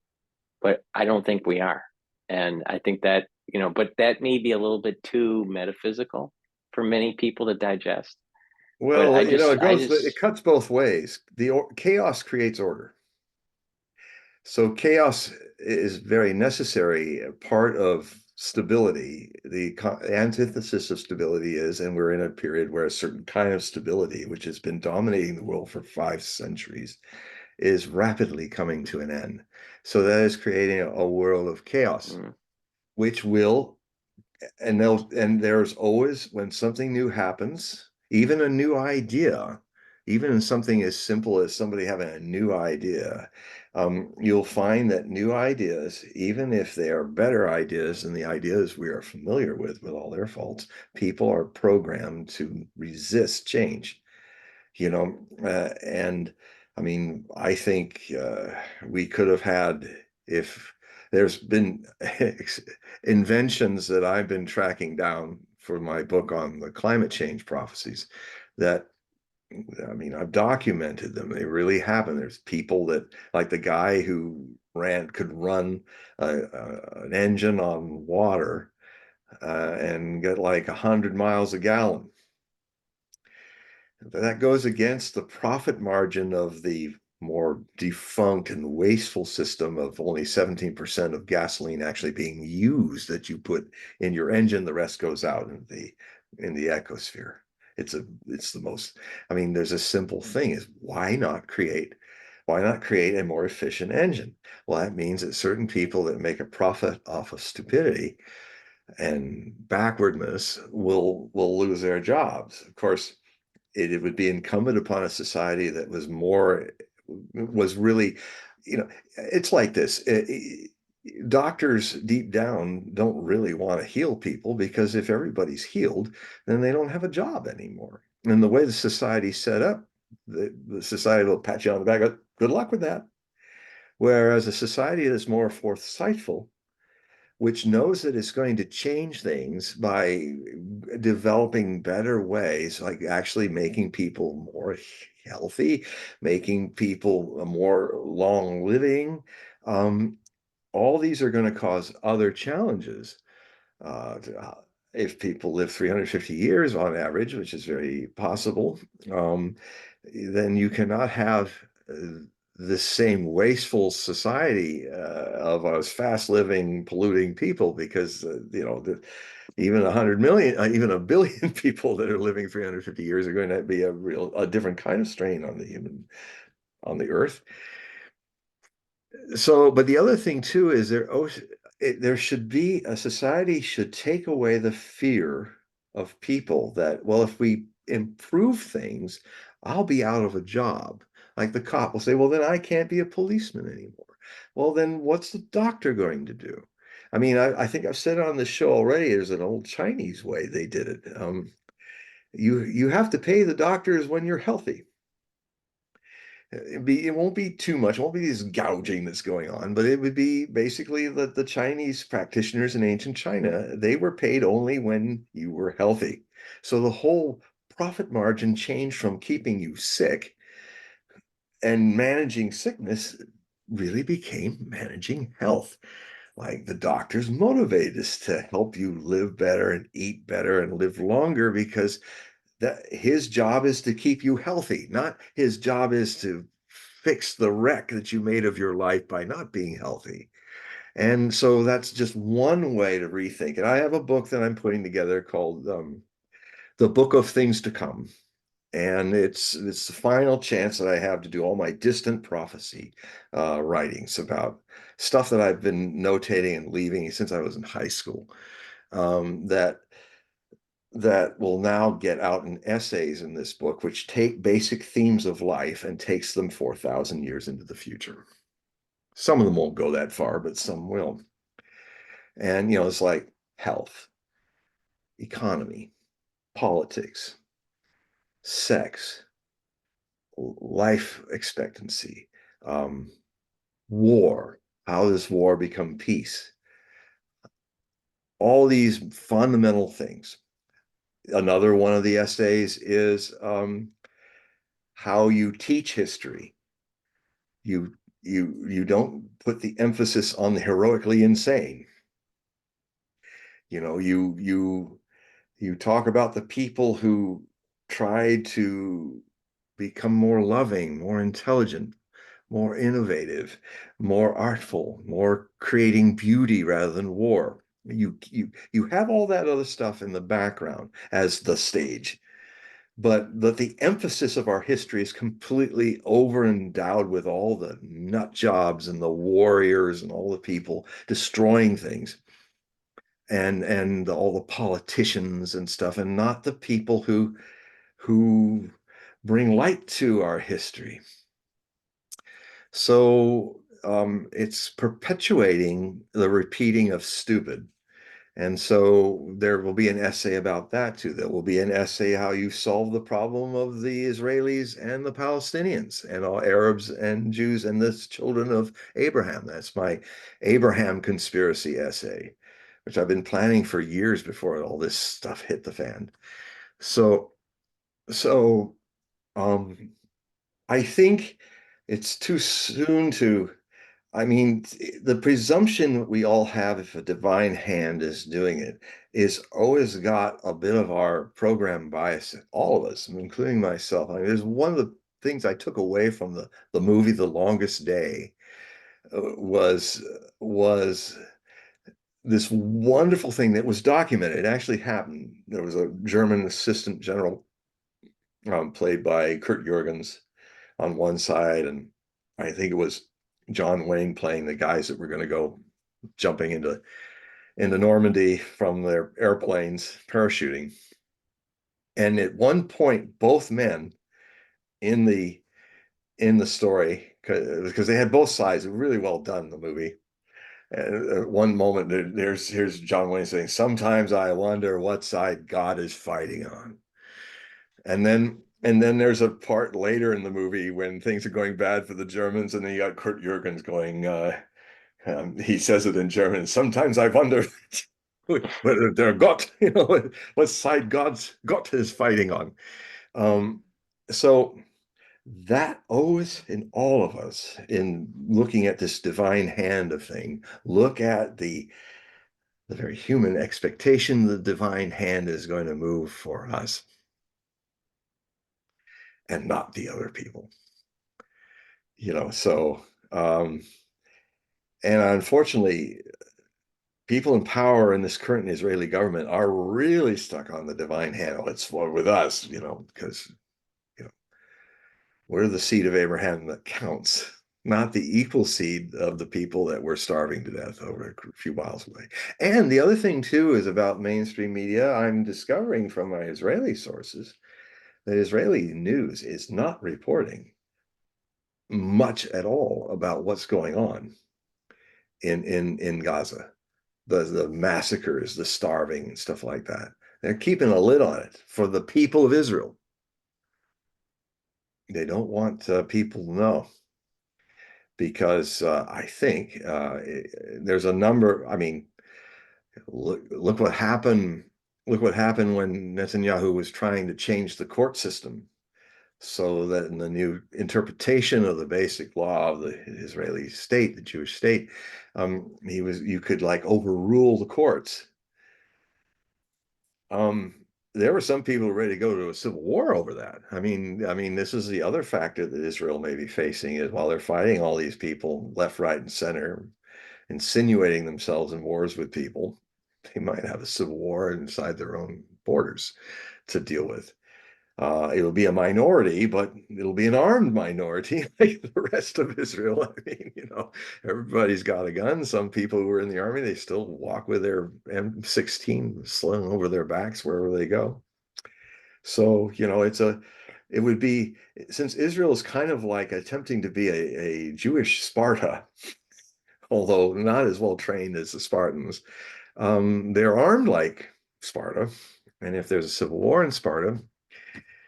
but I don't think we are. And I think that, but that may be a little bit too metaphysical for many people to digest. But
Well, it cuts both ways. Chaos creates order. So chaos is very necessary, part of stability. The antithesis of stability is, and we're in a period where a certain kind of stability, which has been dominating the world for 5 centuries, is rapidly coming to an end. So that is creating a world of chaos,
mm,
which will, and there's always, when something new happens, even a new idea, even in something as simple as somebody having a new idea, you'll find that new ideas, even if they are better ideas than the ideas we are familiar with all their faults, people are programmed to resist change. And I mean, I think we could have had, if there's been inventions that I've been tracking down for my book on the climate change prophecies, that, I mean, I've documented them. They really happen. There's people that, like the guy who could run an engine on water and get like 100 miles a gallon. That goes against the profit margin of the more defunct and wasteful system of only 17% of gasoline actually being used that you put in your engine. The rest goes out in the ecosphere. It's the most, I mean, there's a simple thing is why not create a more efficient engine? Well, that means that certain people that make a profit off of stupidity and backwardness will lose their jobs. Of course, it would be incumbent upon a society that was really, it's like this. Doctors deep down don't really want to heal people, because if everybody's healed, then they don't have a job anymore. And the way the society's set up, the society will pat you on the back, good luck with that. Whereas a society that's more forthsightful, which knows that it's going to change things by developing better ways, like actually making people more healthy, making people more long living. Um, all these are going to cause other challenges. If people live 350 years on average, which is very possible, then you cannot have the same wasteful society of us fast living, polluting people, because even 100 million, even a billion people that are living 350 years are going to be a different kind of strain on the earth. So, but the other thing too is there should be, a society should take away the fear of people that, well, if we improve things, I'll be out of a job. Like the cop will say, well, then I can't be a policeman anymore. Well, then what's the doctor going to do? I mean, I think I've said on the show already, there's an old Chinese way they did it. You have to pay the doctors when you're healthy. It won't be too much. It won't be this gouging that's going on, but it would be basically the Chinese practitioners in ancient China, they were paid only when you were healthy. So the whole profit margin changed from keeping you sick and managing sickness, really became managing health. Like the doctors motivated us to help you live better and eat better and live longer, because that his job is to keep you healthy, not his job is to fix the wreck that you made of your life by not being healthy. And so that's just one way to rethink it. I have a book that I'm putting together called The Book of Things to Come. And it's the final chance that I have to do all my distant prophecy writings about stuff that I've been notating and leaving since I was in high school. That will now get out in essays in this book, which take basic themes of life and takes them 4,000 years into the future. Some of them won't go that far, but some will. And, it's like health, economy, politics, sex, life expectancy, um, war. How does war become peace? All these fundamental things. Another one of the essays is how you teach history. You don't put the emphasis on the heroically insane. You talk about the people who tried to become more loving, more intelligent, more innovative, more artful, more creating beauty rather than war. You have all that other stuff in the background as the stage, but the emphasis of our history is completely over endowed with all the nut jobs and the warriors and all the people destroying things and all the politicians and stuff, and not the people who bring light to our history. So it's perpetuating the repeating of stupid. And so there will be an essay about that too. There will be an essay how you solve the problem of the Israelis and the Palestinians and all Arabs and Jews and the children of Abraham. That's my Abraham conspiracy essay, which I've been planning for years before all this stuff hit the fan. So, so um, I think it's too soon to, I mean, the presumption we all have if a divine hand is doing it is always got a bit of our program bias, all of us, including myself. I mean, there's one of the things I took away from the movie The Longest Day was this wonderful thing that was documented. It actually happened. There was a German assistant general played by Kurt Jurgens on one side, and I think it was John Wayne playing the guys that were going to go jumping into Normandy from their airplanes, parachuting. And at one point, both men in the story, because they had both sides, really well done, the movie. And at one moment, here's John Wayne saying, "Sometimes I wonder what side God is fighting on." And then there's a part later in the movie when things are going bad for the Germans, and then you got Kurt Jurgens going, he says it in German, "Sometimes I wonder whether they're Gott, what side God's Gott is fighting on." Um, so that always in all of us, in looking at this divine hand of thing, look at the very human expectation the divine hand is going to move for us and not the other people. So and unfortunately, people in power in this current Israeli government are really stuck on the divine hand. It's with us, because you know we're the seed of Abraham that counts, not the equal seed of the people that were starving to death over a few miles away. And the other thing too is about mainstream media. I'm discovering from my Israeli sources that Israeli news is not reporting much at all about what's going on in Gaza, the massacres, the starving, and stuff like that. They're keeping a lid on it for the people of Israel. They don't want people to know because I think there's a number. I mean, look what happened. Look what happened when Netanyahu was trying to change the court system so that in the new interpretation of the basic law of the Israeli state, the Jewish state, you could like overrule the courts. There were some people ready to go to a civil war over that. I mean, this is the other factor that Israel may be facing is while they're fighting all these people left, right, and center, insinuating themselves in wars with people, they might have a civil war inside their own borders to deal with. It'll be a minority, but it'll be an armed minority like the rest of Israel. I mean, everybody's got a gun. Some people who are in the army, they still walk with their M16 slung over their backs wherever they go. So, it would be, since Israel is kind of like attempting to be a Jewish Sparta, although not as well trained as the Spartans, they're armed like Sparta. And if there's a civil war in Sparta,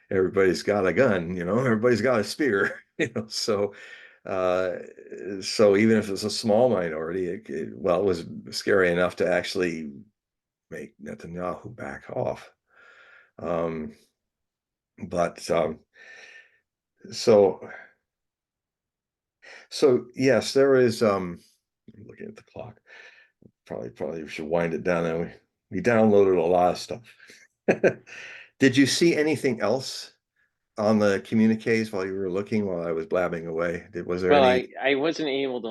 everybody's got a gun, everybody's got a spear, uh, so even if it's a small minority, it was scary enough to actually make Netanyahu back off. But so yes, there is I'm looking at the clock. Probably should wind it down. Now we downloaded a lot of stuff. Did you see anything else on the communiques while you were looking while I was blabbing away? Was there
Well,
any?
I wasn't able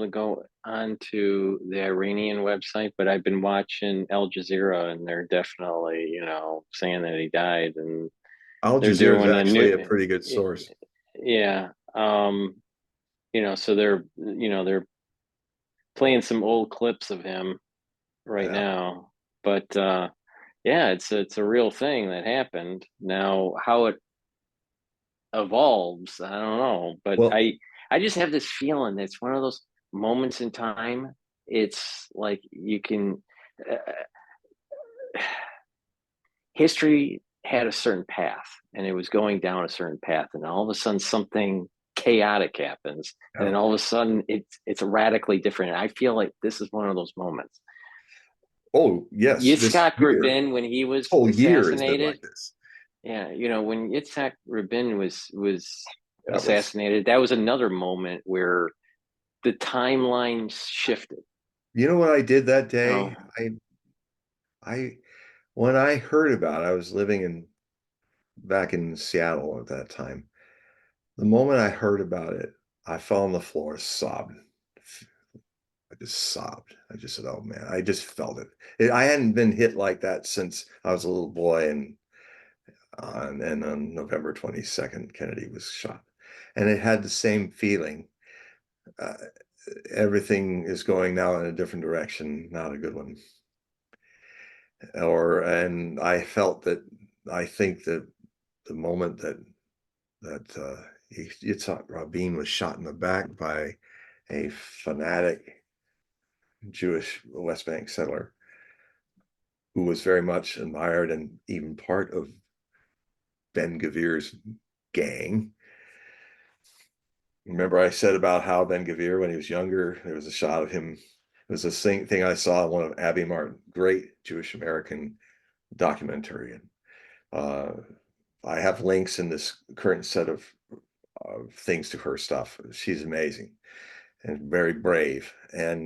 to go onto the Iranian website, but I've been watching Al Jazeera, and they're definitely, saying that he died, and
Al
they're
Jazeera is
doing a
actually a
new,
pretty good source.
yeah, so they're playing some old clips of him right
Yeah.
now, but yeah, it's a real thing that happened. Now, how it evolves, I don't know, but
Well,
I just have this feeling that it's one of those moments in time. It's like you can uh, history had a certain path, and it was going down a certain path, and all of a sudden something chaotic happens, and
yeah.
then all of a sudden it's radically different. And I feel like this is one of those moments.
Oh, yes, this
Yitzhak
year,
Rabin, when he
this
was
whole year has been
assassinated,
like this.
yeah, when Yitzhak Rabin was
That was,
assassinated, that was another moment where the timeline shifted.
you know what I did that
You
day?
know,
I, when I heard about it, I was living in back in Seattle at that time. The moment I heard about it, I fell on the floor, sobbed. I just sobbed. I just said, "Oh man," I just felt it. I hadn't been hit like that since I was a little boy, and on November 22nd, Kennedy was shot, and it had the same feeling. Uh, Everything is going now in a different direction, not a good one. And I felt that. I think that the moment that Yitzhak Rabin was shot in the back by a fanatic Jewish West Bank settler who was very much admired and even part of Ben Gavir's gang. Remember, I said about how Ben Gavir, when he was younger, there was a shot of him. It was the same thing I saw in one of Abby Martin, great Jewish American documentary. And uh, I have links in this current set of things to her stuff. She's amazing and very brave. And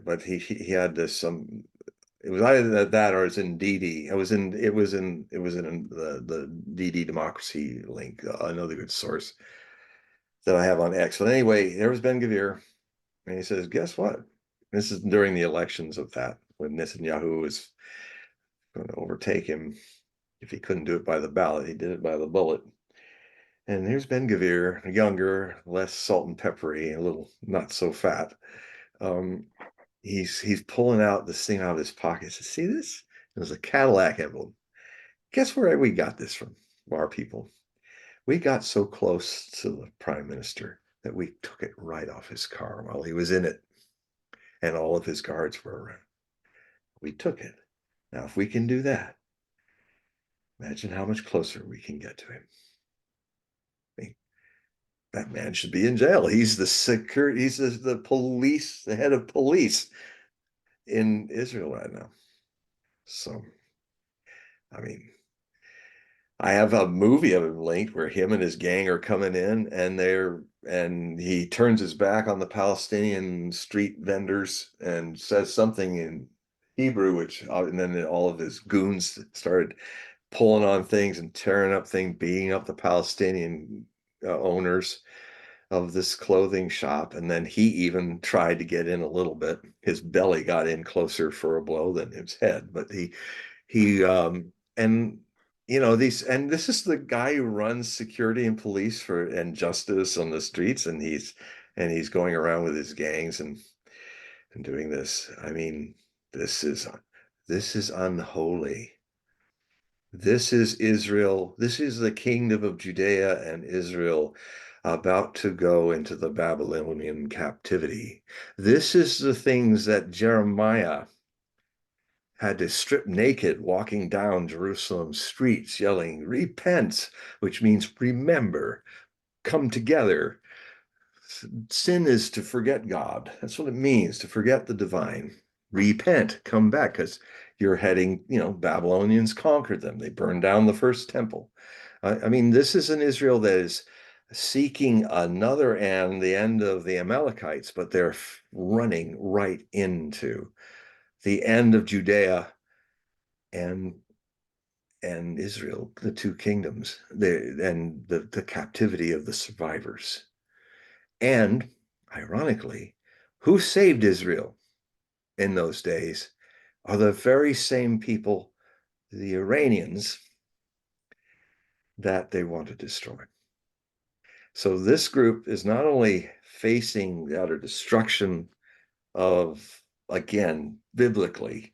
but he had this it was either that or it's in DD. It was in the DD Democracy link, another good source that I have on X. But anyway, there was Ben Gavir, and he says, "Guess what?" This is during the elections of that when Netanyahu was going to overtake him. If he couldn't do it by the ballot, he did it by the bullet. And here's Ben Gavir, younger, less salt and peppery, a little not so fat. Um, he's pulling out this thing out of his pocket. He says, "See this? It was a Cadillac emblem. Guess where we got this from? Our people. We got so close to the prime minister that we took it right off his car while he was in it, and all of his guards were around. We took it. Now, if we can do that, imagine how much closer we can get to him. I mean, that man should be in jail. He's the security. He's the police, the head of police in Israel right now. So, I mean, I have a movie of him linked where him and his gang are coming in and he turns his back on the Palestinian street vendors and says something in Hebrew, and then all of his goons started pulling on things and tearing up things, beating up the Palestinian owners of this clothing shop. And then he even tried to get in a little bit. His belly got in closer for a blow than his head, but he and these and this is the guy who runs security and police and justice on the streets, and he's going around with his gangs and doing this. I mean, this is unholy. This is Israel. This is the kingdom of Judea and Israel about to go into the Babylonian captivity. This is the things that Jeremiah had to strip naked walking down Jerusalem's streets, yelling, "Repent," which means remember, come together. Sin is to forget God. That's what it means, to forget the divine. Repent, come back, because you're heading, Babylonians conquered them. They burned down the first temple. I mean, this is an Israel that is seeking another end, the end of the Amalekites, but they're running right into the end of Judea and and Israel, the two kingdoms, and the captivity of the survivors. And ironically, who saved Israel in those days are the very same people, the Iranians, that they want to destroy. So this group is not only facing the utter destruction of, again, biblically,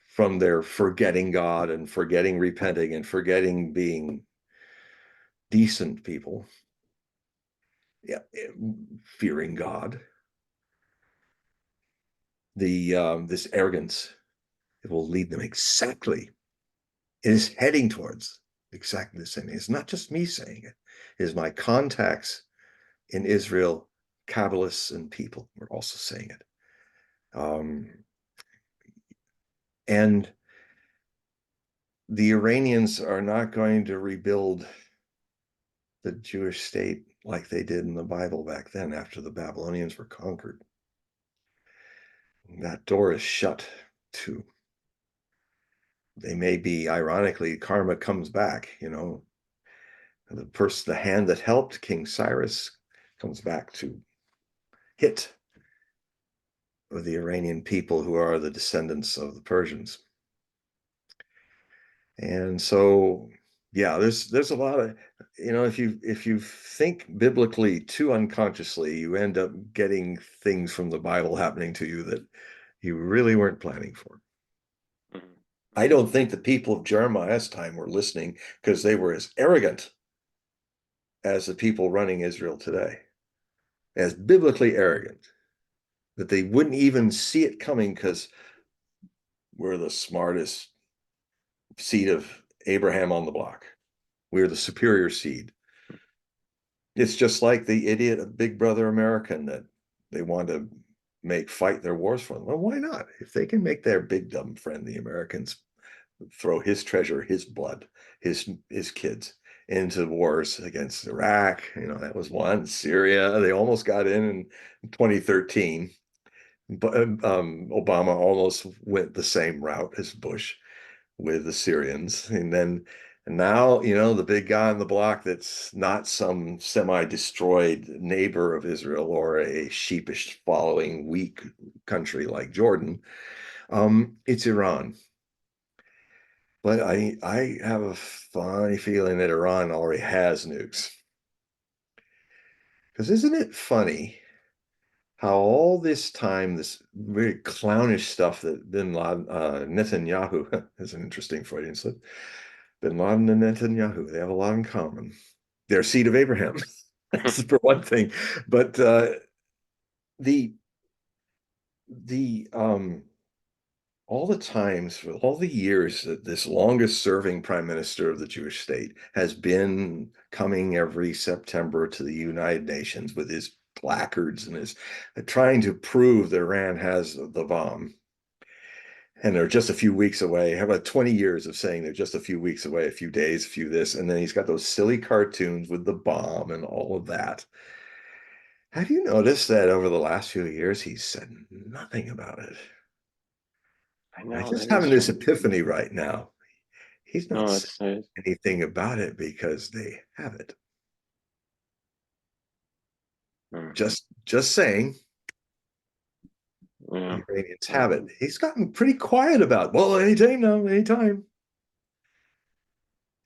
from their forgetting God and forgetting repenting and forgetting being decent people, yeah, fearing God, this arrogance, it will lead them exactly, it is heading towards exactly the same. It's not just me saying it. It is my contacts in Israel, Kabbalists and people were also saying it. And the Iranians are not going to rebuild the Jewish state like they did in the Bible back then after the Babylonians were conquered. That door is shut too. They may be, ironically, karma comes back, the hand that helped King Cyrus comes back to hit the Iranian people who are the descendants of the Persians. And so, yeah, there's a lot of, if you think biblically too unconsciously, you end up getting things from the Bible happening to you that you really weren't planning for.
Mhm.
I don't think the people of Jeremiah's time were listening because they were as arrogant as the people running Israel today, as biblically arrogant, that they wouldn't even see it coming because we're the smartest seed of Abraham on the block. We're the superior seed. It's just like the idiot of Big Brother American that they want to make fight their wars for them. Well, why not? If they can make their big dumb friend, the Americans, throw his treasure, his blood, his kids into wars against Iraq, that was one. Syria, they almost got in 2013, but Obama almost went the same route as Bush with the Syrians. And now, the big guy on the block that's not some semi-destroyed neighbor of Israel or a sheepish following weak country like Jordan, it's Iran. But I have a funny feeling that Iran already has nukes. Because isn't it funny how all this time, this very clownish stuff that Bin Laden, Netanyahu is an interesting Freudian slip. Bin Laden and Netanyahu, they have a lot in common. They're seed of Abraham, that's for one thing. But the all the times, for all the years that this longest serving prime minister of the Jewish state has been coming every September to the United Nations with his placards and his trying to prove that Iran has the bomb. And they're just a few weeks away. How about 20 years of saying they're just a few weeks away, a few days, a few this, and then he's got those silly cartoons with the bomb and all of that. Have you noticed that over the last few years he's said nothing about it?
I
I
know
just
that is
having this
strange.
epiphany right now. He's not
No,
saying
it's
anything about it because they have it.
mm,
Just saying
yeah.
the Iranians have it. He's gotten pretty quiet about, well, anytime now, anytime.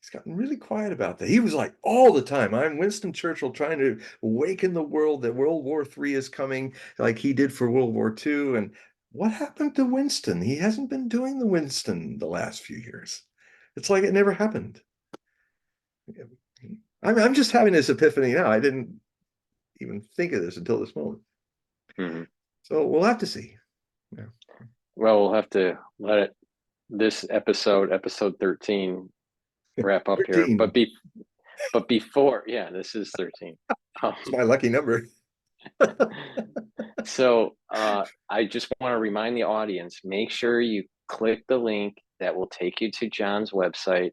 He's gotten really quiet about that. He was like all the time, I'm Winston Churchill trying to awaken the world that World War III is coming, like he did for World War II. And what happened to Winston? He hasn't been doing the Winston the last few years. It's like it never happened. I'm just having this epiphany now. I didn't even think of this until this moment.
Mhm.
So we'll have to see. Yeah.
Well, we'll have to let this episode 13, wrap up here.
13.
But before, yeah, this is 13.
It's my lucky number.
So I just want to remind the audience, make sure you click the link that will take you to John's website.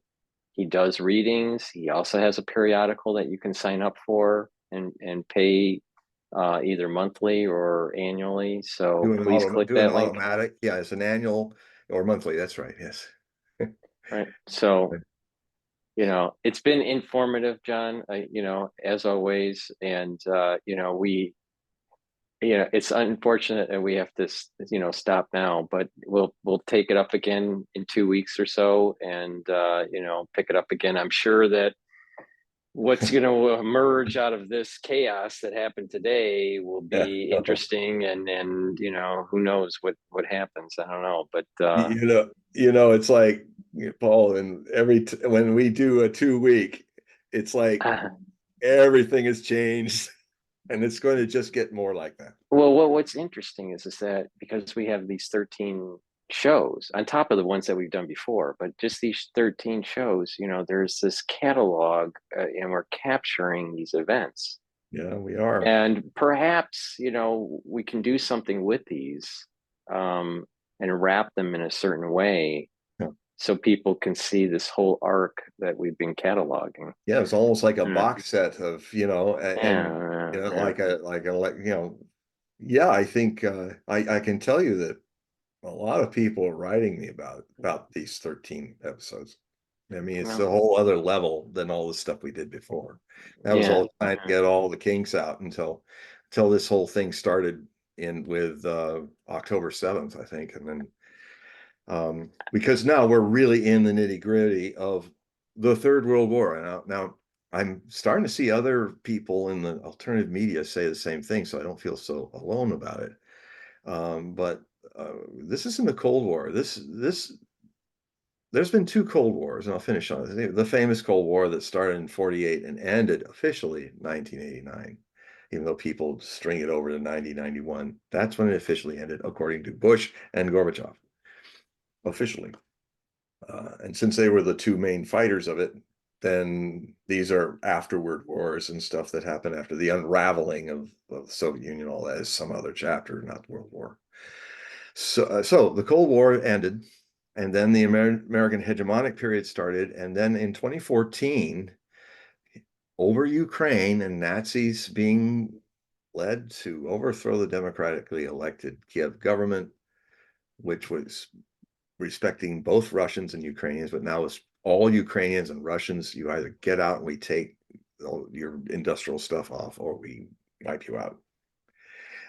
He does readings. He also has a periodical that you can sign up for and pay either monthly or annually. So please click
Do an
that link.
automatic. Yeah, it's an annual or monthly. That's right. Yes.
Right. So, it's been informative, John, as always. And, it's unfortunate that we have to, stop now, but we'll take it up again in 2 weeks or so and, pick it up again. I'm sure that what's going to emerge out of this chaos that happened today will
Yeah.
be interesting, and who knows what happens. I don't know, but
It's like Paul, and when we do a 2 week, it's like everything has changed, and it's going to just get more like that.
well, what's interesting is that because we have these 13 shows on top of the ones that we've done before, but just these 13 shows, there's this catalog, and we're capturing these events.
Yeah, we are.
And perhaps, we can do something with these, and wrap them in a certain way
Yeah.
so people can see this whole arc that we've been cataloging.
Yeah, it's almost like a
Yeah,
box set of, and
yeah,
yeah, I think I can tell you that a lot of people are writing me about these 13 episodes. I mean, it's a
well,
whole other level than all the stuff we did before. That was
yeah,
all trying to get all the kinks out until this whole thing started in with October 7th, I think. And then because now we're really in the nitty-gritty of the Third World War. Now I'm starting to see other people in the alternative media say the same thing, so I don't feel so alone about it. But this isn't a Cold War. This there's been two Cold Wars, and I'll finish on this. The famous Cold War that started in 48 and ended officially in 1989, even though people string it over to 1991. That's when it officially ended, according to Bush and Gorbachev, officially. And since they were the two main fighters of it, then these are afterward wars and stuff that happened after the unraveling of the Soviet Union. All that is some other chapter, not the World War. So the Cold War ended, and then the American hegemonic period started. And then in 2014, over Ukraine and Nazis being led to overthrow the democratically elected Kiev government, which was respecting both Russians and Ukrainians, but now it's all Ukrainians and Russians. You either get out and we take your industrial stuff off, or we wipe you out.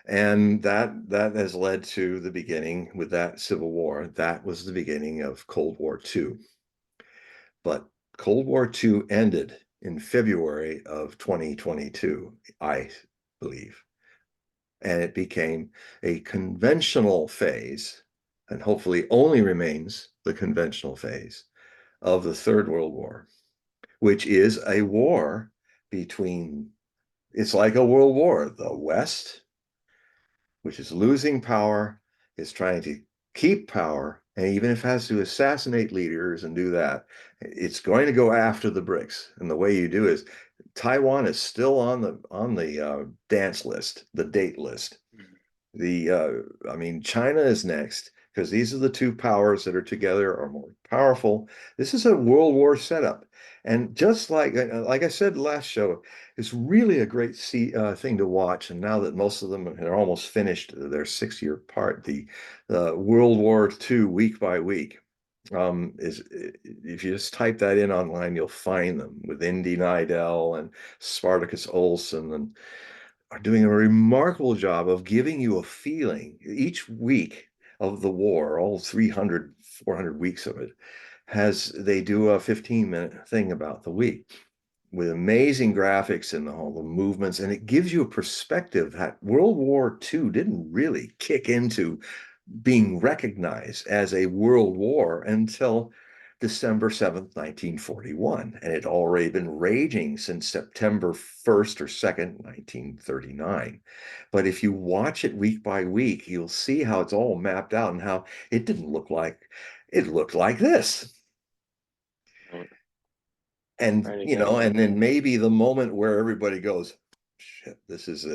And that has led to the beginning with that civil war. That was the beginning of Cold War II. But Cold War II ended in February of 2022, I believe. And it became a conventional phase, and hopefully only remains the conventional phase of the Third World War, which is a war between, it's like a world war. The West, which is losing power, is trying to keep power. And even if it has to assassinate leaders and do that, it's going to go after the BRICS. And the way you do is Taiwan is still on the dance list, the date list. I mean, China is next because these are the two powers that are together are more powerful. This is a world war setup. And just like I said last show, it's really a great thing to watch. And now that most of them are almost finished their 6-year part, the World War II week by week is, if you just type that in online, you'll find them with Indy Neidell and Spartacus Olson, and are doing a remarkable job of giving you a feeling each week of the war, all 300, 400 weeks of it, they do a 15-minute thing about the week with amazing graphics and all the movements. And it gives you a perspective that World War II didn't really kick into being recognized as a world war until December 7th, 1941. And it had already been raging since September 1st or 2nd, 1939. But if you watch it week by week, you'll see how it's all mapped out and how it didn't look like it looked like this.
right,
And,
right, exactly.
and then maybe the moment where everybody goes, shit, this is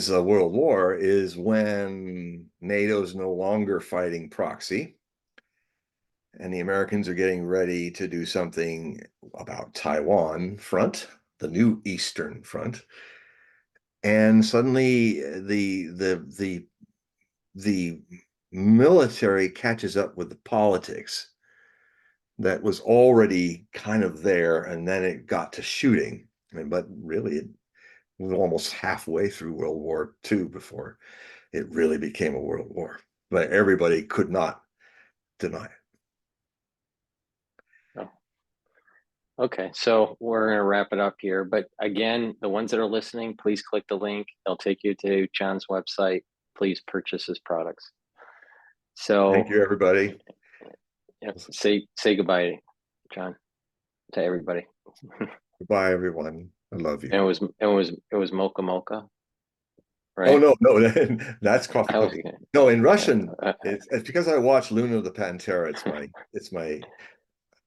a world war is when NATO's no longer fighting proxy and the Americans are getting ready to do something about Taiwan front, the new Eastern Front. And suddenly the military catches up with the politics. that was already kind of there, and then it got to shooting. But really, it was almost halfway through World War II before it really became a world war. But everybody could not deny it.
Oh, okay, so we're gonna wrap it up here. But again, the ones that are listening, please click the link. They'll take you to John's website. Please purchase his products.
Thank
So,
you, everybody.
yep, say goodbye, John, to everybody.
Goodbye, everyone. I love
And
you.
it was mocha mocha,
Oh
right?
no, no, that's coffee,
I was
coffee. No, in Russian, it's because I watch Luna the Pantera.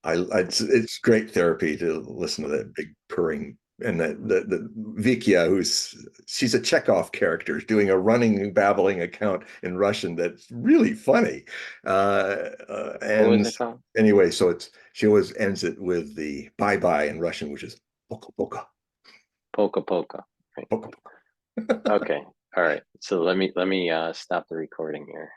It's great therapy to listen to that big purring, and the Vikia, she's a Chekhov character doing a running babbling account in Russian that's really funny.
what was
And
it called?
anyway, so she always ends it with the bye bye in Russian, which is poka poka
Polka polka. Right.
poka poka.
Okay. All right. So let me stop the recording here.